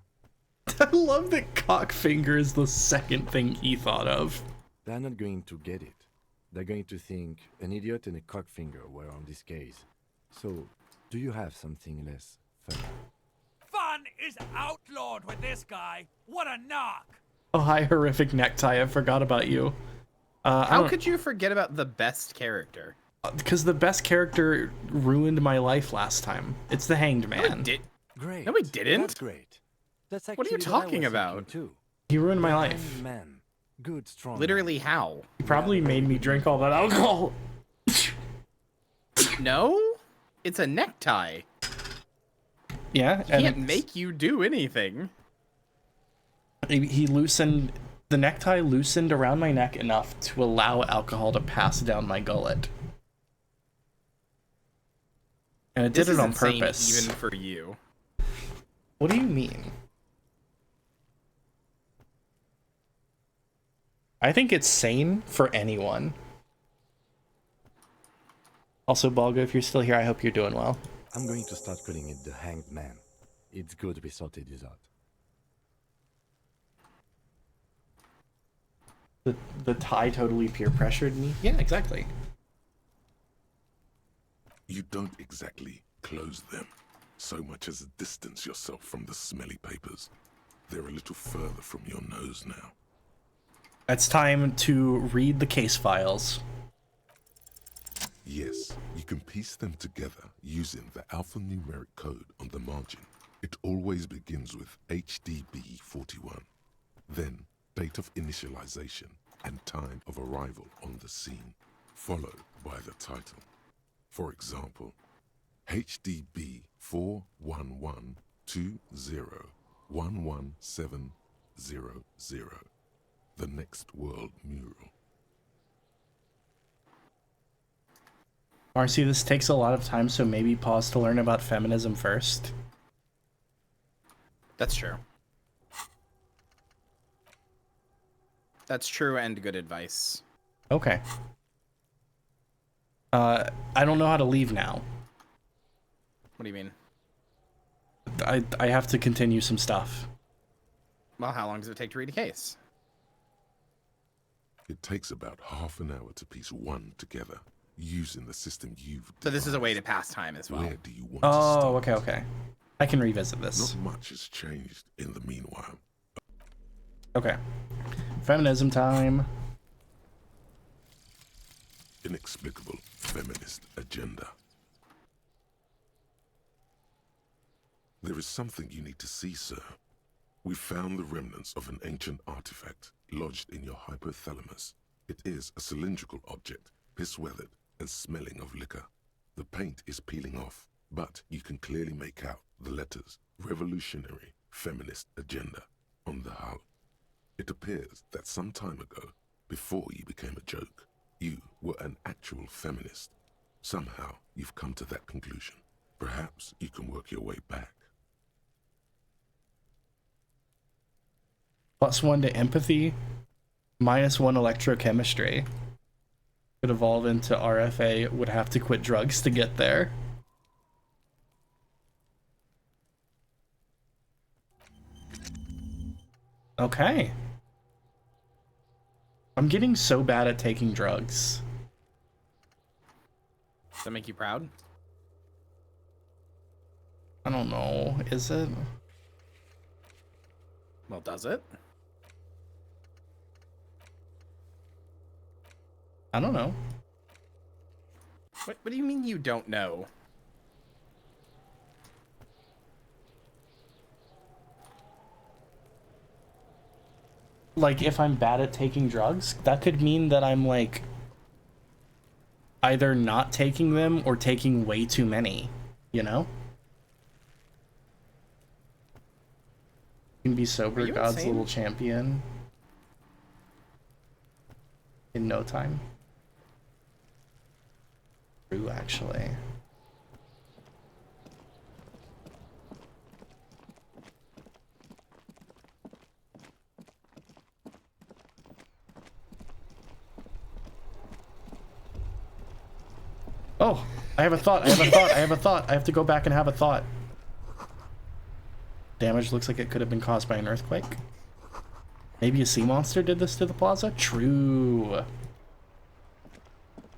I love that cockfinger is the second thing he thought of. They're not going to get it. They're going to think an idiot and a cockfinger were on this case. So, do you have something less fun? Fun is outlawed with this guy. What a knock! Oh, hi, horrific necktie. I forgot about you. How could you forget about the best character? Because the best character ruined my life last time. It's the Hanged Man. Great. No, we didn't. That's great. That's What are you actually what I talking was about? thinking too. He ruined my The life. hanged man. Good, strong. Literally how? He probably made me drink all that alcohol. No? It's a necktie. Yeah, He can't make you do anything. He loosened the necktie loosened around my neck enough to allow alcohol to pass down my gullet. And it did it on purpose. Even for you. What do you mean? I think it's sane for anyone. Also, Balga, if you're still here, I hope you're doing well. I'm going to start calling it the hanged man. It's good we sorted this out. The tie totally peer pressured me? Yeah, exactly. You don't exactly close them, so much as distance yourself from the smelly papers. They're a little further from your nose now. It's time to read the case files. Yes, you can piece them together using the alphanumeric code on the margin. It always begins with HDB41, then date of initialization and time of arrival on the scene, followed by the title. For example, HDB 41120111700, the next world mural. Marcy, this takes a lot of time, so maybe pause to learn about feminism first. That's true. That's true and good advice. Okay. I don't know how to leave now. What do you mean? I have to continue some stuff. Well, how long does it take to read a case? It takes about half an hour to piece one together, using the system you've So this is a way to devised. pass time as well. Where do you want to start? Oh, okay. I can revisit this. Not much has changed in the meanwhile. Okay. Feminism time. Inexplicable feminist agenda. There is something you need to see, sir. We found the remnants of an ancient artifact lodged in your hypothalamus. It is a cylindrical object, piss-weathered and smelling of liquor. The paint is peeling off, but you can clearly make out the letters Revolutionary Feminist Agenda on the hull. It appears that some time ago, before you became a joke, you were an actual feminist. Somehow, you've come to that conclusion. Perhaps you can work your way back. +1 to empathy. -1 electrochemistry. Could evolve into RFA. Would have to quit drugs to get there. Okay. I'm getting so bad at taking drugs. Does that make you proud? I don't know. Is it? Well, does it? I don't know. What do you mean you don't know? Like, if I'm bad at taking drugs, that could mean that I'm, like, either not taking them or taking way too many, you know? You can be sober, God's insane? little champion. In no time. True, actually. Oh, I have a thought. I have to go back and have a thought. Damage looks like it could have been caused by an earthquake. Maybe a sea monster did this to the plaza? True.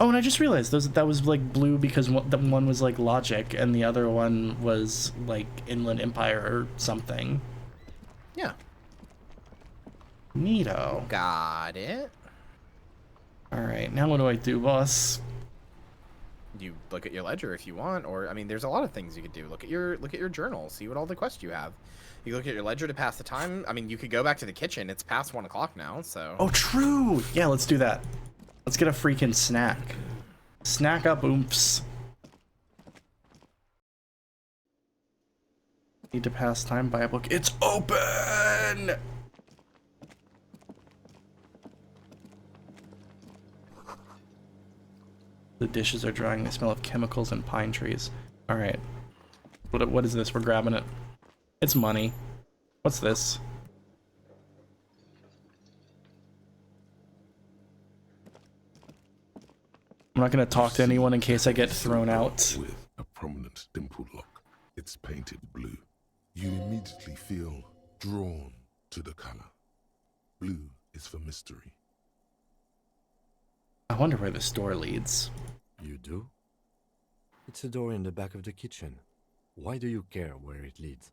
Oh, and I just realized that was like blue because one was like logic and the other one was like Inland Empire or something. Yeah. Neato. Got it. Alright, now what do I do, boss? You look at your ledger if you want, or I mean, there's a lot of things you could do. Look at your journal, see what all the quests you have. You look at your ledger to pass the time. I mean, you could go back to the kitchen. It's past 1 o'clock now, so. Oh, true. Yeah, let's do that. Let's get a freaking snack. Snack up, oomps. Need to pass time by a book. It's open. The dishes are drying. They smell of chemicals and pine trees. All right. What is this? We're grabbing it. It's money. What's this? I'm not gonna talk to anyone in case I get thrown out. With a prominent dimple lock. It's painted blue. You immediately feel drawn to the color. Blue is for mystery. I wonder where this door leads. You do? It's a door in the back of the kitchen. Why do you care where it leads?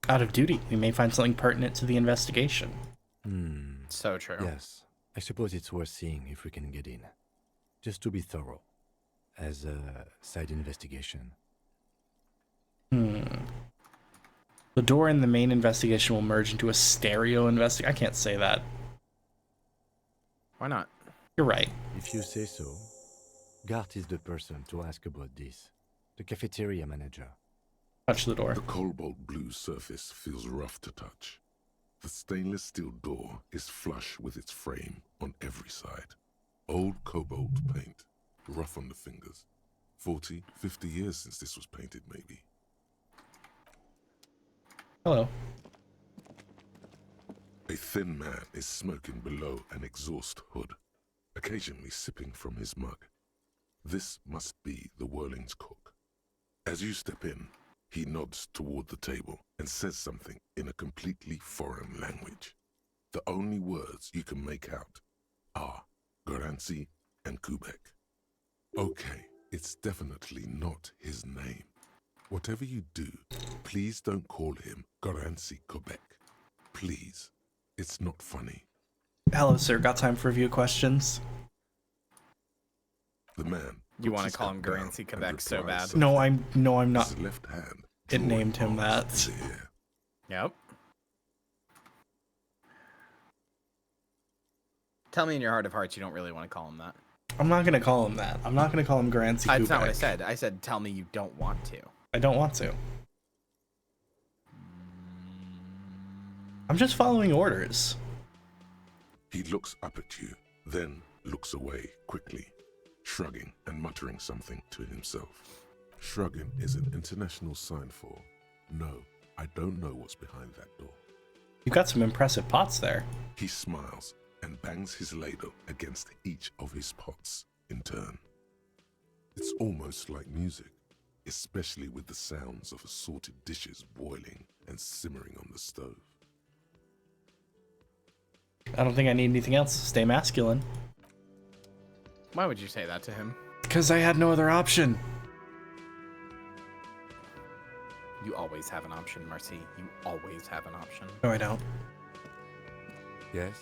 Out of duty, we may find something pertinent to the investigation. So true. Yes. I suppose it's worth seeing if we can get in. Just to be thorough. As a side investigation. The door in the main investigation will merge into a stereo investigation. I can't say that. Why not? You're right. If you say so. Gart is the person to ask about this. The cafeteria manager. Touch the door. The cobalt blue surface feels rough to touch. The stainless steel door is flush with its frame on every side. Old cobalt paint, rough on the fingers. 40, 50 years since this was painted, maybe. Hello. A thin man is smoking below an exhaust hood, occasionally sipping from his mug. This must be the Whirling's cook. As you step in, he nods toward the table and says something in a completely foreign language. The only words you can make out are Garancy and Kubek. Okay, it's definitely not his name. Whatever you do, please don't call him Garancy Kubek. Please. It's not funny. Hello, sir. Got time for a few questions? The man. You want to call him Garancy Quebec so bad? No, I'm not. His left hand. It named him that. Yep. Tell me in your heart of hearts you don't really want to call him that. I'm not gonna call him that. I'm not gonna call him Garancy Kubek. That's not what I said. I said tell me you don't want to. I don't want to. I'm just following orders. He looks up at you, then looks away quickly, shrugging and muttering something to himself. Shrugging is an international sign for, no, I don't know what's behind that door. You got some impressive pots there. He smiles and bangs his ladle against each of his pots in turn. It's almost like music, especially with the sounds of assorted dishes boiling and simmering on the stove. I don't think I need anything else. Stay masculine. Why would you say that to him? Because I had no other option. You always have an option, Marcy. You always have an option. No, I don't. Yes?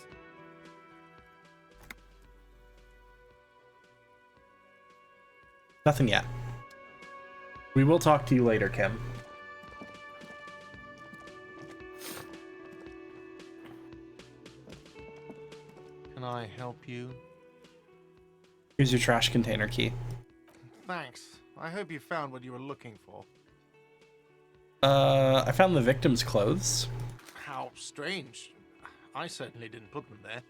Nothing yet. We will talk to you later, Kim. Can I help you? Here's your trash container key. Thanks. I hope you found what you were looking for. I found the victim's clothes. How strange. I certainly didn't put them there.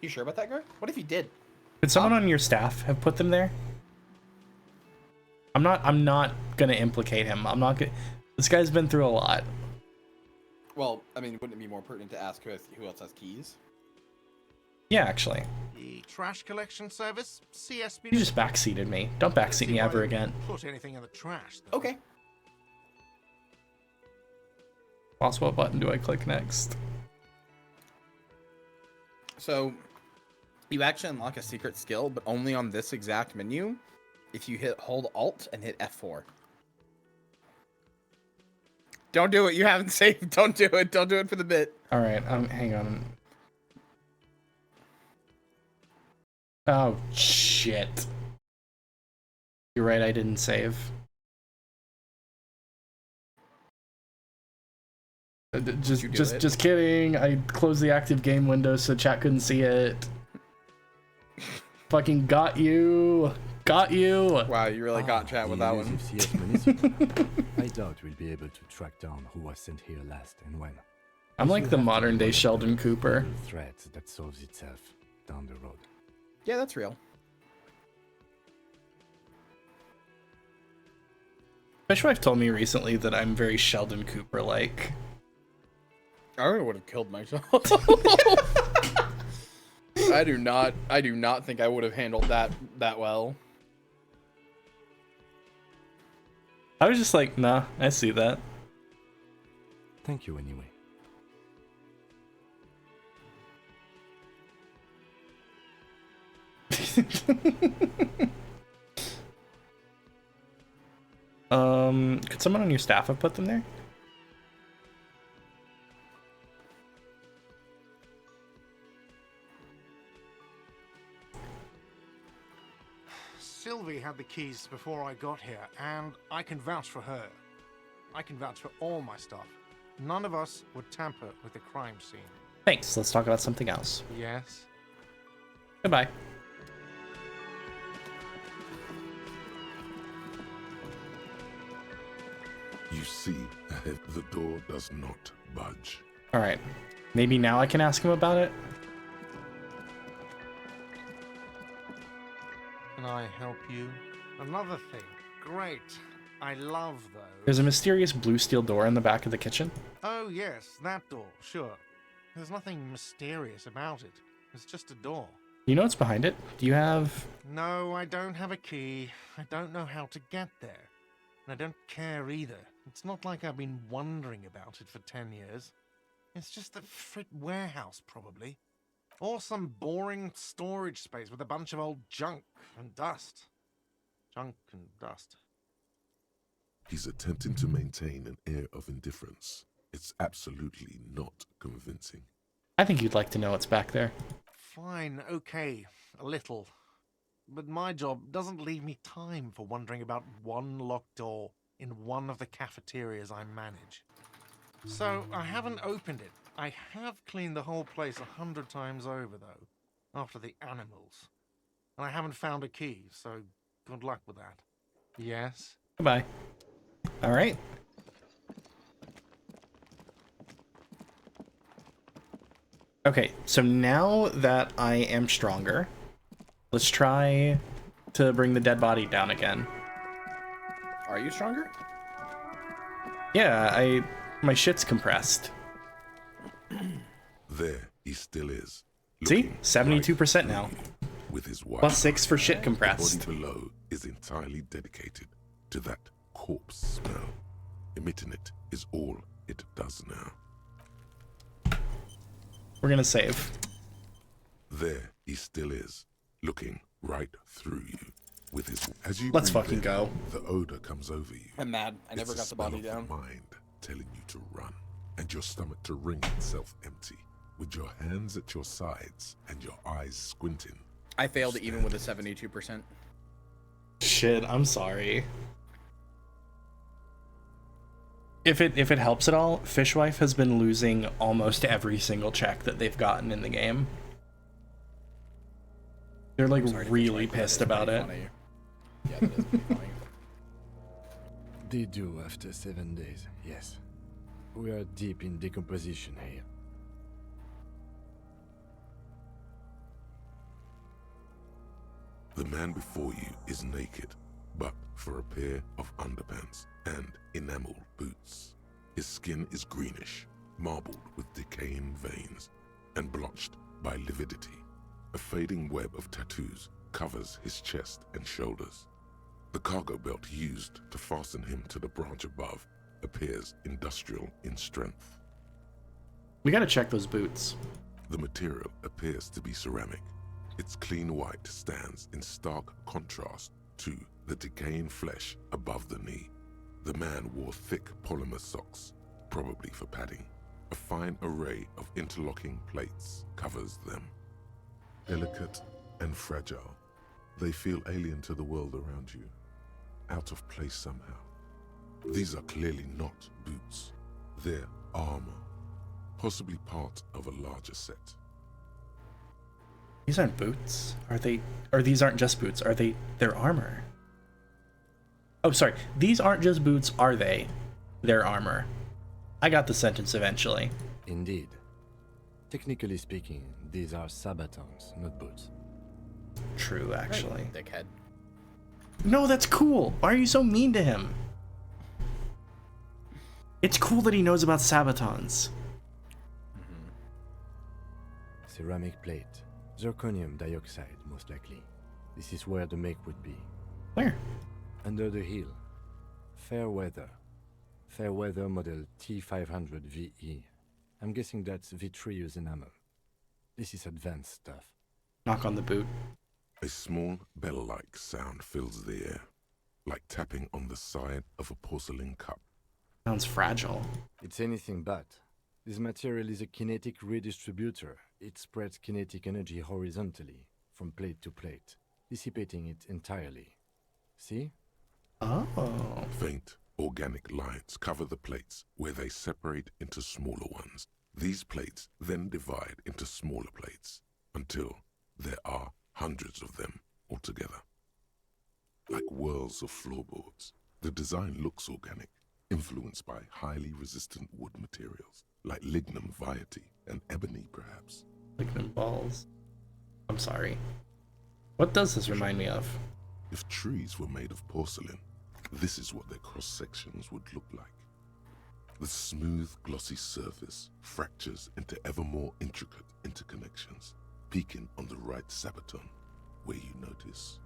You sure about that, Greg? What if you did? Could someone on your staff have put them there? I'm not gonna implicate him. I'm not gonna. This guy's been through a lot. Well, I mean, wouldn't it be more pertinent to ask who else has keys? Yeah, actually. The trash collection service, CSB. You just backseated me. Don't backseat me ever again. Put anything in the trash, though. Okay. Boss, what button do I click next? So, you actually unlock a secret skill, but only on this exact menu. If you hold Alt and hit F4. Don't do it. You haven't saved. Don't do it. Don't do it for the bit. All right. Hang on. Oh shit. You're right. I didn't save. Just kidding. I closed the active game window so chat couldn't see it. Fucking got you. Got you. Wow, you really got chat with that one. I doubt we'll be able to track down who was sent here last and when. I'm like the modern day Sheldon Cooper. Threat that solves itself down the road. Yeah, that's real. Fishwife told me recently that I'm very Sheldon Cooper-like. I would have killed myself. I do not think I would have handled that well. I was just like, nah, I see that. Thank you anyway. Could someone on your staff have put them there? Sylvie had the keys before I got here, and I can vouch for her. I can vouch for all my stuff. None of us would tamper with the crime scene. Thanks. Let's talk about something else. Yes? Goodbye. You see, the door does not budge. All right. Maybe now I can ask him about it. Can I help you? Another thing. Great. I love those. There's a mysterious blue steel door in the back of the kitchen. Oh, yes, that door, sure. There's nothing mysterious about it. It's just a door. You know what's behind it? Do you have... No, I don't have a key. I don't know how to get there. And I don't care either. It's not like I've been wondering about it for 10 years. It's just a frit warehouse, probably. Or some boring storage space with a bunch of old junk and dust. Junk and dust. He's attempting to maintain an air of indifference. It's absolutely not convincing. I think you'd like to know what's back there. Fine, okay, a little. But my job doesn't leave me time for wondering about one locked door in one of the cafeterias I manage. So I haven't opened it. I have cleaned the whole place 100 times over, though, after the animals. And I haven't found a key, so good luck with that. Yes? Goodbye. All right. Okay, so now that I am stronger, let's try to bring the dead body down again. Are you stronger? Yeah, my shit's compressed. There he still is. See? 72% now. With his wife. +6 for shit compressed. The body below is entirely dedicated to that corpse smell. Emitting it is all it does now. We're gonna save. There he still is, looking right through you. With his, as you Let's breathe fucking in, go. The odor comes over you. I'm mad. I never It's got the body smell down. of the mind telling you to run, and your stomach to wring itself empty, with your hands at your sides and your eyes squinting. I failed even with a 72%. Shit, I'm sorry. If it helps at all, Fishwife has been losing almost every single check that they've gotten in the game. They're like really pissed about it. Funny. Yeah, that is pretty funny. They do after 7 days, yes. We are deep in decomposition here. The man before you is naked, but for a pair of underpants and enamel boots. His skin is greenish, marbled with decaying veins, and blotched by lividity. A fading web of tattoos covers his chest and shoulders. The cargo belt used to fasten him to the branch above appears industrial in strength. We gotta check those boots. The material appears to be ceramic. Its clean white stands in stark contrast to the decaying flesh above the knee. The man wore thick polymer socks probably for padding. A fine array of interlocking plates covers them. Delicate and fragile, they feel alien to the world around you, out of place somehow. These are clearly not boots. They're armor, possibly part of a larger set. These aren't boots, are they? Or these aren't just boots, are they? They're armor. Oh, sorry. These aren't just boots, are they? They're armor. I got the sentence eventually. Indeed. Technically speaking, these are sabatons, not boots. True, actually. Right, dickhead. No, that's cool. Why are you so mean to him? It's cool that he knows about sabatons. Ceramic plate. Zirconium dioxide, most likely. This is where the make would be. Where? Under the hill. Fair weather. Fair weather model T500 VE. I'm guessing that's vitreous enamel. This is advanced stuff. Knock on the boot. A small bell-like sound fills the air, like tapping on the side of a porcelain cup. Sounds fragile. It's anything but. This material is a kinetic redistributor. It spreads kinetic energy horizontally, from plate to plate, dissipating it entirely. See? Oh. Faint, organic lines cover the plates where they separate into smaller ones. These plates then divide into smaller plates until there are hundreds of them altogether. Like whirls of floorboards, the design looks organic, influenced by highly resistant wood materials, like lignum vitae and ebony perhaps. Lignum balls. I'm sorry. What does this remind me of? If trees were made of porcelain, this is what their cross-sections would look like. The smooth, glossy surface fractures into ever more intricate interconnections, peaking on the right sabaton, where you notice.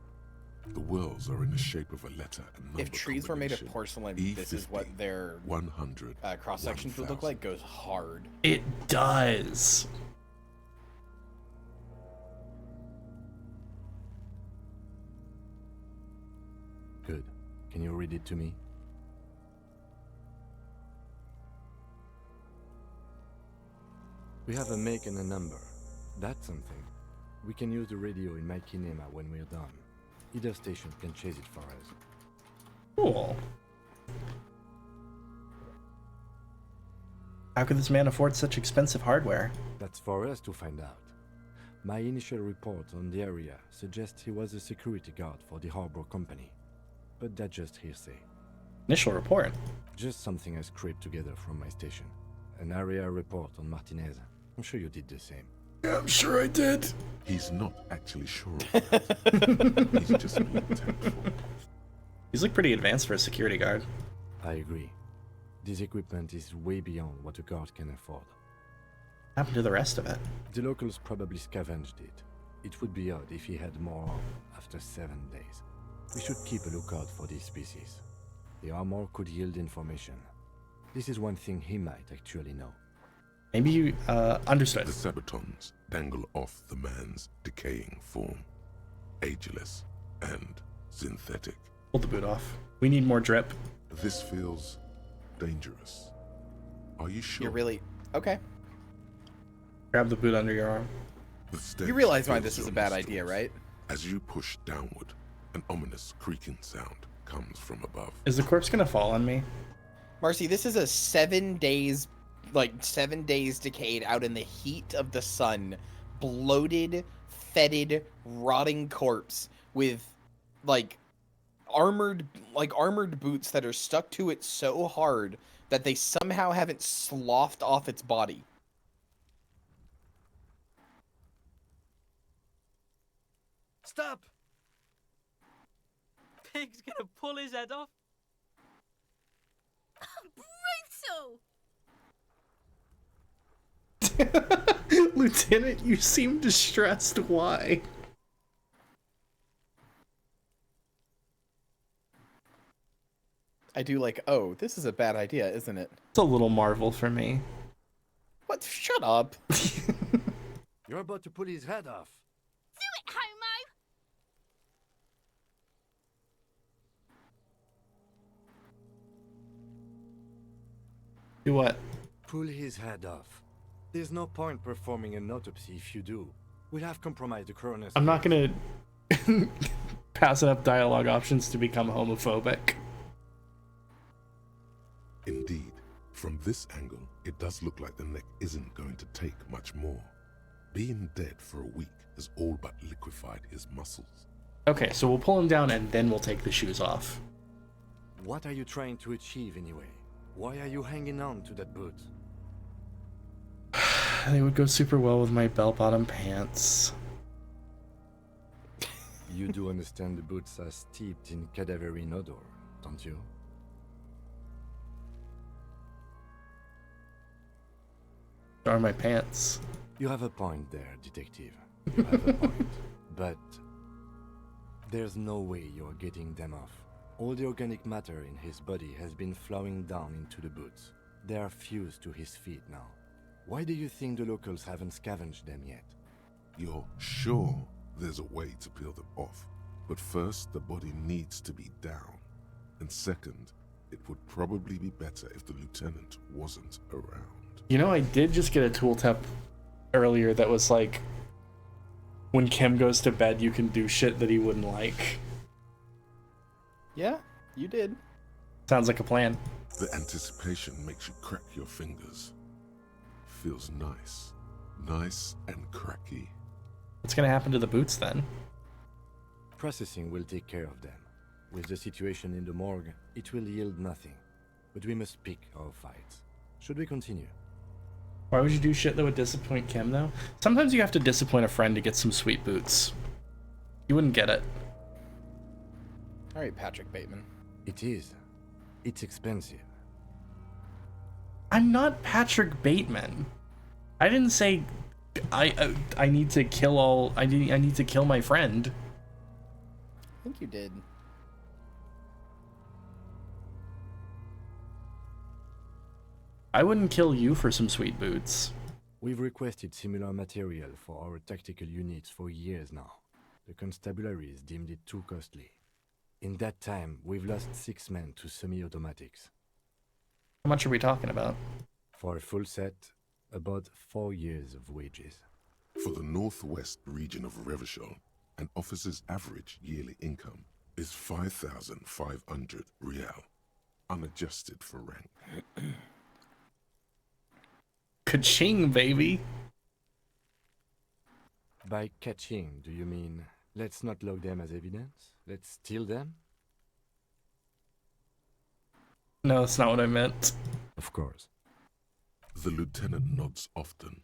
The whirls are in the shape of a letter and number. If trees were made of porcelain, this is what their 100 cross-sections would look like. Goes hard. It does. Good. Can you read it to me? We have a make and a number. That's something. We can use the radio in my kinema when we're done. Either station can chase it for us. Cool. How could this man afford such expensive hardware? That's for us to find out. My initial report on the area suggests he was a security guard for the harbor company. But that's just hearsay. Initial report? Just something I scraped together from my station. An area report on Martinez. I'm sure you did the same. I'm sure I did. He's not actually sure of that. He's just being tactful. He's like pretty advanced for a security guard. I agree. This equipment is way beyond what a guard can afford. What happened to the rest of it? The locals probably scavenged it. It would be odd if he had more on after 7 days. We should keep a lookout for these species. The armor could yield information. This is one thing he might actually know. Maybe you understood. The sabatons dangle off the man's decaying form. Ageless and synthetic. Pull the boot off. We need more drip. This feels dangerous. Are you sure? You're really... Okay. Grab the boot under your arm. You realize why this is a bad idea, right? As you push downward, an ominous creaking sound comes from above. Is the corpse gonna fall on me? Marcy, this is a 7 days, 7 days decayed out in the heat of the sun, bloated, fetid, rotting corpse with, armored boots that are stuck to it so hard that they somehow haven't sloughed off its body. Stop! Pig's gonna pull his head off. Brutal! Lieutenant, you seem distressed. Why? I do oh, this is a bad idea, isn't it? It's a little Marvel for me. What? Shut up. You're about to pull his head off. Do it, homo! Do what? Pull his head off. There's no point performing an autopsy if you do. We'll have compromised the coroner's I'm not case. gonna pass enough dialogue options to become homophobic. Indeed, from this angle, it does look like the neck isn't going to take much more. Being dead for a week has all but liquefied his muscles. Okay, so we'll pull him down and then we'll take the shoes off. What are you trying to achieve anyway? Why are you hanging on to that boot? They would go super well with my bell-bottom pants. You do understand the boots are steeped in cadaverine odor, don't you? Are my pants. You have a point there, detective. You have a point. But there's no way you're getting them off. All the organic matter in his body has been flowing down into the boots. They are fused to his feet now. Why do you think the locals haven't scavenged them yet? You're sure there's a way to peel them off, but first the body needs to be down. And second, it would probably be better if the lieutenant wasn't around. You know, I did just get a tooltip earlier that was like, when Kim goes to bed, you can do shit that he wouldn't like. Yeah, you did. Sounds like a plan. The anticipation makes you crack your fingers. Feels nice. Nice and cracky. What's gonna happen to the boots then? Processing will take care of them. With the situation in the morgue, it will yield nothing. But we must pick our fights. Should we continue? Why would you do shit that would disappoint Kim, though? Sometimes you have to disappoint a friend to get some sweet boots. You wouldn't get it. All right, Patrick Bateman. It is. It's expensive. I'm not Patrick Bateman. I didn't say I need to kill all. I need to kill my friend. I think you did. I wouldn't kill you for some sweet boots. We've requested similar material for our tactical units for years now. The constabularies deemed it too costly. In that time, we've lost 6 men to semi-automatics. How much are we talking about? For a full set, about 4 years of wages. For the northwest region of Revachol, an officer's average yearly income is 5,500 rial, unadjusted for rank. Ka-ching, baby! By catching, do you mean let's not log them as evidence? Let's steal them? No, that's not what I meant. Of course. The lieutenant nods often.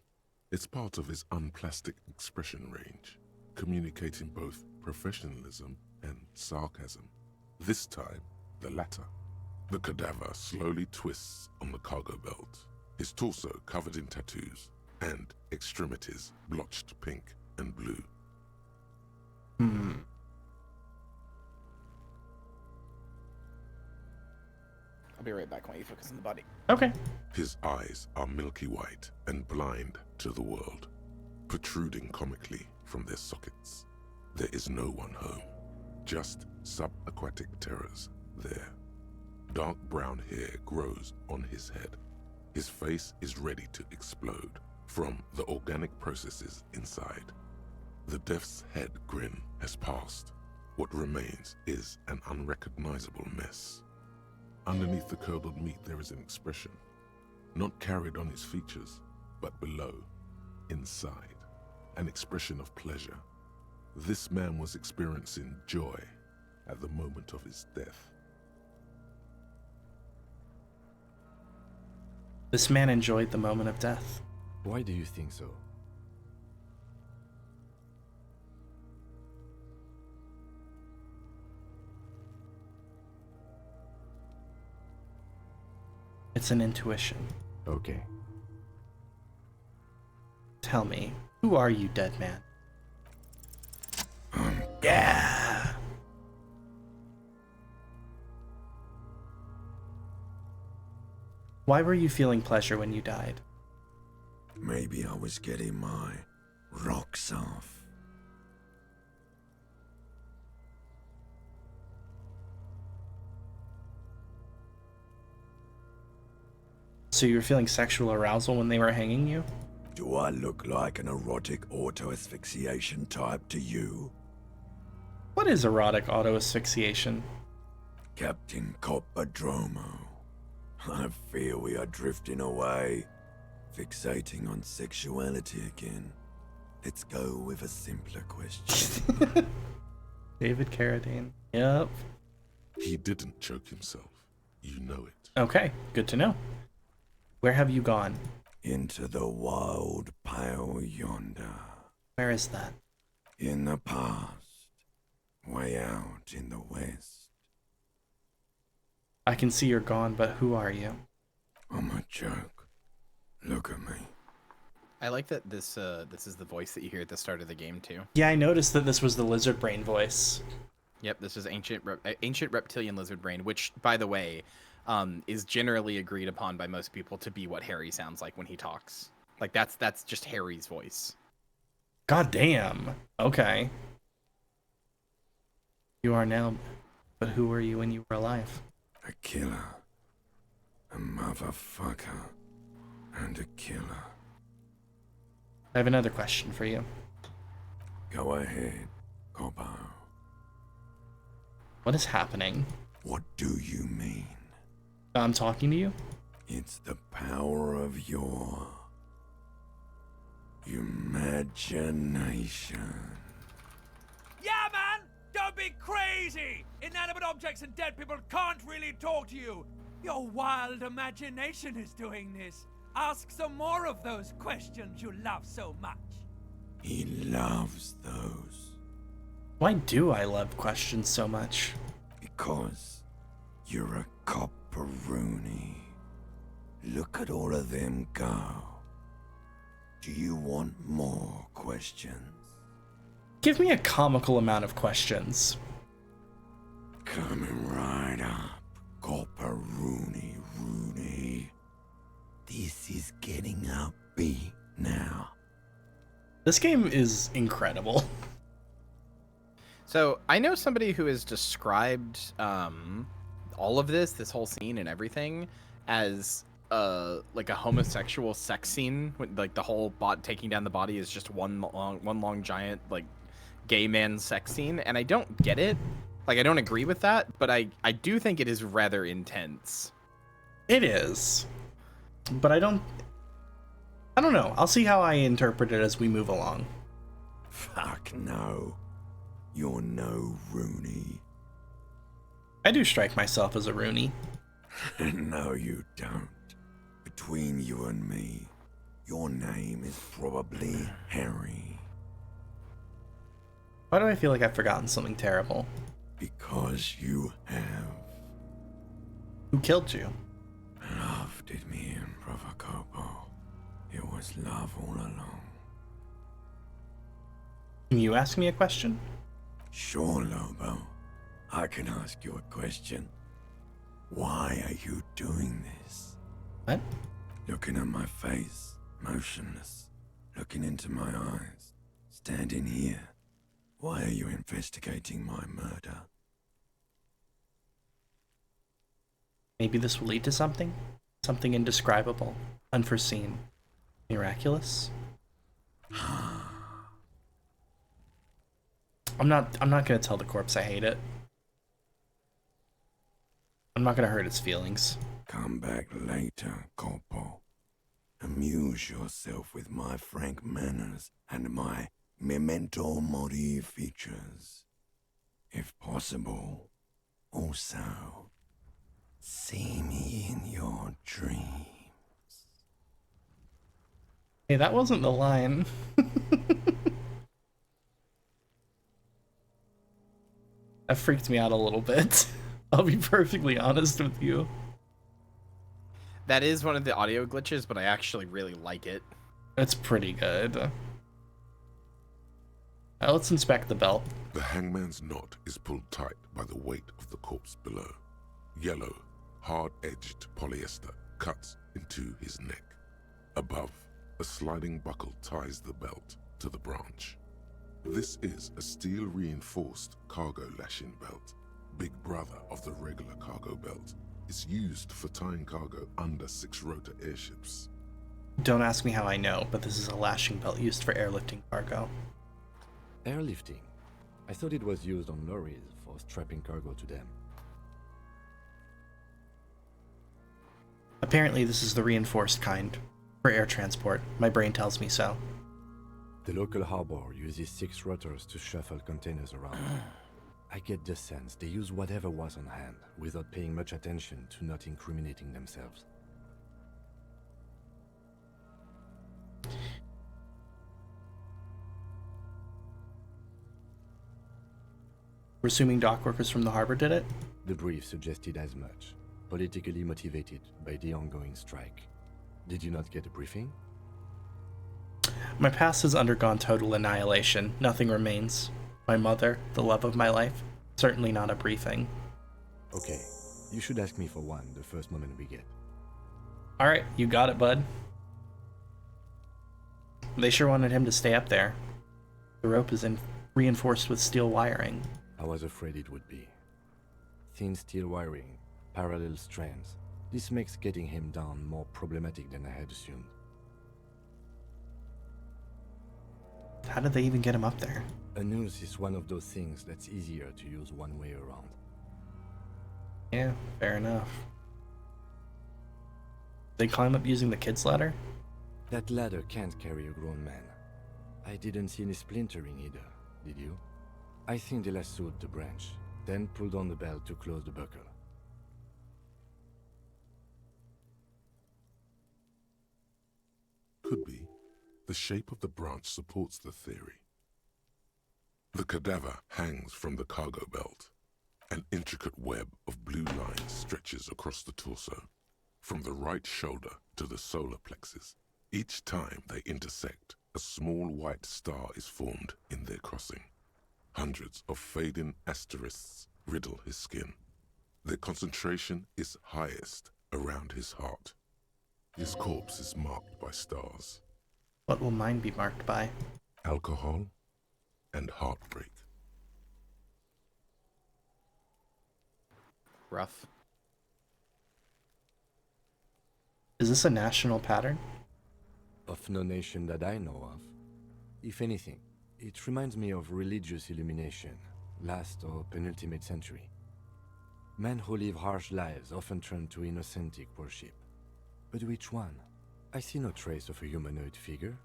It's part of his unplastic expression range, communicating both professionalism and sarcasm. This time, the latter. The cadaver slowly twists on the cargo belt, his torso covered in tattoos, and extremities blotched pink and blue. I'll be right back while you focus on the body. Okay. His eyes are milky white and blind to the world, protruding comically from their sockets. There is no one home, just subaquatic terrors there. Dark brown hair grows on his head. His face is ready to explode from the organic processes inside. The death's head grin has passed. What remains is an unrecognizable mess. Underneath the curdled meat there is an expression, not carried on his features, but below, inside, an expression of pleasure. This man was experiencing joy at the moment of his death. This man enjoyed the moment of death. Why do you think so? It's an intuition. Okay. Tell me, who are you, dead man? Yeah! Why were you feeling pleasure when you died? Maybe I was getting my rocks off. So you were feeling sexual arousal when they were hanging you? Do I look like an erotic auto-asphyxiation type to you? What is erotic auto-asphyxiation? Captain Coppadromo, I fear we are drifting away, fixating on sexuality again. Let's go with a simpler question. David Carradine. Yep. He didn't choke himself. You know it. Okay, good to know. Where have you gone? Into the wild pale yonder. Where is that? In the past. Way out in the west. I can see you're gone, but who are you? I'm a joke. Look at me. I like that this is the voice that you hear at the start of the game too. Yeah, I noticed that this was the lizard brain voice. Yep, this is ancient reptilian lizard brain, which, by the way, is generally agreed upon by most people to be what Harry sounds like when he talks. Like that's just Harry's voice. God damn. Okay. You are now, but who were you when you were alive? A killer. A motherfucker. And a killer. I have another question for you. Go ahead, Coppo. What is happening? What do you mean? I'm talking to you? It's the power of your imagination. Yeah, man! Don't be crazy! Inanimate objects and dead people can't really talk to you. Your wild imagination is doing this. Ask some more of those questions you love so much. He loves those. Why do I love questions so much? Because you're a copperoonie. Look at all of them go. Do you want more questions? Give me a comical amount of questions. Coming right up, copperoonie Rooney. This is getting upbeat now. This game is incredible. So I know somebody who has described all of this whole scene and everything as like a homosexual sex scene. Like the whole taking down the body is just one long giant like gay man sex scene, and I don't get it. Like I don't agree with that, but I do think it is rather intense. It is, but I don't know. I'll see how I interpret it as we move along. Fuck no. You're no Rooney. I do strike myself as a Rooney. No, you don't. Between you and me, your name is probably Harry. Why do I feel like I've forgotten something terrible? Because you have. Who killed you? Love did me in, Brother Copo. It was love all along. Can you ask me a question? Sure, Lobo. I can ask you a question. Why are you doing this? What? Looking at my face, motionless. Looking into my eyes. Standing here. Why are you investigating my murder? Maybe this will lead to something? Something indescribable, unforeseen, miraculous? I'm not gonna tell the corpse I hate it. I'm not gonna hurt its feelings. Come back later, Corpo. Amuse yourself with my frank manners and my memento mori features. If possible, also, see me in your dreams. Hey, that wasn't the line. That freaked me out a little bit. I'll be perfectly honest with you. That is one of the audio glitches, but I actually really like it. It's pretty good. Let's inspect the belt. The hangman's knot is pulled tight by the weight of the corpse below. Yellow, hard-edged polyester cuts into his neck. Above, a sliding buckle ties the belt to the branch. This is a steel-reinforced cargo lashing belt, big brother of the regular cargo belt, It's used for tying cargo under 6-rotor airships. Don't ask me how I know, but this is a lashing belt used for airlifting cargo. Airlifting? I thought it was used on lorries for strapping cargo to them. Apparently this is the reinforced kind, for air transport. My brain tells me so. The local harbor uses 6 rotors to shuffle containers around. I get the sense they use whatever was on hand, without paying much attention to not incriminating themselves. We're assuming dock workers from the harbor did it? The brief suggested as much, politically motivated by the ongoing strike. Did you not get a briefing? My past has undergone total annihilation. Nothing remains. My mother, the love of my life, certainly not a briefing. Okay, you should ask me for one the first moment we get. Alright, you got it, bud. They sure wanted him to stay up there. The rope is reinforced with steel wiring. I was afraid it would be. Thin steel wiring, parallel strands. This makes getting him down more problematic than I had assumed. How did they even get him up there? A noose is one of those things that's easier to use one way around. Yeah, fair enough. They climb up using the kid's ladder? That ladder can't carry a grown man. I didn't see any splintering either, did you? I think they lassoed the branch, then pulled on the belt to close the buckle. Could be. The shape of the branch supports the theory. The cadaver hangs from the cargo belt. An intricate web of blue lines stretches across the torso, from the right shoulder to the solar plexus. Each time they intersect, a small white star is formed in their crossing. Hundreds of fading asterisks riddle his skin. Their concentration is highest around his heart. His corpse is marked by stars. What will mine be marked by? Alcohol and heartbreak. Rough. Is this a national pattern? Of no nation that I know of. If anything, it reminds me of religious illumination, last or penultimate century. Men who live harsh lives often turn to innocentic worship. But which one? I see no trace of a humanoid figure.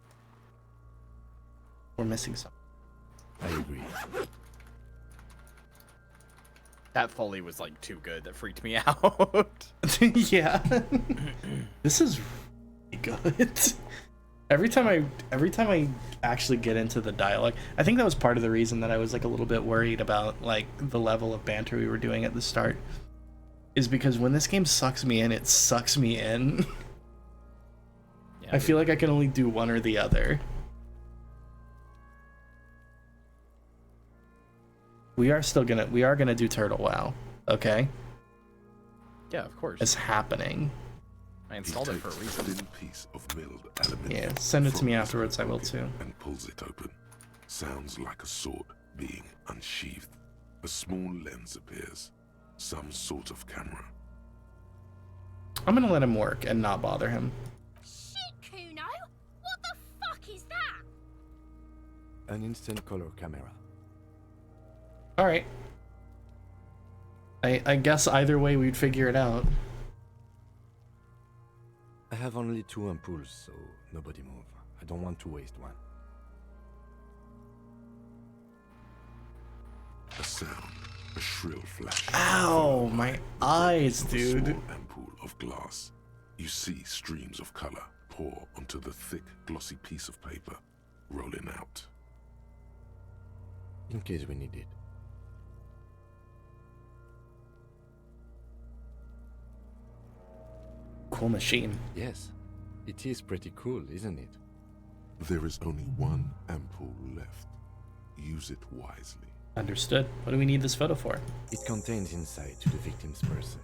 We're missing something. I agree. That Foley was like too good. That freaked me out. Yeah. This is really good. Every time I actually get into the dialogue, I think that was part of the reason that I was like a little bit worried about like the level of banter we were doing at the start. Is because when this game sucks me in, it sucks me in. Yeah, I feel like I can only do one or the other. We are gonna do Turtle WoW, okay? Yeah, of course. It's happening. I installed it for a reason. Thin piece of milled aluminium. Yeah, send it to me afterwards. I will too. And pulls it open. Sounds like a sword being unsheathed. A small lens appears. Some sort of camera. I'm gonna let him work and not bother him. Shit, Kuno! What the fuck is that? An instant color camera. Alright. I guess either way we'd figure it out. I have only 2 ampoules, so nobody move. I don't want to waste one. A sound, a shrill flash. Ow, my eyes, dude. A small ampoule of glass. You see streams of color pour onto the thick, glossy piece of paper, rolling out. In case we need it. Cool machine. Yes, it is pretty cool, isn't it? There is only one ampoule left. Use it wisely. Understood. What do we need this photo for? It contains insight to the victim's person.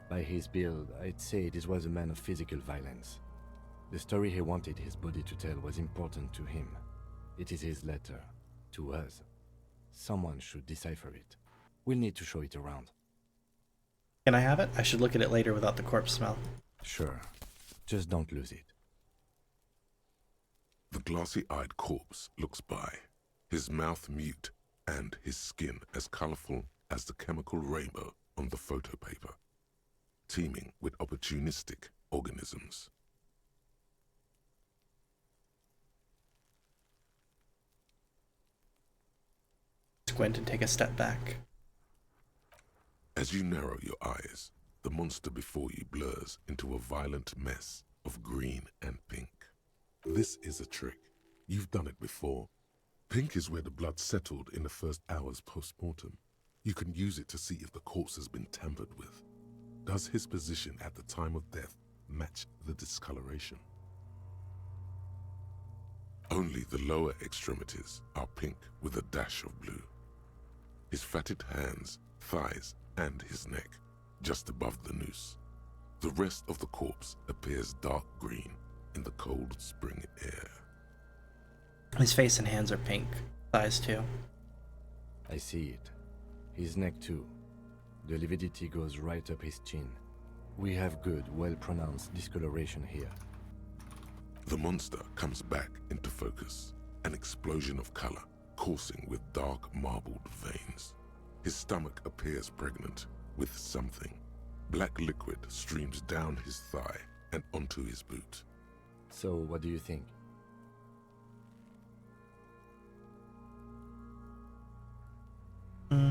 By his build, I'd say this was a man of physical violence. The story he wanted his body to tell was important to him. It is his letter. To us. Someone should decipher it. We'll need to show it around. Can I have it? I should look at it later without the corpse smell. Sure. Just don't lose it. The glassy-eyed corpse looks by, his mouth mute and his skin as colorful as the chemical rainbow on the photo paper, teeming with opportunistic organisms. Squint and take a step back. As you narrow your eyes, the monster before you blurs into a violent mess of green and pink. This is a trick. You've done it before. Pink is where the blood settled in the first hours post-mortem. You can use it to see if the corpse has been tampered with. Does his position at the time of death match the discoloration? Only the lower extremities are pink with a dash of blue. His fatted hands, thighs, and his neck, just above the noose. The rest of the corpse appears dark green in the cold spring air. His face and hands are pink. Thighs too. I see it. His neck too. The lividity goes right up his chin. We have good, well-pronounced discoloration here. The monster comes back into focus, an explosion of color, coursing with dark marbled veins. His stomach appears pregnant with something. Black liquid streams down his thigh and onto his boot. So, what do you think? I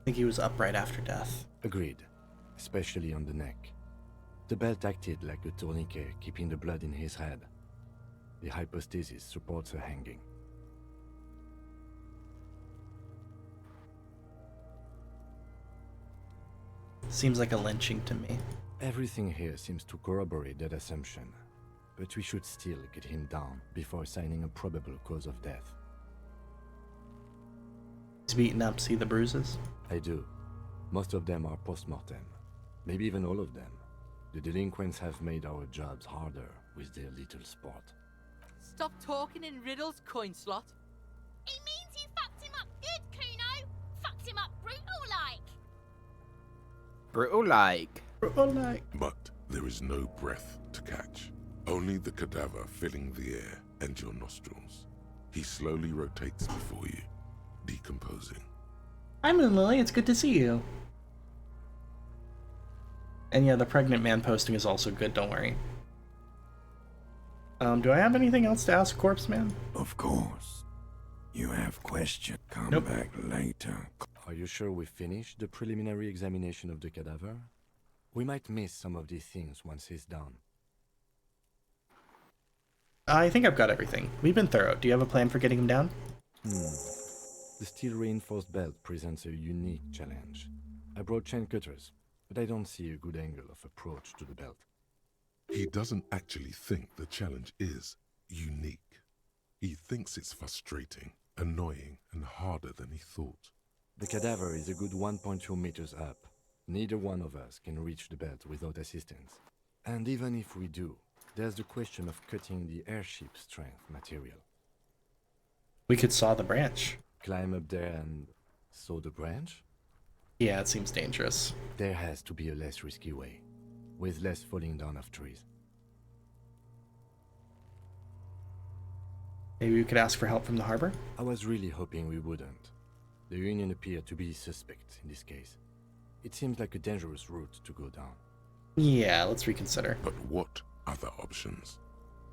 think he was upright after death. Agreed, especially on the neck. The belt acted like a tourniquet, keeping the blood in his head. The hypostasis supports a hanging. Seems like a lynching to me. Everything here seems to corroborate that assumption, but we should still get him down before assigning a probable cause of death. He's beaten up, see the bruises? I do. Most of them are post-mortem. Maybe even all of them. The delinquents have made our jobs harder with their little sport. Stop talking in riddles, coin slot. It means you fucked him up good, Kuno. Fucked him up brutal-like. Brutal-like. Brutal-like. But there is no breath to catch. Only the cadaver filling the air and your nostrils. He slowly rotates before you, decomposing. I'm in Lily, it's good to see you. And yeah, the pregnant man posting is also good, don't worry. Do I have anything else to ask Corpse Man? Of course. You have questions. Come Nope. back later. Are you sure we finished the preliminary examination of the cadaver? We might miss some of these things once he's done. I think I've got everything. We've been thorough. Do you have a plan for getting him down? The steel-reinforced belt presents a unique challenge. I brought chain cutters, but I don't see a good angle of approach to the belt. He doesn't actually think the challenge is unique. He thinks it's frustrating, annoying, and harder than he thought. The cadaver is a good 1.2 meters up. Neither one of us can reach the belt without assistance. And even if we do, there's the question of cutting the airship strength material. We could saw the branch. Climb up there and saw the branch? Yeah, it seems dangerous. There has to be a less risky way, with less falling down of trees. Maybe we could ask for help from the harbor? I was really hoping we wouldn't. The Union appeared to be suspect in this case. It seems like a dangerous route to go down. Yeah, let's reconsider. But what other options?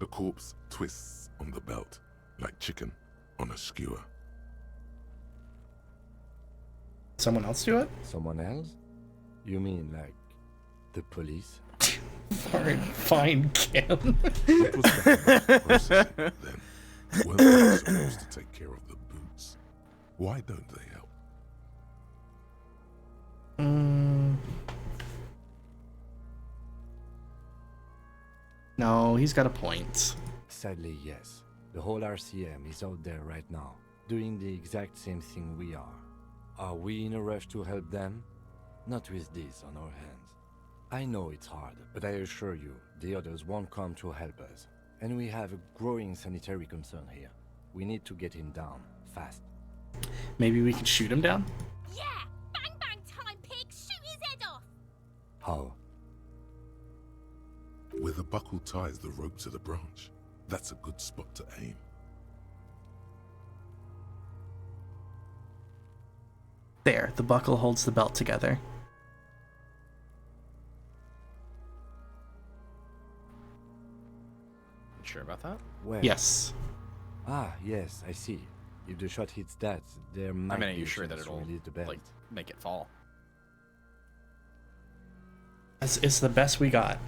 The corpse twists on the belt, like chicken on a skewer. Someone else do it? Someone else? You mean like the police? Fine, Kim. It was the process then. Weren't they supposed to take care of the boots? Why don't they help? No, he's got a point. Sadly, yes. The whole RCM is out there right now, doing the exact same thing we are. Are we in a rush to help them? Not with this on our hands. I know it's hard, but I assure you, the others won't come to help us. And we have a growing sanitary concern here. We need to get him down, fast. Maybe we could shoot him down? Yeah! Bang bang time, pig! Shoot his head off! How? Where the buckle ties the rope to the branch, that's a good spot to aim. There, the buckle holds the belt together. You sure about that? Where? Yes. Ah, yes, I see. If the shot hits that, there might I mean, are be you a sure that chance to it'll, release the belt. like, make it fall? It's the best we got.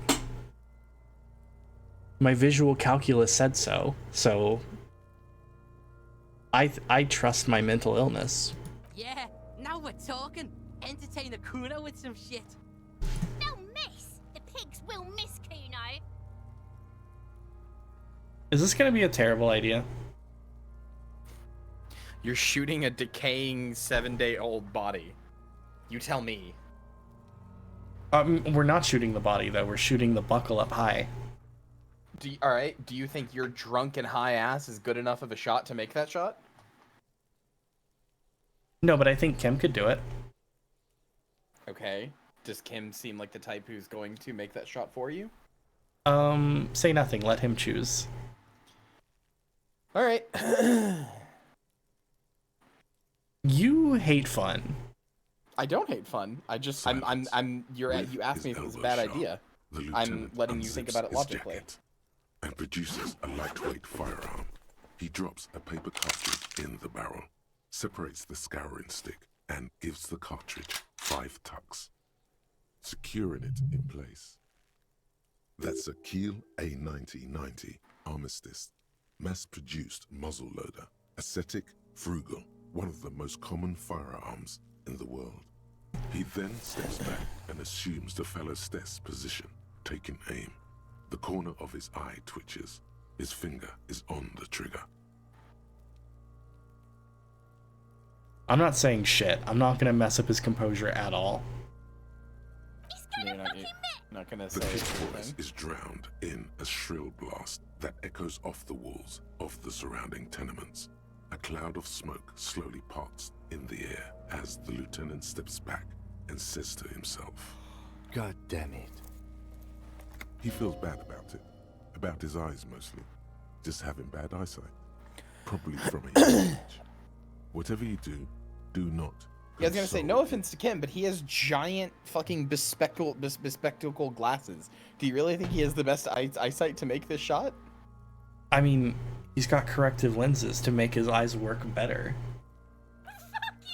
My visual calculus said so, so I trust my mental illness. Yeah, now we're talking. Entertain a Kuno with some shit. They'll miss! The pigs will miss Kuno! Is this gonna be a terrible idea? You're shooting a decaying 7-day-old body. You tell me. We're not shooting the body though. We're shooting the buckle up high. All right. Do you think your drunk and high ass is good enough of a shot to make that shot? No, but I think Kim could do it. Okay. Does Kim seem like the type who's going to make that shot for you? Say nothing. Let him choose. All right. You hate fun. I don't hate fun. I just Silence. you asked me if it was a bad idea. I'm letting you think about it logically. And produces a lightweight firearm. He drops a paper cartridge in the barrel, separates the scouring stick, and gives the cartridge 5 tucks, securing it in place. That's a Kiel A9090 Armistice, mass-produced muzzleloader, ascetic, frugal, one of the most common firearms in the world. He then steps back and assumes the fellow Stess position, taking aim. The corner of his eye twitches. His finger is on the trigger. I'm not saying shit. I'm not gonna mess up his composure at all. You're not gonna The say kid's voice anything. is drowned in a shrill blast that echoes off the walls of the surrounding tenements. A cloud of smoke slowly parts in the air as the lieutenant steps back and says to himself, God damn it. he feels bad about it. About his eyes mostly. Just having bad eyesight. Probably from a young age. Whatever you do, do not. Yeah, I was gonna say, no console offense to Kim, but he has giant fucking bespectacled glasses. Do you really think he has the best eyesight to make this shot? I mean, he's got corrective lenses to make his eyes work better.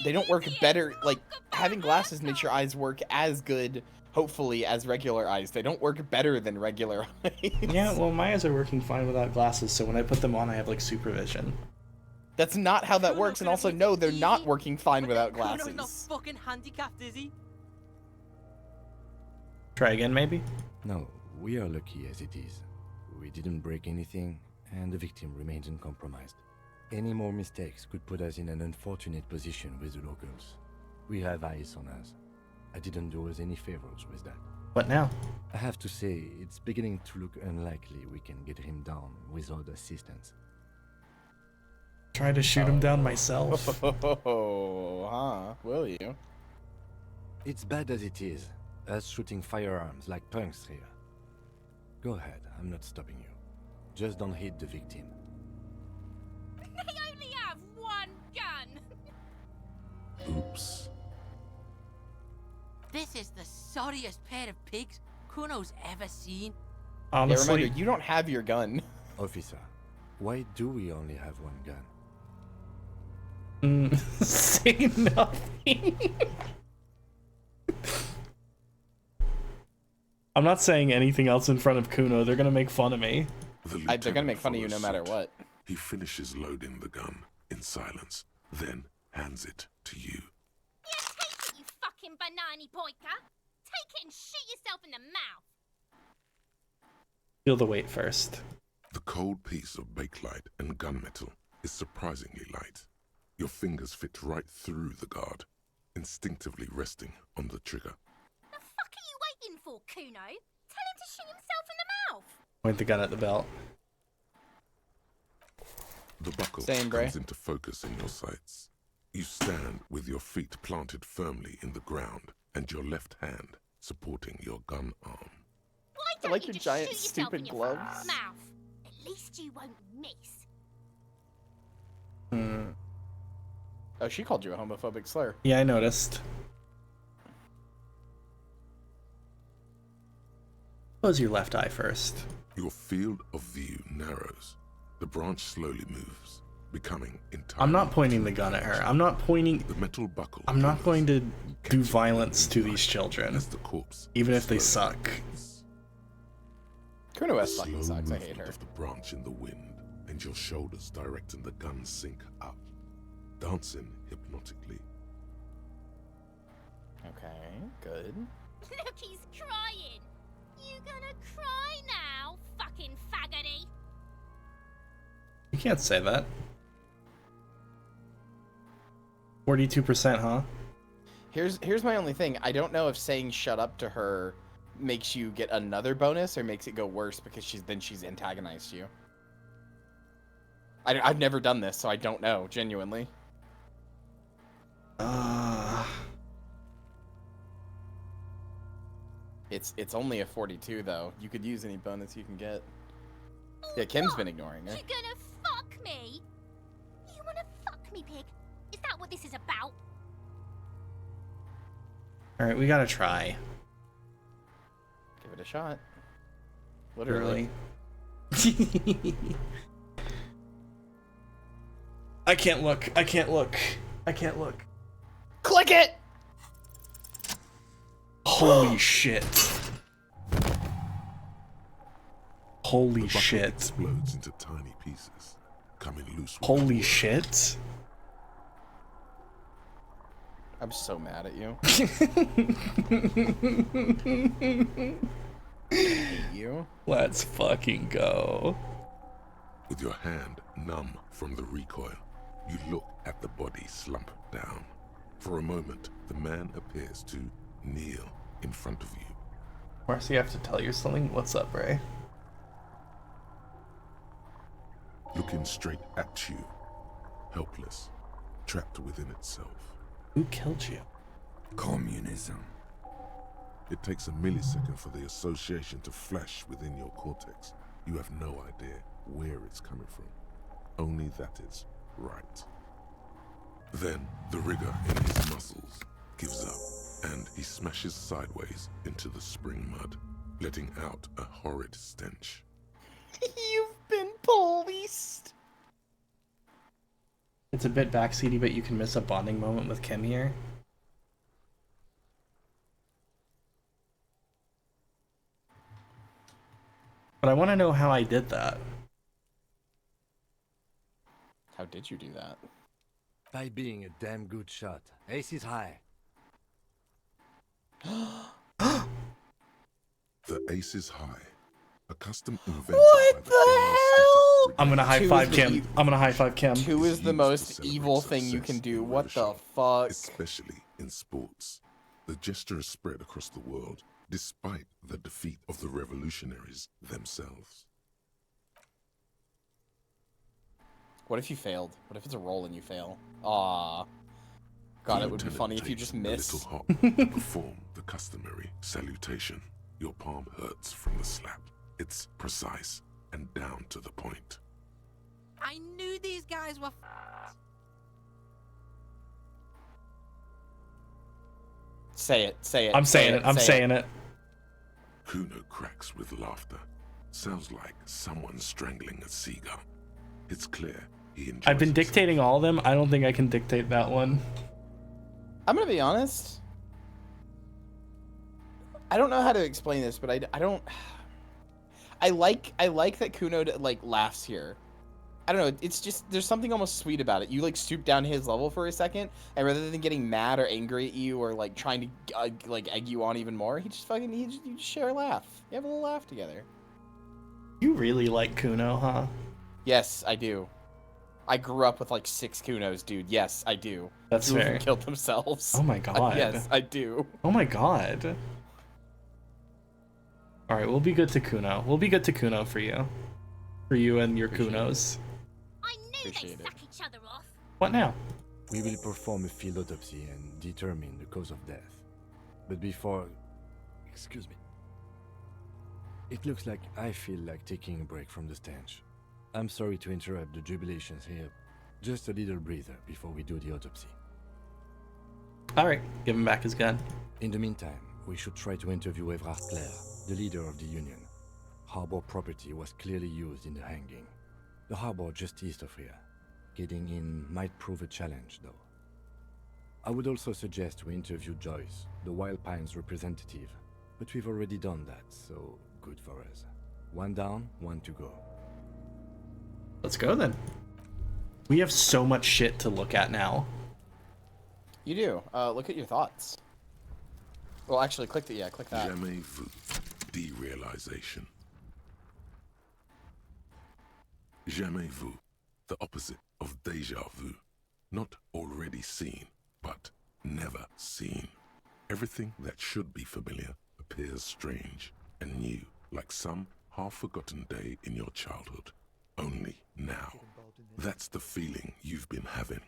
They don't work better. Like, having glasses makes your eyes work as good, hopefully, as regular eyes. They don't work better than regular eyes. Yeah, well, my eyes are working fine without glasses, so when I put them on, I have, like, supervision. That's not how that works, and also, no, they're not working fine without Kuno's not glasses. fucking handicapped, is he? Try again, maybe? No, we are lucky as it is. We didn't break anything, and the victim remains uncompromised. Any more mistakes could put us in an unfortunate position with the locals. We have eyes on us. I didn't do us any favors with that. What now? I have to say, it's beginning to look unlikely we can get him down without assistance. Try to shoot him down myself. Oh, huh? Will you? It's bad as it is, us shooting firearms like punks here. Go ahead, I'm not stopping you. Just don't hit the victim. They only have one gun! Oops. This is the sorriest pair of pigs Kuno's ever seen. Yeah, Honestly, reminder, you don't have your gun. Officer, why do we only have one gun? say nothing. I'm not saying anything else in front of Kuno. They're gonna make fun of me. They're gonna make fun of you no matter follows what. suit. He finishes loading the gun in silence, then hands it to you. Yeah, take it, you fucking banana poika! Take it and shoot yourself in the mouth! Feel the weight first. The cold piece of bakelite and gunmetal is surprisingly light. Your fingers fit right through the guard, instinctively resting on the trigger. The fuck are you waiting for, Kuno? Tell him to shoot himself in the mouth! Point the gun at the belt. The buckle Same, Bray. comes into focus in your sights. You stand with your feet planted firmly in the ground and your left hand supporting your gun arm. Why I don't like you your just giant, shoot yourself stupid in your gloves. fucking mouth? At least you won't miss. Oh, she called you a homophobic slur. Yeah, I noticed. Close your left eye first. Your field of view narrows. The branch slowly moves, becoming entirely... I'm not pointing the gun at her. I'm not pointing... The metal buckle... I'm not going to do violence to these children, as the corpse even if they suck. Kuno S fucking Slow sucks. I hate movement her. of the branch in the wind, and your shoulders directing the gun sink up, dancing hypnotically. Okay, good. Look, he's crying. You gonna cry now, fucking faggoty? You can't say that. 42%, huh? Here's my only thing. I don't know if saying shut up to her makes you get another bonus or makes it go worse because she's antagonized you. I've never done this, so I don't know, genuinely. It's only a 42 though. You could use any bonus you can get. Yeah, Kim's been ignoring her. You gonna fuck me? You wanna fuck me, pig? Is that what this is about? Alright, we gotta try. Give it a shot. Literally. I can't look. I can't look. I can't look. Click it! Holy shit. Holy The buckle shit. explodes into tiny pieces, coming loose. with Holy the word. shit. I'm so mad at you. I hate you. Let's fucking go. With your hand numb from the recoil, you look at the body slump down. For a moment, the man appears to kneel in front of you. Marcy, I have to tell you something. What's up, Ray? Looking straight at you, helpless, trapped within itself. Who killed you? Communism. It takes a millisecond for the association to flash within your cortex. You have no idea where it's coming from, only that it's right. Then the rigor in his muscles gives up, and he smashes sideways into the spring mud, letting out a horrid stench. You've been policed. It's a bit backseaty, but you can miss a bonding moment with Kim here. But I want to know how I did that. How did you do that? By being a damn good shot. Ace is high. The ace is high. A custom invented What by the Aerospace hell? I'm gonna high Two five is the Kim. I'm gonna high five Kim. 2 is used the to most celebrate evil thing you success can do. in What the ravishing, fuck? especially in sports. The gesture is spread across the world, despite the defeat of the revolutionaries themselves. What if you failed? What if it's a roll and you fail? Ah. God, The it would be lieutenant funny if you takes just a missed. little hop to perform the customary salutation. Your palm hurts from the slap. It's precise and down to the point. I knew these guys were Say it. Say it. I'm say saying it. I'm saying it. Kuno cracks with laughter. Sounds like someone strangling a seagull. It's clear he enjoys I've been himself. dictating all of them. I don't think I can dictate that one. I'm gonna be honest. I don't know how to explain this, but I don't. I like that Kuno like laughs here. I don't know. It's just there's something almost sweet about it. You like stoop down his level for a second, and rather than getting mad or angry at you or like trying to like egg you on even more, you just share a laugh. You have a little laugh together. You really like Kuno, huh? Yes, I do. I grew up with like 6 Kunos, dude. Yes, I do. That's 2 of fair. them killed themselves. Oh my god. Yes, I do. Oh my god. Alright, we'll be good to Kuno. We'll be good to Kuno for you. For you and your Kunos. I knew appreciate it. Suck each other off. What now? We will perform a field autopsy and determine the cause of death. But before... Excuse me. It looks like I feel like taking a break from the stench. I'm sorry to interrupt the jubilations here. Just a little breather before we do the autopsy. Alright, give him back his gun. In the meantime, we should try to interview Evrard Claire, the leader of the Union. Harbor property was clearly used in the hanging. The harbor just east of here. Getting in might prove a challenge, though. I would also suggest we interview Joyce, the Wild Pines representative, but we've already done that, so good for us. One down, one to go. Let's go then. We have so much shit to look at now. You do. Look at your thoughts. Well, actually, click that. Jamais vu. Derealization. Jamais vu. The opposite of déjà vu. Not already seen, but never seen. Everything that should be familiar appears strange and new, like some half-forgotten day in your childhood. Only now. That's the feeling you've been having.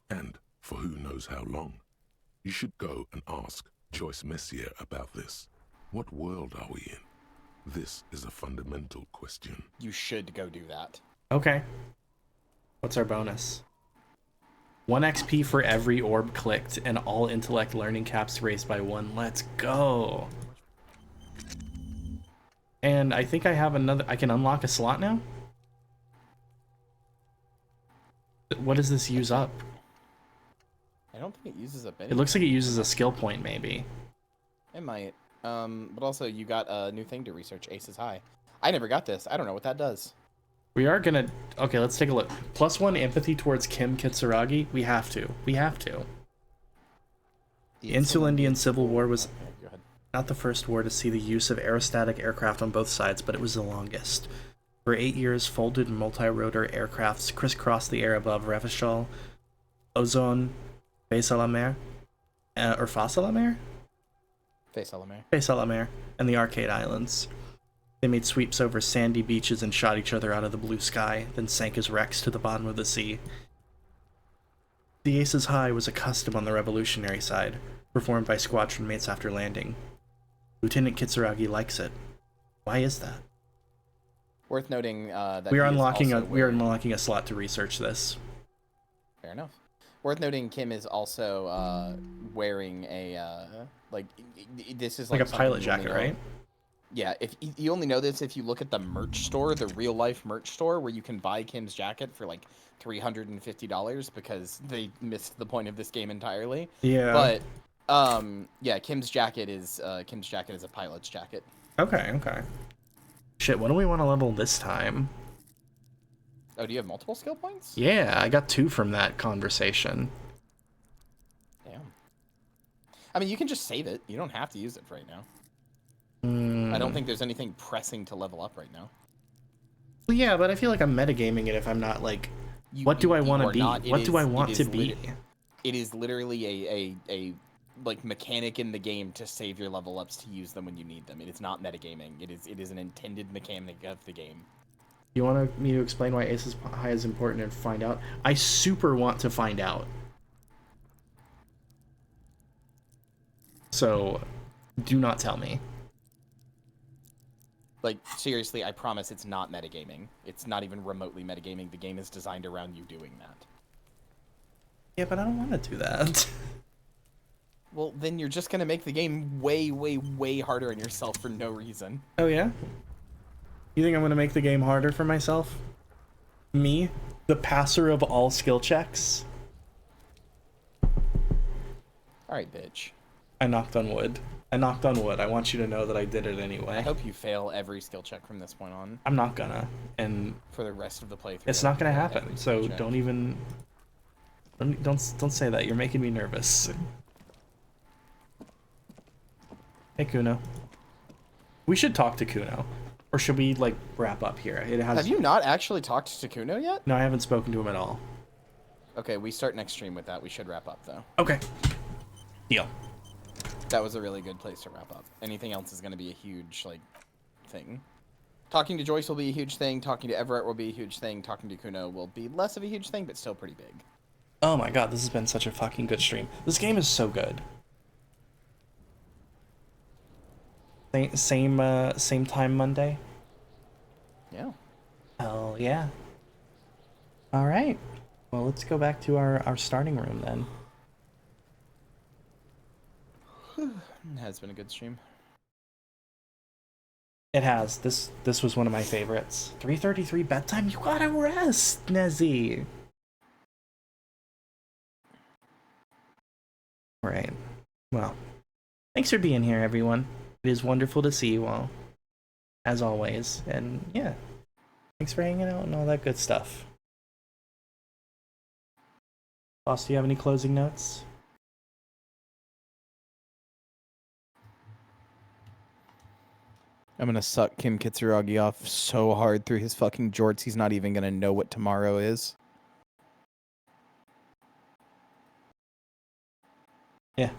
And for who knows how long. You should go and ask Joyce Messier about this. What world are we in? This is a fundamental question. You should go do that. Okay. What's our bonus? 1 XP for every orb clicked and all intellect learning caps raised by 1. Let's go. And I think I have another... I can unlock a slot now? What does this use up? I don't think it uses up any. It looks like it uses a skill point, maybe. It might. But also, you got a new thing to research, Aces High. I never got this. I don't know what that does. We are gonna... Okay, let's take a look. +1 empathy towards Kim Kitsuragi. We have to. We have to. The Insulindian Civil War was not the first war to see the use of aerostatic aircraft on both sides, but it was the longest. For 8 years, folded multi-rotor aircrafts crisscrossed the air above Revachol, Ozone, Face à la Mer, or Face à la Mer? Face à la Mer. Face à la Mer, and the Arcade Islands. They made sweeps over sandy beaches and shot each other out of the blue sky, then sank as wrecks to the bottom of the sea. The Aces High was a custom on the revolutionary side, performed by squadron mates after landing. Lieutenant Kitsuragi likes it. Why is that? Worth noting that we are unlocking a slot to research this. Fair enough. Worth noting, Kim is also wearing a this is like a pilot jacket, right? Yeah, if you only know this if you look at the merch store, the real life merch store, where you can buy Kim's jacket for like $350 because they missed the point of this game entirely. Yeah. But yeah, Kim's jacket is a pilot's jacket. Okay, okay. Shit, what do we want to level this time? Oh, do you have multiple skill points? Yeah, I got 2 from that conversation. Damn. I mean, you can just save it. You don't have to use it right now. I don't think there's anything pressing to level up right now. Well, yeah, but I feel like I'm metagaming it if I'm not like, what do I want to be? What do I want to be? It is literally a like mechanic in the game to save your level ups to use them when you need them. It is not metagaming. It is an intended mechanic of the game. You want me to explain why Aces High is important and find out? I super want to find out. So, do not tell me. Like, seriously, I promise it's not metagaming. It's not even remotely metagaming. The game is designed around you doing that. Yeah, but I don't want to do that. Well, then you're just gonna make the game way, way, way harder on yourself for no reason. Oh, yeah? You think I'm gonna make the game harder for myself? Me? The passer of all skill checks? Alright, bitch. I knocked on wood. I knocked on wood. I want you to know that I did it anyway. I hope you fail every skill check from this point on. I'm not gonna. And for the rest of the playthrough. It's not gonna happen. So don't even... Don't say that. You're making me nervous. Hey, Kuno. We should talk to Kuno. Or should we, like, wrap up here? Have you not actually talked to Kuno yet? No, I haven't spoken to him at all. Okay, we start next stream with that. We should wrap up, though. Okay. Deal. That was a really good place to wrap up. Anything else is going to be a huge, like, thing. Talking to Joyce will be a huge thing. Talking to Everett will be a huge thing. Talking to Kuno will be less of a huge thing, but still pretty big. Oh my god, this has been such a fucking good stream. This game is so good. Same time Monday? Yeah. Hell yeah. Alright. Well, let's go back to our starting room then. It has been a good stream. It has. This was one of my favorites. 3:33 bedtime? You gotta rest, Nezzy! Alright. Well, thanks for being here, everyone. It is wonderful to see you all. As always. And yeah. Thanks for hanging out and all that good stuff. Boss, do you have any closing notes? I'm gonna suck Kim Kitsuragi off so hard through his fucking jorts, he's not even gonna know what tomorrow is. Yeah.